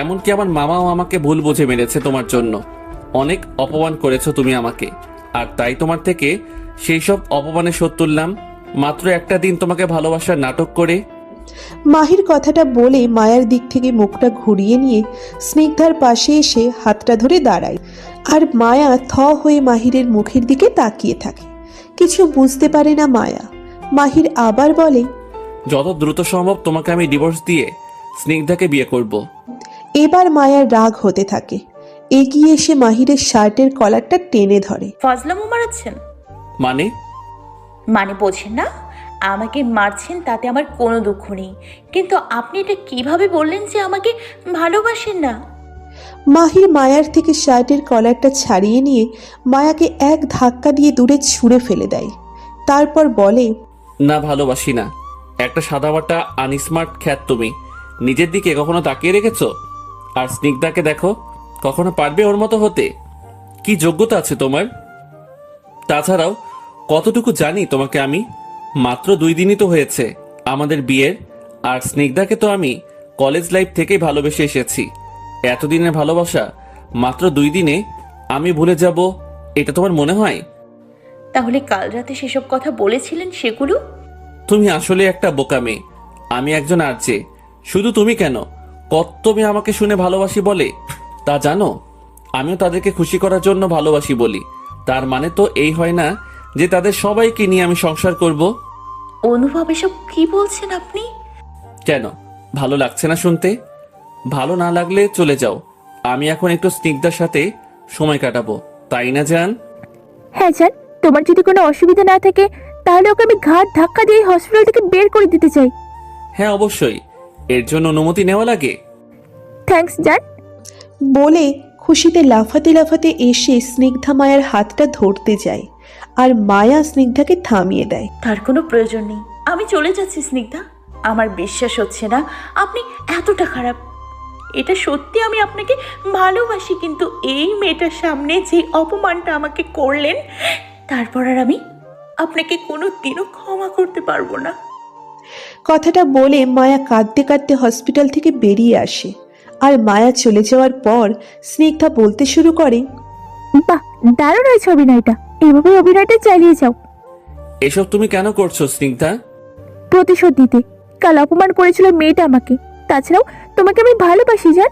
এমনকি আমার মামাও আমাকে ভুল বুঝে মেরেছে তোমার জন্য। অনেক অপমান করেছো তুমি আমাকে, আর তাই তোমার থেকে সেই সব অপমানে শোধ তুললাম মাত্র একটা দিন তোমাকে ভালোবাসার নাটক করে। মাহির কথাটা বলে মায়ার দিক থেকে মুখটা ঘুরিয়ে নিয়ে স্নিগ্ধার পাশে এসে হাতটা ধরে দাঁড়ায়, আর মায়া থ হয়ে মাহিরের মুখের দিকে তাকিয়ে থাকে। কিছু বুঝতে পারে না মায়া। মাহির আবার বলে, যত দ্রুত সম্ভব তোমাকে আমি ডিভোর্স দিয়ে স্নিগ্ধাকে বিয়ে করব। এবার মায়ার রাগ হতে থাকে। এগিয়ে এসে মাহিরের শার্টের কলারটা টেনে ধরে। ফজলামো মারাচ্ছেন? মানে বোঝেন না? আমাকে মারছেন তাতে আমার কোনো দুঃখ নেই, কিন্তু আপনি এটা কিভাবে বললেন যে আমাকে ভালোবাসেন না? মাহির মায়ার থেকে শার্টের কলারটা ছাড়িয়ে নিয়ে মায়াকে এক ধাক্কা দিয়ে দূরে ছুঁড়ে ফেলে দেয়। তারপর বলে, না, ভালোবাসি না। একটা সাদামাটা আনস্মার্ট খ্যাত তুমি। নিজের দিকে কখনো তাকিয়ে রেখেছো? আর স্নিগ্ধাকে দেখো, কখনো পারবে ওর মতো হতে? কি যোগ্যতা আছে তোমার? তাছাড়াও কতটুকু জানি তোমাকে আমি। মাত্র 2 দিনই তো হয়েছে আমাদের বিয়ের, আর স্নিগ্ধাকে তো আমি কলেজ লাইফ থেকেই ভালোবেসে এসেছি। এতদিনের ভালোবাসা মাত্র 2 দিনে আমি ভুলে যাব, এটা তোমার মনে হয়? তাহলে কাল রাতে সেসব কথা বলেছিলেন সেগুলো? তুমি আসলে একটা বোকা মেয়ে। আমি একজন আরজে, শুধু তুমি কেন, কত মেয়ে আমাকে শুনে ভালোবাসি বলে তা জানো? আমিও তাদেরকে খুশি করার জন্য ভালোবাসি বলি। তার মানে তো এই হয় না যে তাদের সবাইকে নিয়ে আমি সংসার করব। অনুভব, এসব কি বলছেন আপনি? কেন, ভালো লাগছে না শুনতে? ভালো না লাগলে চলে যাও। আমি এখন একটু স্নিগ্ধার সাথে সময় কাটাবো, তাই না জান? হ্যাঁ জান, তোমার যদি কোনো অসুবিধা না থাকে তাহলে ওকে আমি ঘাট ধাক্কা দিয়ে হসপিটাল থেকে বের করে দিতে চাই। হ্যাঁ অবশ্যই, এর জন্য অনুমতি নেওয়া লাগে। থ্যাঙ্কস জান। বলে খুশিতে লাফাতে লাফাতে এসে স্নিগ্ধা মায়ার হাতটা ধরতে যায়, আর মায়া স্নিগ্ধাকে থামিয়ে দেয়। তার কোনো প্রয়োজন নেই, আমি চলে যাচ্ছি স্নিগ্ধা। আমার বিশ্বাস হচ্ছে না আপনি এতটা খারাপ। এটা সত্যি, আমি আপনাকে ভালোবাসি, কিন্তু এই মেয়েটার সামনে যে অপমানটা আমাকে করলেন, তারপর আর আমি আপনাকে কোনো দিনও ক্ষমা করতে পারবো না। কথাটা বলে মায়া কাঁদতে কাঁদতে হসপিটাল থেকে বেরিয়ে আসে। আর মায়া চলে যাওয়ার পর স্নিগ্ধা বলতে শুরু করে, বাহ, দারুণ হয়েছে অভিনয়টা, এভাবে অভিনয়টা চালিয়ে যাও। এসব তুমি কেন করছো স্নিগ্ধা? প্রতিশোধ দিতে। কাল অপমান করেছিল মেয়েটা আমাকে, তাছাড়াও তোমাকে আমি ভালোবাসি জান।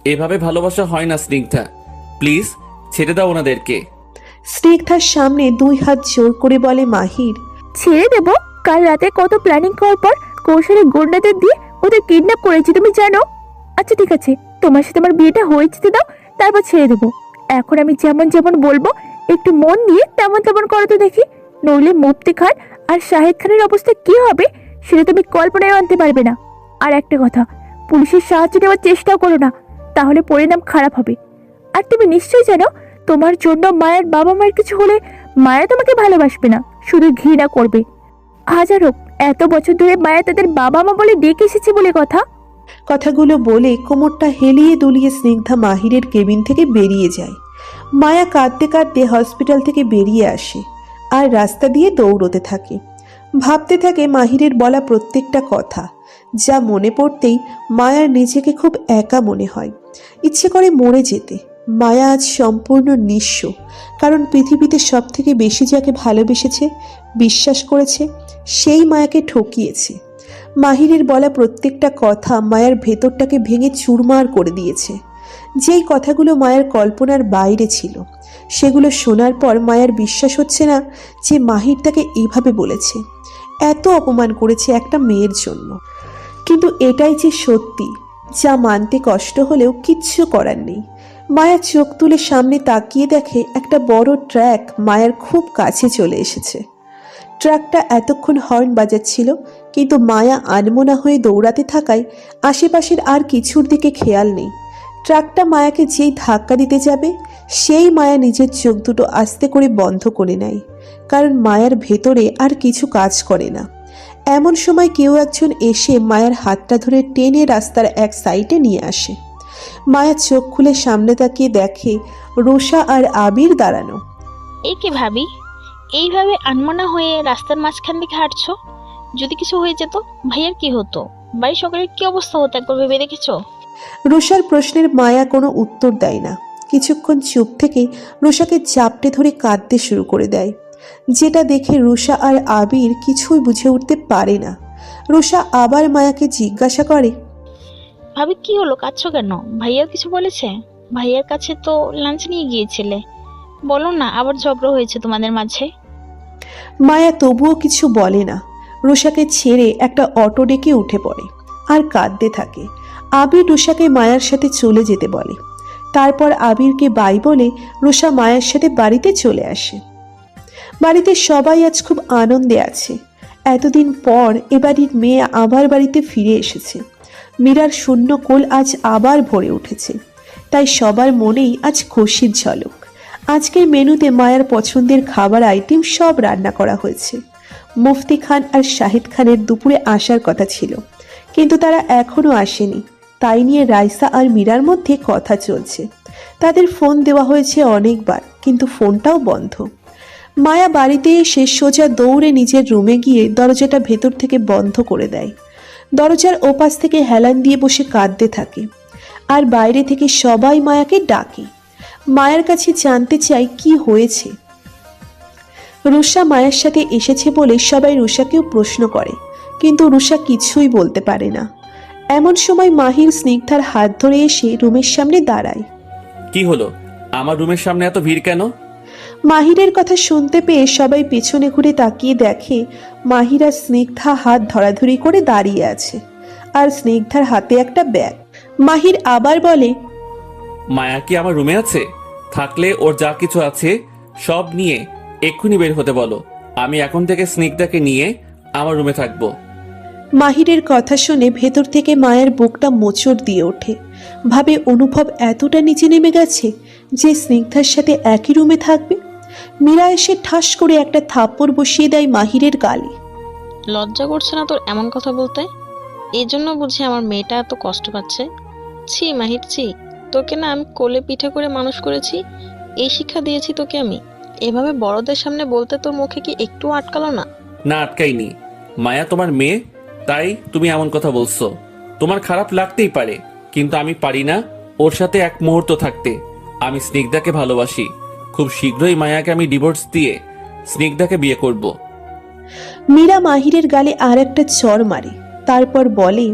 এভাবে ভালোবাসা হয় না স্নিগ্ধা, প্লিজ ছেড়ে দাও ওনাদেরকে। স্নিগ্ধার সামনে 2 হাত জোর করে বলে মাহির, ছেড়ে দেবো? কাল রাতে কত প্ল্যানিং করার পর কৌশলে গুন্ডাদের দিয়ে ওদের কিডন্যাপ করেছি, তুমি জানো? আচ্ছা ঠিক আছে, তোমার সাথে আমার বিয়েটা হয়ে যেতে দাও, তারপর ছেড়ে দেবো। এখন আমি যেমন যেমন বলবো একটু মন দিয়ে তেমন তেমন করো তো দেখি, নইলে মুফতি খান আর শাহিদ খানের অবস্থা কি হবে সেটা তুমি কল্পনায় আনতে পারবে না। আর একটা কথা, পুলিশের সাহায্য নেওয়ার চেষ্টাও করো না, তাহলে পরিণাম খারাপ হবে। আর তুমি নিশ্চয়ই জানো, তোমার জন্য মায়ের বাবা মায়ের কিছু হলে মায়া তোমাকে ভালোবাসবে না, শুধু ঘৃণা করবে। হাজার হোক, এত বছর ধরে মায়া তাদের বাবা মা বলে ডেকে এসেছে বলে কথা। কথাগুলো বলে কোমরটা হেলিয়ে দুলিয়ে স্নিগ্ধা মাহিরের কেবিন থেকে বেরিয়ে যায়। মায়া কাঁদতে কাঁদতে হসপিটাল থেকে বেরিয়ে আসে আর রাস্তা দিয়ে দৌড়তে থাকে। ভাবতে থাকে মাহিরের বলা প্রত্যেকটা কথা, যা মনে পড়তেই মায়ার নিজেকে খুব একা মনে হয়। ইচ্ছে করে মরে যেতে। মায়া আজ সম্পূর্ণ নিঃস্ব, কারণ পৃথিবীতে সব থেকে বেশি যাকে ভালোবেসেছে, বিশ্বাস করেছে, সেই মায়াকে ঠকিয়েছে। মাহিরের বলা প্রত্যেকটা কথা মায়ার ভেতরটাকে ভেঙে চুরমার করে দিয়েছে। যেই কথাগুলো মায়ার কল্পনার বাইরে ছিল, সেগুলো শোনার পর মায়ার বিশ্বাস হচ্ছে না যে মাহির তাকে এইভাবে বলেছে, এত অপমান করেছে একটা মেয়ের জন্য। কিন্তু এটাই যে সত্যি, যা মানতে কষ্ট হলেও কিচ্ছু করার নেই। মায়া চোখ তুলে সামনে তাকিয়ে দেখে একটা বড় ট্রাক মায়ার খুব কাছে চলে এসেছে। ট্রাকটা এতক্ষণ হর্ন বাজাচ্ছিল, কিন্তু মায়া আনমনা হয়ে দৌড়াতে থাকায় আশেপাশের আর কিছুর দিকে খেয়াল নেই। ট্রাকটা মায়াকে যেই ধাক্কা দিতে যাবে, সেই মায়া নিজের চোখ দুটো আস্তে করে বন্ধ করে নেয়, কারণ মায়ার ভেতরে আর কিছু কাজ করে না। এমন সময় কেউ একজন এসে মায়ার হাতটা ধরে টেনে রাস্তার এক সাইডে নিয়ে আসে। মায়া চোখ খুলে সামনে তাকিয়ে দেখে রোষা আর আবির দাঁড়ানো। এই কি ভাবি, এইভাবে আনমনা হয়ে রাস্তার মাঝখান থেকে হাঁটছো? যদি কিছু হয়ে যেত ভাইয়ার কি হতো? বাড়ির সকালের কি অবস্থা হতো একবার ভেবে দেখেছো? রোষার প্রশ্নের মায়া কোনো উত্তর দেয় না। কিছুক্ষণ চুপ থেকে রোষাকে চাপটে ধরে কাঁদতে শুরু করে দেয়, যেটা দেখে রোষা আর আবির কিছুই বুঝে উঠতে পারে না। রোষা আবার মায়াকে জিজ্ঞাসা করে, ভাবি কি হলো, কাঁদছো কেন? ভাইয়ার কিছু বলেছে? ভাইয়ার কাছে তো লাঞ্চ নিয়ে গিয়েছিলে, বলো না আবার ঝগড়া হয়েছে তোমাদের মাঝে। মায়া তবুও কিছু বলে না। রোষাকে ছেড়ে একটা অটো ডেকে উঠে পড়ে আর কাঁদতে থাকে। আবির রোষাকে মায়ার সাথে চলে যেতে বলে। তারপর আবিরকে বাই বলে রোষা মায়ের সাথে বাড়িতে চলে আসে। বাড়িতে সবাই আজ খুব আনন্দে আছে। এতদিন পর এ বাড়ির মেয়ে আবার বাড়িতে ফিরে এসেছে। মীরার শূন্য কোল আজ আবার ভরে উঠেছে, তাই সবার মনেই আজ খুশির ঝলক। আজকের মেনুতে মায়ের পছন্দের খাবার আইটেম সব রান্না করা হয়েছে। মুফতি খান আর শাহিদ খানের দুপুরে আসার কথা ছিল, কিন্তু তারা এখনো আসেনি। তাই নিয়ে রাইসা আর মীরার মধ্যে কথা চলছে। তাদের ফোন দেওয়া হয়েছে অনেকবার, কিন্তু ফোনটাও বন্ধ। মায়া বাড়িতে এসে সোজা দৌড়ে নিজের রুমে গিয়ে দরজাটা ভেতর থেকে বন্ধ করে দেয়। দরজার ওপাশ থেকে হেলান দিয়ে বসে কাঁদতে থাকে, আর বাইরে থেকে সবাই মায়াকে ডাকে। মায়ের কাছে জানতে চায় কি হয়েছে। রুষা মায়ের সাথে এসেছে বলে সবাই রুষাকেও প্রশ্ন করে, কিন্তু রুষা কিছুই বলতে পারে না। এমন সময় মাহির স্নিগ্ধার হাত ধরে এসে রুমের সামনে দাঁড়ায়। কি হলো, আমার রুমের সামনে এত ভিড় কেন? মাহিরের কথা শুনতে পেয়ে সবাই পেছনে ঘুরে তাকিয়ে দেখে মাহির আর স্নিগ্ধা হাত ধরাধরি করে দাঁড়িয়ে আছে, আর স্নিগ্ধার হাতে একটা ব্যাগ। মাহির আবার বলে, মায়া কি আমার রুমে আছে? থাকলে ওর যা কিছু আছে সব নিয়ে এক্ষুনি বের হতে বলো। আমি এখন থেকে স্নিগ্ধাকে নিয়ে আমার রুমে থাকবো। মাহিরের কথা শুনে ভেতর থেকে মায়ের বুকটা মোচড় দিয়ে ওঠে। ভাবে অনুভব এতটা নিচে নেমে গেছে যে স্নিগ্ধার সাথে একই রুমে থাকবে। মীরা এসে ঠাস করে একটা থাপ্পড় বসিয়ে দেয় মাহিরের গালে। লজ্জা করছে না তোর এমন কথা বলতে? এই জন্য বুঝি আমার মেয়েটা এত কষ্ট পাচ্ছে? ছি মাহির ছি, তোকে না আমি কোলে পিঠে করে মানুষ করেছি, এই শিক্ষা দিয়েছি তোকে আমি। এভাবে বড়দের সামনে বলতে তোর মুখে কি একটু আটকালো না? না, আটকাইনি। মায়া তোমার মেয়ে, তাই তুমি এমন কথা বলছো। তোমার খারাপ লাগতেই পারে, কিন্তু আমি পারি না ওর সাথে এক মুহূর্ত থাকতে। আমি স্নিগ্ধাকে ভালোবাসি। খুব শীঘ্রই মায়াকে আমি ডিভোর্স দিয়ে স্নিগ্ধাকে বিয়ে করব। মীরা মাহিরের গালে আর একটা চড় মারে, তারপর বলে,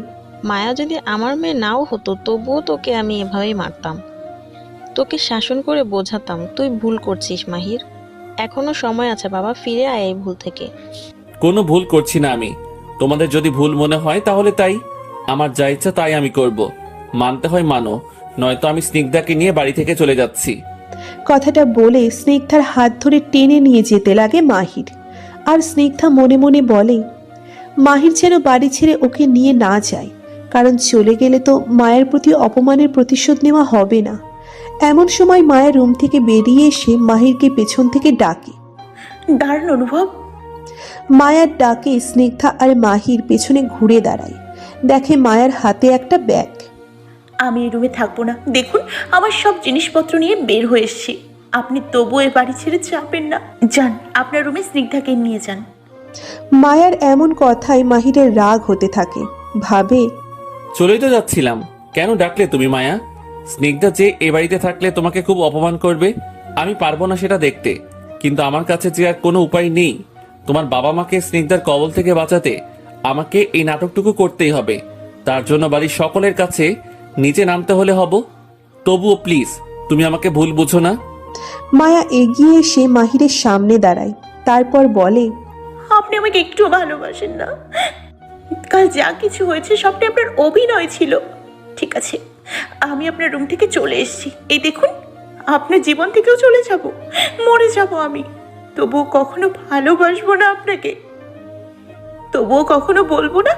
মায়া যদি আমার মেয়ে নাও হতো তবুও তোকে আমি এভাবেই মারতাম, তোকে শাসন করে বোঝাতাম তুই ভুল করছিস মাহির। এখনো সময় আছে বাবা, ফিরে আয় এই ভুল থেকে। কোনো ভুল করছি না আমি। তোমাদের যদি ভুল মনে হয় তাহলে তাই, আমার যা ইচ্ছা তাই আমি করব। মানতে হয় মানো, নয়তো আমি স্নিগ্ধাকে নিয়ে বাড়ি থেকে চলে যাচ্ছি। কথাটা বলে স্নিগ্ধার হাত ধরে টেনে নিয়ে যেতে লাগে মাহির। আর স্নিগ্ধা মনে মনে বলে, মাহির যেন বাড়ি ছেড়ে ওকে নিয়ে না যায়, কারণ চলে গেলে তো মায়ের প্রতি অপমানের প্রতিশোধ নেওয়া হবে না। এমন সময় মায়ের রুম থেকে বেরিয়ে এসে মাহিরকে পেছন থেকে ডাকে। দারুণ অনুভব। মায়ার ডাকে স্নিগ্ধা আর মাহির পেছনে ঘুরে দাঁড়ায়, দেখে মায়ের হাতে একটা ব্যাগ। আমি এই রুমে থাকবো না, দেখুন আমার সব জিনিসপত্র নিয়ে বের হয়ে এসেছি। আপনি তবুও এ বাড়ি ছেড়ে চাপেন না, যান আপনার রুমে স্নিগ্ধাকে নিয়ে যান। মায়ার এমন কথায় মাহিরের রাগ হতে থাকে। ভাবে, চলেই তো যাচ্ছিলাম, কেন ডাকলে তুমি মায়া? স্নিগ্ধা যে এ বাড়িতে থাকলে তোমাকে খুব অপমান করবে, আমি পারবো না সেটা দেখতে। কিন্তু আমার কাছে যে আর কোনো উপায় নেই। তোমার বাবা মাকে স্নিগ্ধার কবল থেকে বাঁচাতে আমাকে এই নাটকটুকু করতেই হবে। তার জন্য বাড়ির সকলের কাছে নিচে নামতে হলে হব। তবুও প্লিজ তুমি আমাকে ভুল বুঝো না। মায়া এগিয়ে এসে মাহিরের সামনে দাঁড়ায়, তারপর বলে, আপনি আমাকে একটু ভালোবাসেন না। কাল যা কিছু হয়েছে সবটা আপনার অভিনয় ছিল। ঠিক আছে, আমি আপনার রুম থেকে চলে এসেছি। এই দেখুন, আপনার জীবন থেকেও চলে যাব, মরে যাব আমি। তবুও কখনো ভালোবাসবো না আপনাকে, তবুও কখনো বলবো না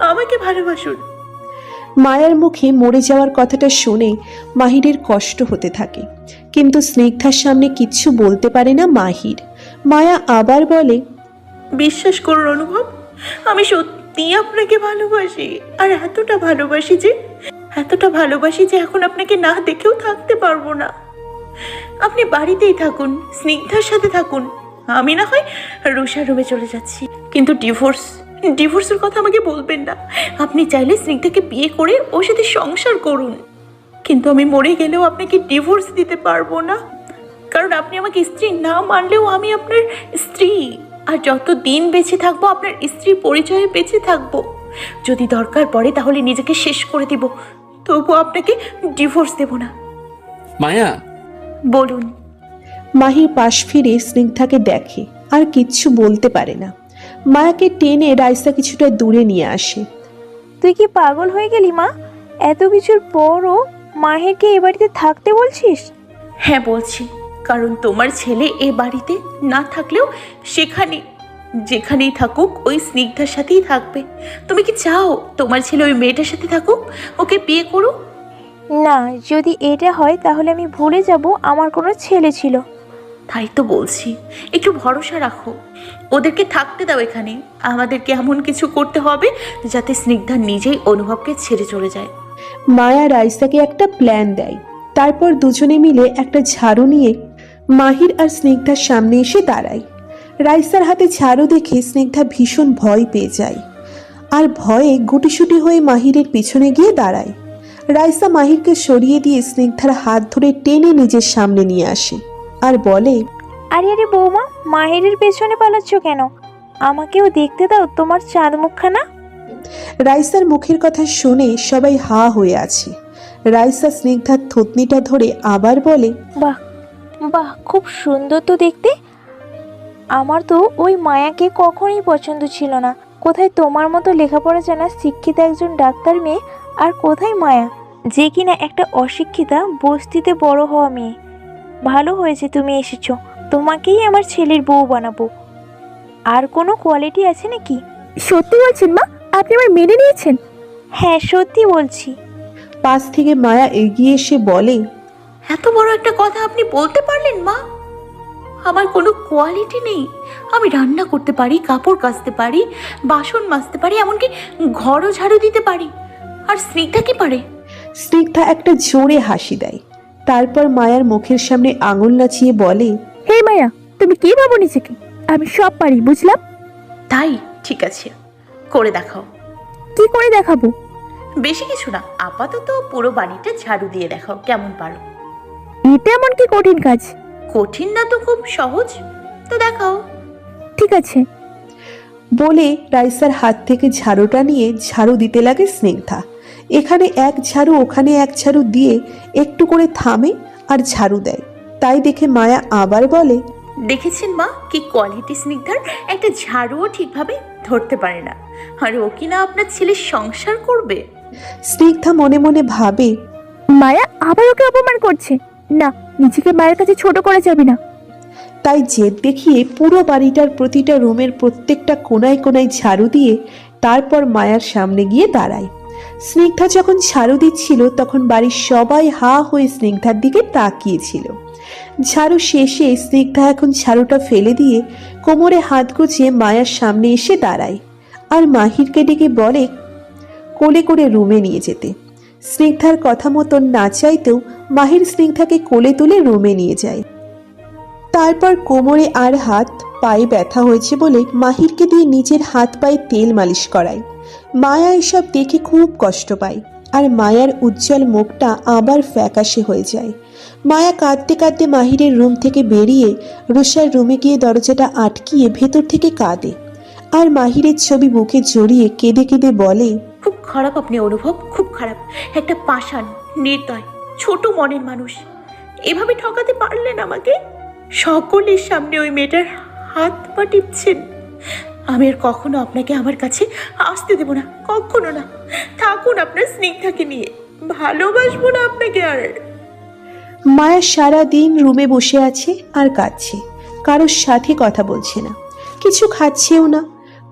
আমাকে ভালোবাসুন। মায়ার মুখে মরে যাওয়ার কথাটা শুনে মাহিরের কষ্ট হতে থাকে, কিন্তু স্নিগ্ধার সামনে কিচ্ছু বলতে পারে না মাহির। মায়া আবার বলে, বিশ্বাস করুন অনুভব, আমি সত্যি আপনাকে ভালোবাসি। আর এতটা ভালোবাসি যে এখন আপনাকে না দেখেও থাকতে পারবো না। আপনি বাড়িতেই থাকুন, স্নিগ্ধার সাথে থাকুন। আমি না হয় রুষার রুমে চলে যাচ্ছি, কিন্তু ডিভোর্সের কথা আমাকে বলবেন না। আপনি চাইলে স্নিগ্ধাকে বিয়ে করে ওর সাথে সংসার করুন, কিন্তু আমি মরে গেলেও আপনাকে ডিভোর্স দিতে পারবো না। কারণ আপনি আমাকে স্ত্রী না মানলেও আমি আপনার স্ত্রী, আর যত দিন বেঁচে থাকবো আপনার স্ত্রী পরিচয়ে বেঁচে থাকবো। যদি দরকার পড়ে তাহলে নিজেকে শেষ করে দিব, তবুও আপনাকে ডিভোর্স দেব না। মায়া, বলুন। মাহির পাশ ফিরে স্নিগ্ধাকে দেখে, আর কিচ্ছু বলতে পারে না। মায়াকে টেনে রাইসা কিছুটা দূরে নিয়ে আসে। তুই কি পাগল হয়ে গেলি মা? এত কিছুর পরও মাহিরকে এ বাড়িতে থাকতে বলছিস? হ্যাঁ বলছি, কারণ তোমার ছেলে এ বাড়িতে না থাকলেও যেখানেই থাকুক ওই স্নিগ্ধার সাথেই থাকবে। তুমি কি চাও তোমার ছেলে ওই মেয়েটার সাথে থাকুক, ওকে বিয়ে করুক? না, যদি এটা হয় তাহলে আমি ভুলে যাব আমার কোনো ছেলে ছিল। তাই তো বলছি, একটু ভরসা রাখো। ওদেরকে থাকতে দাও এখানে। আমাদেরকে এমন কিছু করতে হবে যাতে স্নিগ্ধা নিজেই অনুভবকে ছেড়ে চলে যায়। মায়া রাইসাকে একটা প্ল্যান দেয়। তারপর দুজনে মিলে একটা ঝাড়ু নিয়ে মাহির আর স্নিগ্ধার সামনে এসে দাঁড়ায়। রাইসার হাতে ঝাড়ু দেখে স্নিগ্ধা ভীষণ ভয় পেয়ে যায় আর ভয়ে গুটিসুটি হয়ে মাহিরের পিছনে গিয়ে দাঁড়ায়। রাইসা মাহিরকে সরিয়ে দিয়ে স্নিগ্ধার হাত ধরে টেনে নিজের সামনে নিয়ে আসে আর বলে, আরে আরে বৌমা, মাহিরের পেছনে পালাচ্ছ কেন? আমাকেও দেখতে দাও তোমার চাঁদ মুখখানা। রাইসার মুখের কথা শুনে সবাই হা হয়ে আছে। রাইসা স্নিগ্ধার থুতনিটা ধরে আবার বলে, বাহ বাহ, খুব সুন্দর তো দেখতে। আমার তো ওই মায়াকে কখনোই পছন্দ ছিল না। কোথায় তোমার মতো লেখাপড়া জানা শিক্ষিত একজন ডাক্তার মেয়ে, আর কোথায় মায়া, যে কিনা একটা অশিক্ষিতা বস্তিতে বড় হওয়া মেয়ে। ভালো হয়েছে তুমি এসেছো, তোমাকেই আমার ছেলের বউ বানাবো। আর কোনো কোয়ালিটি আছে নাকি? সত্যি বলছেন মা? আপনি আমার মেনে নিয়েছেন? হ্যাঁ, সত্যি বলছি। পাশ থেকে মায়া এগিয়ে এসে বলে, এত বড় একটা কথা আপনি বলতে পারলেন মা? আমার কোনো কোয়ালিটি নেই। আমি রান্না করতে পারি, কাপড় কাচতে পারি, বাসন মাজতে পারি, এমনকি ঘরও ঝাড়ু দিতে পারি। আর স্নিগ্ধা কি পারে? স্নিগ্ধা একটা জোরে হাসি দেয়। তারপর মায়ার মুখের সামনে আঙুল নাচিয়ে বলে, হে মায়া, তুমি কি ভাবো নিজেকে? আমি সব পারি, বুঝলাম। তাই ঠিক আছে, করে দেখাও। কি করে দেখাবো? বেশি কিছু না, আপাতত পুরো বাড়িটা ঝাড়ু দিয়ে দেখাও কেমন পারো। এটা এমন কি কঠিন কাজ? কঠিন না তো, খুব সহজ। তো দেখাও। ঠিক আছে। বলে রাইসার হাত থেকে ঝাড়ুটা নিয়ে ঝাড়ু দিতে লাগে স্নিগ্ধা। এখানে এক ঝাড়ু, ওখানে এক ঝাড়ু দিয়ে একটু করে থামে আর ঝাড়ু দেয়। তাই দেখে মায়া আবার বলে, দেখেছেন মা, কি কোয়ালিটি স্নিগ্ধার? একটা ঝাড়ুও ঠিকভাবে ধরতে পারে না, আর ও কিনা আপনার ছেলের সংসার করবে। স্নিগ্ধা মনে মনে ভাবে, মায়া আবার ওকে অপমান করছে। না, নিজেকে মায়ের কাছে ছোট করা যাবে না। তাই জেদ দেখিয়ে পুরো বাড়িটার প্রতিটা রুমের প্রত্যেকটা কোনায় কোনায় ঝাড়ু দিয়ে তারপর মায়ার সামনে গিয়ে দাঁড়ায়। স্নিগ্ধা যখন ঝাড়ু দিচ্ছিল তখন বাড়ির সবাই হা হয়ে স্নিগ্ধার দিকে তাকিয়েছিল। ঝাড়ু শেষে স্নিগ্ধা এখন ঝাড়ুটা ফেলে দিয়ে কোমরে হাত গুছিয়ে মায়ার সামনে এসে দাঁড়ায় আর মাহিরকে ডেকে বলে কোলে করে রুমে নিয়ে যেতে। স্নিগ্ধার কথা মতন না চাইতেও মাহির স্নিগ্ধাকে কোলে তুলে রুমে নিয়ে যায়। তারপর কোমরে আর হাত পায়ে ব্যথা হয়েছে বলে মাহিরকে দিয়ে নিজের হাত পায়ে তেল মালিশ করায়। মায়া এসব দেখে খুব কষ্ট পায় আর মায়ার উজ্জ্বল মুখটা আবার ফ্যাকাশে হয়ে যায়। মায়া কাঁদতে কাঁদতে মাহিরের রুম থেকে বেরিয়ে রুষার রুমে গিয়ে দরজাটা আটকিয়ে ভেতর থেকে কাঁদে আর মাহিরের ছবি বুকে জড়িয়ে কেঁদে কেঁদে বলে, খুব খারাপ আপনি অনুভব, খুব খারাপ। একটা পাষাণ, নির্দয়, ছোট মনের মানুষ। এভাবে ঠকাতে পারলেন আমাকে? সকলের সামনে ওই মেয়েটার হাত পা টিপছেন। আমি আর কখনো আপনাকে আমার কাছে আসতে দেব না, কখনো না। থাকুন আপনার স্নিগ্ধাকে নিয়ে, ভালোবাসবো না আপনাকে আর। মায়া সারা দিন রুমে বসে আছে আর কাঁদছে, কারোর সাথে কথা বলছে না, কিছু খাচ্ছেও না।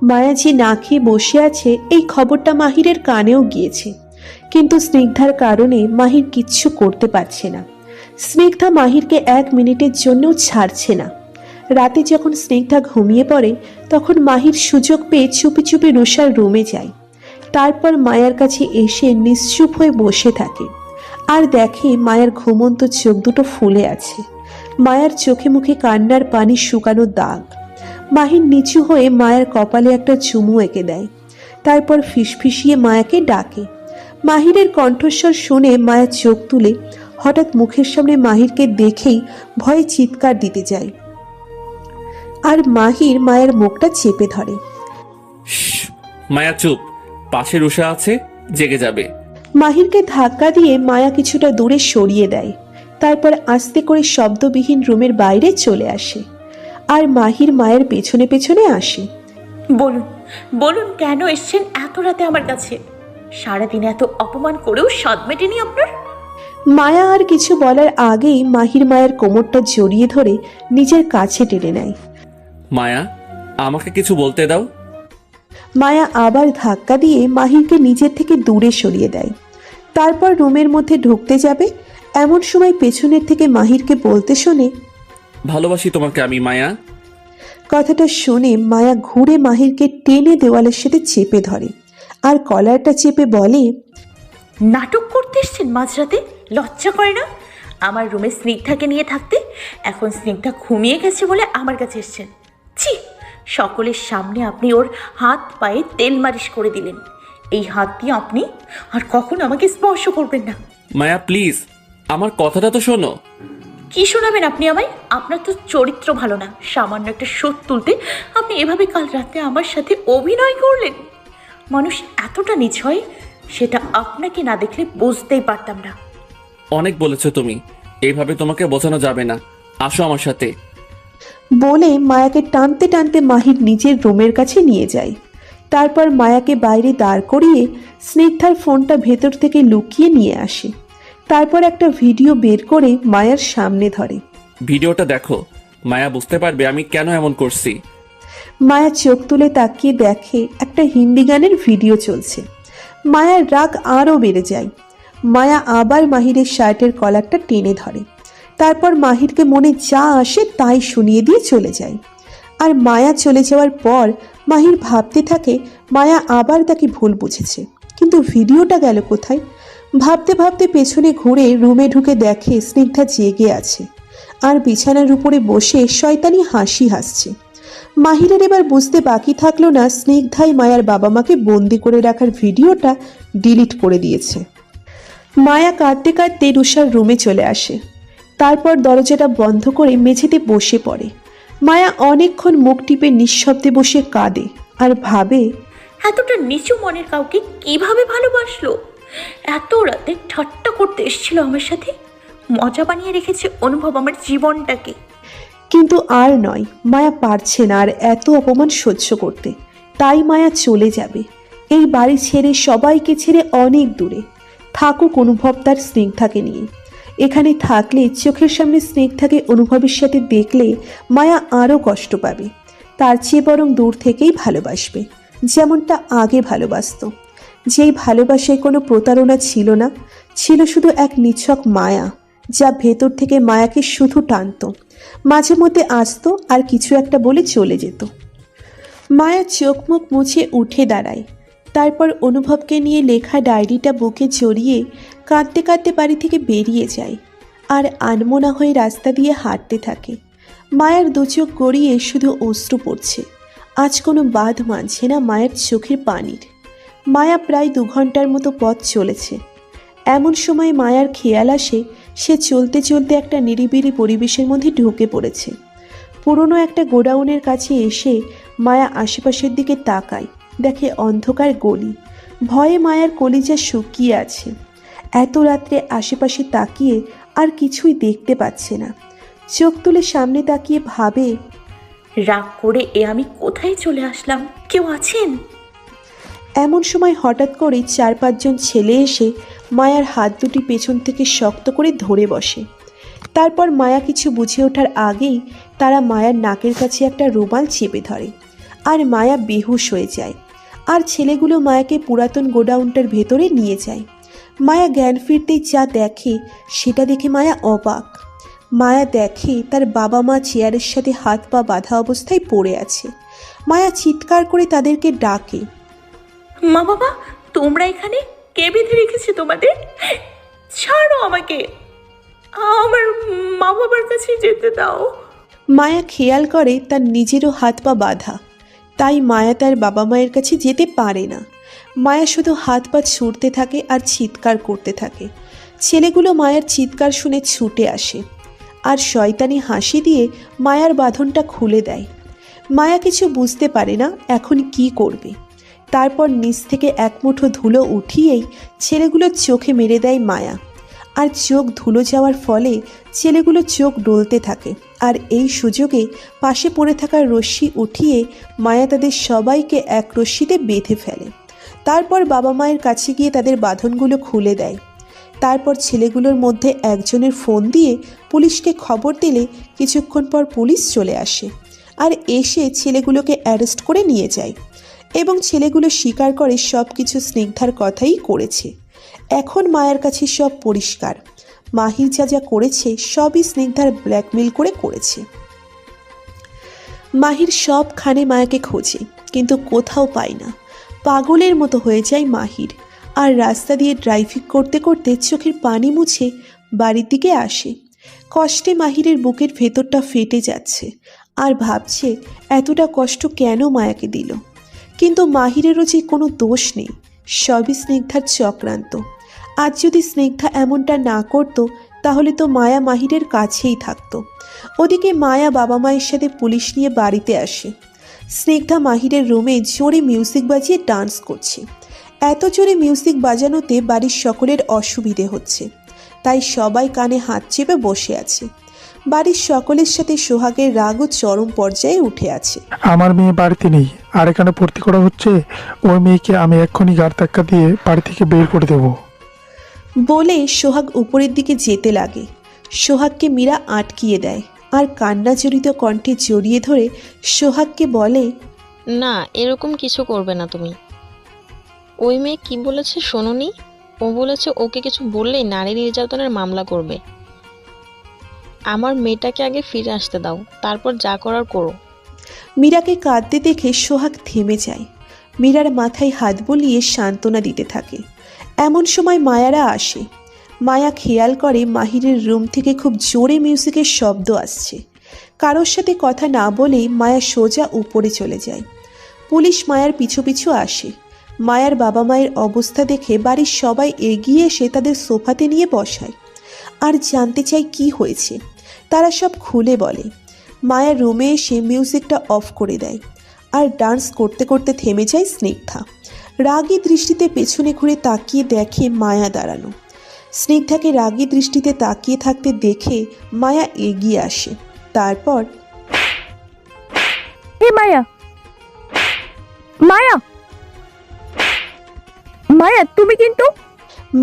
মায়া যে না খেয়ে বসে আছে এই খবরটা মাহিরের কানেও গিয়েছে, কিন্তু স্নিগ্ধার কারণে মাহির কিচ্ছু করতে পারছে না। স্নিগ্ধা মাহিরকে 1 মিনিটের জন্যও ছাড়ছে না। রাতে যখন স্নিগ্ধা ঘুমিয়ে পড়ে তখন মাহির সুযোগ পেয়ে চুপি চুপি রুষার রুমে যায়। তারপর মায়ার কাছে এসে নিশ্চুপ হয়ে বসে থাকে আর দেখে মায়ার ঘুমন্ত চোখ দুটো ফুলে আছে। মায়ার চোখে মুখে কান্নার পানি শুকানো দাগ। মাহির নিচু হয়ে মায়ের কপালে একটা চুমু এঁকে দেয়। তারপর ফিসফিসিয়ে মায়াকে ডাকে। মাহিরের কণ্ঠস্বর শুনে মায়া চোখ তুলে হঠাৎ মুখের সামনে মাহিরকে দেখেই ভয়ে চিৎকার দিতে যায় আর মাহির মায়ের মুখটা চেপে ধরে। মায়া চুপ, পাশে রুষা আছে, জেগে যাবে। মাহিরকে ধাক্কা দিয়ে মায়া কিছুটা দূরে সরিয়ে দেয়। তারপর আস্তে করে শব্দবিহীন রুমের বাইরে চলে আসে আর মাহির মায়ের পেছনে পেছনে আসে। বলুন, বলুন কেন এসছেন এত রাতে আমার কাছে? সারাদিন এত অপমান করেও স্বাদ মেটেনি আপনার? মায়া আর কিছু বলার আগেই মাহির মায়ের কোমরটা জড়িয়ে ধরে নিজের কাছে টেনে নেয়। মায়া, আমাকে কিছু বলতে দাও। মায়া আবার ধাক্কা দিয়ে মাহিরকে নিজের থেকে দূরে সরিয়ে দেয়। তারপর রুমের মধ্যে ঢুকতে যাবে এমন সময় পেছনের থেকে মাহিরকে বলতে শোনে, ভালোবাসি তোমাকে আমি মায়া। কথাটা শুনে মায়া ঘুরে মাহিরকে টেনে দেওয়ালের সাথে চেপে ধরে আর কলারটা চেপে বলে, নাটক করতে এসছেন মাঝরাতে? লজ্জা করে না? আমার রুমে স্নিগ্ধাকে নিয়ে থাকতে এখন স্নিগ্ধা ঘুমিয়ে গেছে বলে আমার কাছে এসছেন। ছি, সকলের সামনে আপনি ওর হাত পায়ে তেল মালিশ করে দিলেন। এই হাত দিয়ে আপনি আর কখনো আমাকে স্পর্শ করবেন না। মায়া প্লিজ, আমার কথাটা তো শোনো। কি শোনাবেন আপনি আমায়? আপনার তো চরিত্র ভালো না। সামান্য একটা শোধ তুলতে আপনি এভাবে কাল রাতে আমার সাথে অভিনয় করলেন। মানুষ এতটা নীচ হয় সেটা আপনাকে না দেখলে বুঝতেই পারতাম না। অনেক বলেছো তুমি, এইভাবে তোমাকে বোঝানো যাবে না। আসো আমার সাথে। বলে মায়াকে টানতে টানতে মাহির নিজের রুমের কাছে নিয়ে যায়। তারপর মায়াকে বাইরে দাঁড় করিয়ে স্নিগ্ধার ফোনটা ভেতর থেকে লুকিয়ে নিয়ে আসে। তারপর একটা ভিডিও বের করে মায়ার সামনে ধরে। ভিডিওটা দেখো, মায়া বুঝতে পারবে আমি কেন এমন করছি। মায়া চোখ তুলে তাকিয়ে দেখে একটা হিন্দি গানের ভিডিও চলছে। মায়ার রাগ আরও বেড়ে যায়। মায়া আবার মাহিরের শার্টের কলারটা টেনে ধরে। তারপর মাহিরকে মনে যা আসে তাই শুনিয়ে দিয়ে চলে যায়। আর মায়া চলে যাওয়ার পর মাহির ভাবতে থাকে মায়া আবার তাকে ভুল বুঝেছে, কিন্তু ভিডিওটা গেল কোথায়। ভাবতে ভাবতে পেছনে ঘুরে রুমে ঢুকে দেখে স্নিগ্ধা জেগে আছে আর বিছানার উপরে বসে শয়তানি হাসি হাসছে। মাহিরের এবার বুঝতে বাকি থাকলো না স্নিগ্ধাই মায়ার বাবা মাকে বন্দি করে রাখার ভিডিওটা ডিলিট করে দিয়েছে। মায়া কাঁদতে কাঁদতে রুষার রুমে চলে আসে। তারপর দরজাটা বন্ধ করে মেঝেতে বসে পড়ে। মায়া অনেকক্ষণ মুখ টিপে নিঃশব্দে বসে কাঁদে আর ভাবে, এতটা নিচু মনের কাউকে কিভাবে ভালোবাসলো? এত রাতে ঠাট্টা করতে এসেছিল আমার সাথে, মজা বানিয়ে রেখেছে অনুভব আমার জীবনটাকে। কিন্তু আর নয়, মায়া পারছে না আর এত অপমান সহ্য করতে। তাই মায়া চলে যাবে, এই বাড়ি ছেড়ে, সবাইকে ছেড়ে অনেক দূরে। থাকুক অনুভব তার স্নিগ্ধাকে নিয়ে। এখানে থাকলে চোখের সামনে স্নিগ্ধাকে অনুভবের সাথে দেখলে মায়া আরও কষ্ট পাবে। তার চেয়ে বরং দূর থেকেই ভালোবাসবে, যেমনটা আগে ভালোবাসত। যেই ভালোবাসায় কোনো প্রতারণা ছিল না, ছিল শুধু এক নিছক মায়া, যা ভেতর থেকে মায়াকে শুধু টানত, মাঝে মধ্যে আসতো আর কিছু একটা বলে চলে যেত। মায়া চোখ মুখ মুছে উঠে দাঁড়ায়। তারপর অনুভবকে নিয়ে লেখা ডায়েরিটা বুকে জড়িয়ে কাঁদতে কাঁদতে বাড়ি থেকে বেরিয়ে যায় আর আনমনা হয়ে রাস্তা দিয়ে হাঁটতে থাকে। মায়ার দু চোখ গড়িয়ে শুধু অশ্রু পড়ছে। আজ কোনো বাঁধ মানছে না মায়ের চোখের পানির। মায়া প্রায় 2 ঘন্টার মতো পথ চলেছে। এমন সময় মায়ার খেয়াল আসে সে চলতে চলতে একটা নিরিবিলি পরিবেশের মধ্যে ঢুকে পড়েছে। পুরনো একটা গোডাউনের কাছে এসে মায়া আশেপাশের দিকে তাকায়, দেখে অন্ধকার গলি। ভয়ে মায়ার কলিজা শুকিয়ে আছে। এত রাত্রে আশেপাশে তাকিয়ে আর কিছুই দেখতে পাচ্ছে না। চোখ তুলে সামনে তাকিয়ে ভাবে, রাগ করে আমি কোথায় চলে আসলাম? কেউ আছেন? এমন সময় হঠাৎ করে 4-5 জন ছেলে এসে মায়ার হাত দুটি পেছন থেকে শক্ত করে ধরে বসে। তারপর মায়া কিছু বুঝে ওঠার আগেই তারা মায়ার নাকের কাছে একটা রুমাল চেপে ধরে আর মায়া বেহুশ হয়ে যায়। আর ছেলেগুলো মায়াকে পুরাতন গোডাউনটার ভেতরে নিয়ে যায়। মায়া জ্ঞান ফিরতেই যা দেখে সেটা দেখে মায়া অবাক। মায়া দেখে তার বাবা মা চেয়ারের সাথে হাত পা বাঁধা অবস্থায় পড়ে আছে। মায়া চিৎকার করে তাদেরকে ডাকে, মা বাবা, তোমরা এখানে? কে বেঁধে রেখেছে তোমাদের? ছাড়ো আমাকে, আমার মা বাবার কাছে যেতে দাও। মায়া খেয়াল করে তার নিজেরও হাত পা বাঁধা, তাই মায়া তার বাবা মায়ের কাছে যেতে পারে না। মায়া শুধু হাত পা ছুঁড়তে থাকে আর চিৎকার করতে থাকে। ছেলেগুলো মায়ের চিৎকার শুনে ছুটে আসে আর শয়তানি হাসি দিয়ে মায়ার বাঁধনটা খুলে দেয়। মায়া কিছু বুঝতে পারে না এখন কি করবে। তারপর নিচ থেকে এক মুঠো ধুলো উঠিয়েই ছেলেগুলোর চোখে মেরে দেয় মায়া। আর চোখ ধুলো যাওয়ার ফলে ছেলেগুলো চোখ ডলতে থাকে। আর এই সুযোগে পাশে পড়ে থাকা রশ্মি উঠিয়ে মায়া তাদের সবাইকে এক রশ্মিতে বেঁধে ফেলে। তারপর বাবা মায়ের কাছে গিয়ে তাদের বাঁধনগুলো খুলে দেয়। তারপর ছেলেগুলোর মধ্যে একজনের ফোন দিয়ে পুলিশকে খবর দিলে কিছুক্ষণ পর পুলিশ চলে আসে আর এসে ছেলেগুলোকে অ্যারেস্ট করে নিয়ে যায় এবং ছেলেগুলো স্বীকার করে সব কিছু স্নিগ্ধার কথাই করেছে। এখন মায়ের কাছে সব পরিষ্কার। মাহির যা যা করেছে সবই স্নিগ্ধার ব্ল্যাকমেল করে করেছে। মাহির সবখানে মায়াকে খোঁজে, কিন্তু কোথাও পায় না। পাগলের মতো হয়ে যায় মাহির, আর রাস্তা দিয়ে ড্রাইভিং করতে করতে চোখের পানি মুছে বাড়ির দিকে আসে। কষ্টে মাহিরের বুকের ভেতরটা ফেটে যাচ্ছে, আর ভাবছে এতটা কষ্ট কেন মায়াকে দিল। কিন্তু মাহিরেরও যে কোনো দোষ নেই, সবই স্নিগ্ধার চক্রান্ত। আজ যদি স্নিগ্ধা এমনটা না করতো তাহলে তো মায়া মাহিরের কাছেই থাকতো। ওদিকে মায়া বাবা মায়ের সাথে পুলিশ নিয়ে বাড়িতে আসে। স্নিগ্ধা মাহিরের রুমে জোরে মিউজিক বাজিয়ে ডান্স করছে। এত জোরে মিউজিক বাজানোতে বাড়ির সকলের অসুবিধে হচ্ছে, তাই সবাই কানে হাত চেপে বসে আছে। বাড়ির সকলের সাথে সোহাগের রাগও চরম পর্যায়ে উঠে আছে। আমার মেয়ে বাড়িতে নেই, আর এখানে ভর্তি করা হচ্ছে। ওই মেয়েকে আমি এক্ষুনি গাড় ধাক্কা দিয়ে বাড়ি থেকে বের করে দেবো। বলে সোহাগ উপরের দিকে যেতে লাগে। সোহাগকে মীরা আটকিয়ে দেয়, আর কান্নাজড়িত কণ্ঠে জড়িয়ে ধরে সোহাগকে বলে, না, এরকম কিছু করবে না তুমি। ওই মেয়ে কি বলেছে শোনোনি? ও বলেছে ওকে কিছু বললেই নারী নির্যাতনের মামলা করবে। আমার মেয়েটাকে আগে ফিরে আসতে দাও, তারপর যা করার করো। মীরাকে কাঁদতে দেখে সোহাগ থেমে যায়। মীরার মাথায় হাত বুলিয়ে সান্ত্বনা দিতে থাকে। এমন সময় মায়ারা আসে। মায়া খেয়াল করে মাহিরের রুম থেকে খুব জোরে মিউজিকের শব্দ আসছে। কারোর সাথে কথা না বলেই মায়া সোজা উপরে চলে যায়। পুলিশ মায়ার পিছু পিছু আসে। মায়ার বাবা মায়ের অবস্থা দেখে বাড়ির সবাই এগিয়ে এসে তাদের সোফাতে নিয়ে বসায়, আর জানতে চায় কি হয়েছে। তারা সব খুলে বলে। মায়ার রুমে এসে মিউজিকটা অফ করে দেয়, আর ডান্স করতে করতে থেমে যায় স্নিগ্ধা। রাগী দৃষ্টিতে পেছনে ঘুরে তাকিয়ে দেখে মায়া দাঁড়ানো। স্নিগ্ধাকে রাগী দৃষ্টিতে তাকিয়ে থাকতে দেখে মায়া এগিয়ে আসে। তারপর, মায়া, মায়া, মায়া, তুমি কিন্তু।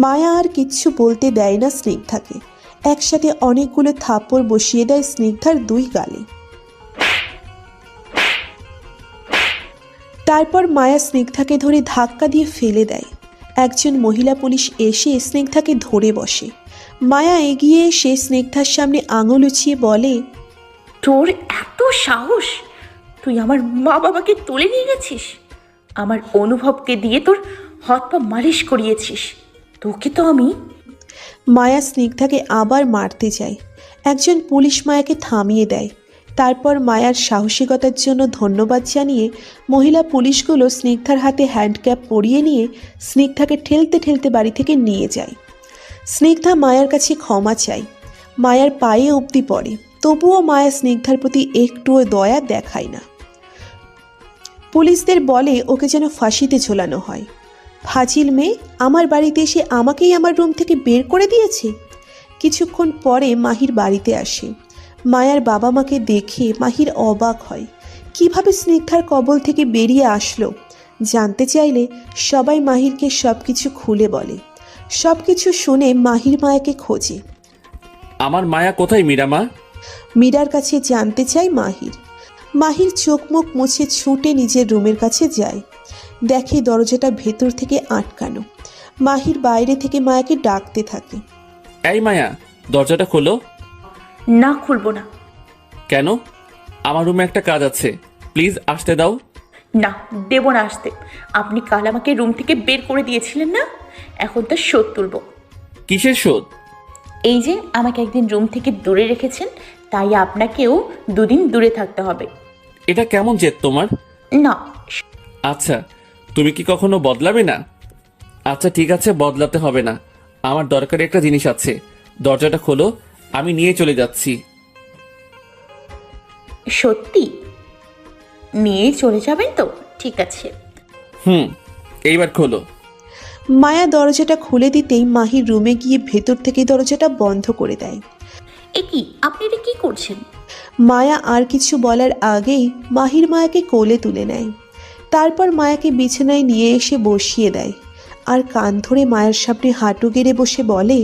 মায়া আর কিচ্ছু বলতে দেয় না স্নিগ্ধাকে। একসাথে অনেকগুলো থাপ্পড় বসিয়ে দেয় স্নিগ্ধার দুই গালে। তারপর মায়া স্নিগ্ধাকে ধরে ধাক্কা দিয়ে ফেলে দেয়। একজন মহিলা পুলিশ এসে স্নিগ্ধাকে ধরে বসে। মায়া এগিয়ে এসে স্নিগ্ধার সামনে আঙুল উঁচিয়ে বলে, তোর এত সাহস! তুই আমার মা বাবাকে তুলে নিয়ে গেছিস, আমার অনুভবকে দিয়ে তোর হাত পা মালিশ করিয়েছিস। তোকে তো আমি। মায়া স্নিগ্ধাকে আবার মারতে যায়। একজন পুলিশ মায়াকে থামিয়ে দেয়। তারপর মায়ার সাহসিকতার জন্য ধন্যবাদ জানিয়ে মহিলা পুলিশগুলো স্নিগ্ধার হাতে হ্যান্ডক্যাপ পরিয়ে নিয়ে স্নিগ্ধাকে ঠেলতে ঠেলতে বাড়ি থেকে নিয়ে যায়। স্নিগ্ধা মায়ার কাছে ক্ষমা চায়। মায়ার পায়ে অবধি পড়ে, তবুও মায়া স্নিগ্ধার প্রতি একটুও দয়া দেখায় না। পুলিশদের বলে ওকে যেন ফাঁসিতে ঝোলানো হয়। ফাজিল মেয়ে আমার বাড়িতে এসে আমাকেই আমার রুম থেকে বের করে দিয়েছে। কিছুক্ষণ পরে মাহির বাড়িতে আসে। মায়ার বাবা মাকে দেখে মাহির অবাক হয়। কিভাবে স্নিগ্ধার কবল থেকে বেরিয়ে আসলো জানতে চাইলে সবাই মাহিরকে সব কিছু খুলে বলে। সব কিছু শুনে মাহির মায়াকে খোঁজে। আমার মায়া কোথায় মীরা মা? মীরার কাছে জানতে চায় মাহির। মাহির চোখ মুখ মুছে ছুটে নিজের রুমের কাছে যায়। দেখে দরজাটা ভেতর থেকে আটকানো। মাহির বাইরে থেকে মায়াকে ডাকতে থাকে, এই মায়া, দরজাটা খোলো। না, খুলবো না। কেন? আমার রুমে একটা কাজ আছে, প্লিজ আসতে দাও। না, দেব না আসতে। আপনি কাল আমাকে রুম থেকে বের করে দিয়েছিলেন না, এখন তার শোধ তুলব। কিসের শোধ? এই যে আমাকে একদিন রুম থেকে দূরে রেখেছেন, তাই আপনাকেও দুদিন দূরে থাকতে হবে। এটা কেমন জেদ তোমার? না। আচ্ছা, তুমি কি কখনো বদলাবে না? আচ্ছা ঠিক আছে, বদলাতে হবে না। আমার দরকারি একটা জিনিস আছে, দরজাটা খোলো, আমি নিয়ে চলে যাচ্ছি। সত্যি নিয়ে চলে যাবেন তো? ঠিক আছে। এইবার খোলো। মায়া দরজাটা খুলে দিতেই মাহির রুমে গিয়ে ভেতর থেকে দরজাটা বন্ধ করে দেয়। এ কি, আপনি এটা কি করছেন? মায়া আর কিছু বলার আগেই মাহির মায়াকে কোলে তুলে নেয়। তারপর মায়াকে বিছানায় নিয়ে এসে বসিয়ে দেয়, আর কান ধরে মায়ের সামনে হাঁটু গেড়ে বসে বলে,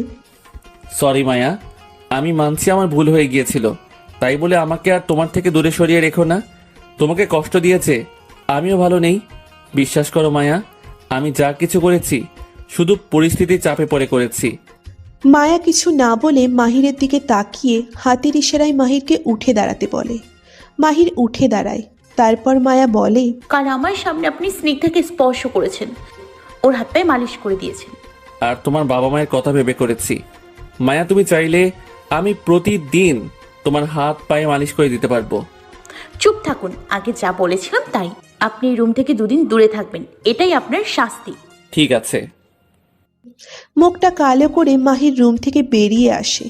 সরি মায়া, আমি মানছি আমার ভুল হয়ে গিয়েছিল, তাই বলে আমাকে আর তোমার থেকে দূরে সরিয়ে রেখো না। তোমাকে কষ্ট দিয়েছে, আমিও ভালো নেই। বিশ্বাস করো মায়া, আমি যা কিছু করেছি শুধু পরিস্থিতির চাপে পড়ে করেছি। মায়া কিছু না বলে মাহিরের দিকে তাকিয়ে হাতের ইশারায় মাহিরকে উঠে দাঁড়াতে বলে। মাহির উঠে দাঁড়ায়। তারপর মায়া বলে, কাল আমার সামনে আপনি স্নিগ্ধাকে স্পর্শ করেছেন, ওর হাত পায়ে মালিশ করে দিয়েছেন। আর তোমার বাবা মায়ের কথা ভেবে করেছি। মায়া, তুমি চাইলে আমি প্রতিদিন তোমার হাত পায়ে মালিশ করে দিতে পারবো। চুপ থাকুন, আগে যা বলেছিলাম তাই। আপনি এই রুম থেকে 2 দিন দূরে থাকবেন, এটাই আপনার শাস্তি। ঠিক আছে। মুখটা কালো করে মাহির রুম থেকে বেরিয়ে আসে।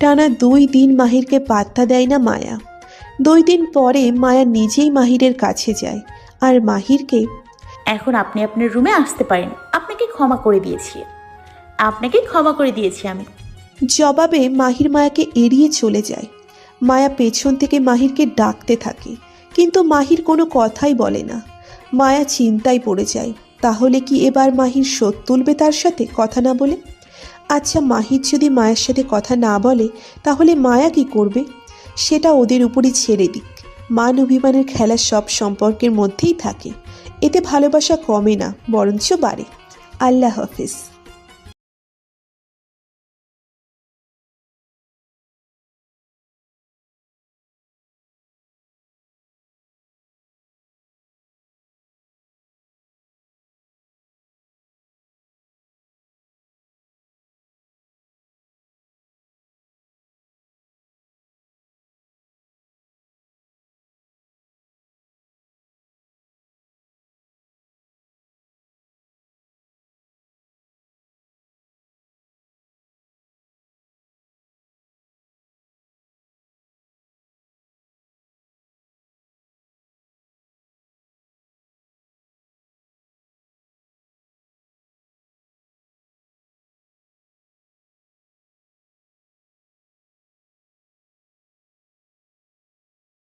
টানা 2 দিন মাহিরকে পাত্তা দেয় না মায়া। 2 দিন পরে মায়া নিজেই মাহিরের কাছে যায় আর মাহিরকে, এখন আপনি আপনার রুমে আসতে পারেন, আপনাকে ক্ষমা করে দিয়েছি আমি। জবাবে মাহির মায়াকে এড়িয়ে চলে যায়। মায়া পেছন থেকে মাহিরকে ডাকতে থাকে, কিন্তু মাহির কোনো কথাই বলে না। মায়া চিন্তায় পড়ে যায়, তাহলে কি এবার মাহির শোধ তুলবে তার সাথে কথা না বলে? আচ্ছা, মাহির যদি মায়ের সাথে কথা না বলে তাহলে মায়া কি করবে? সেটা ওদের উপরই ছেড়ে দিক। মান অভিমানের খেলা সব সম্পর্কের মধ্যেই থাকে, এতে ভালোবাসা কমে না, বরঞ্চ বাড়ে। আল্লাহ হাফেজ।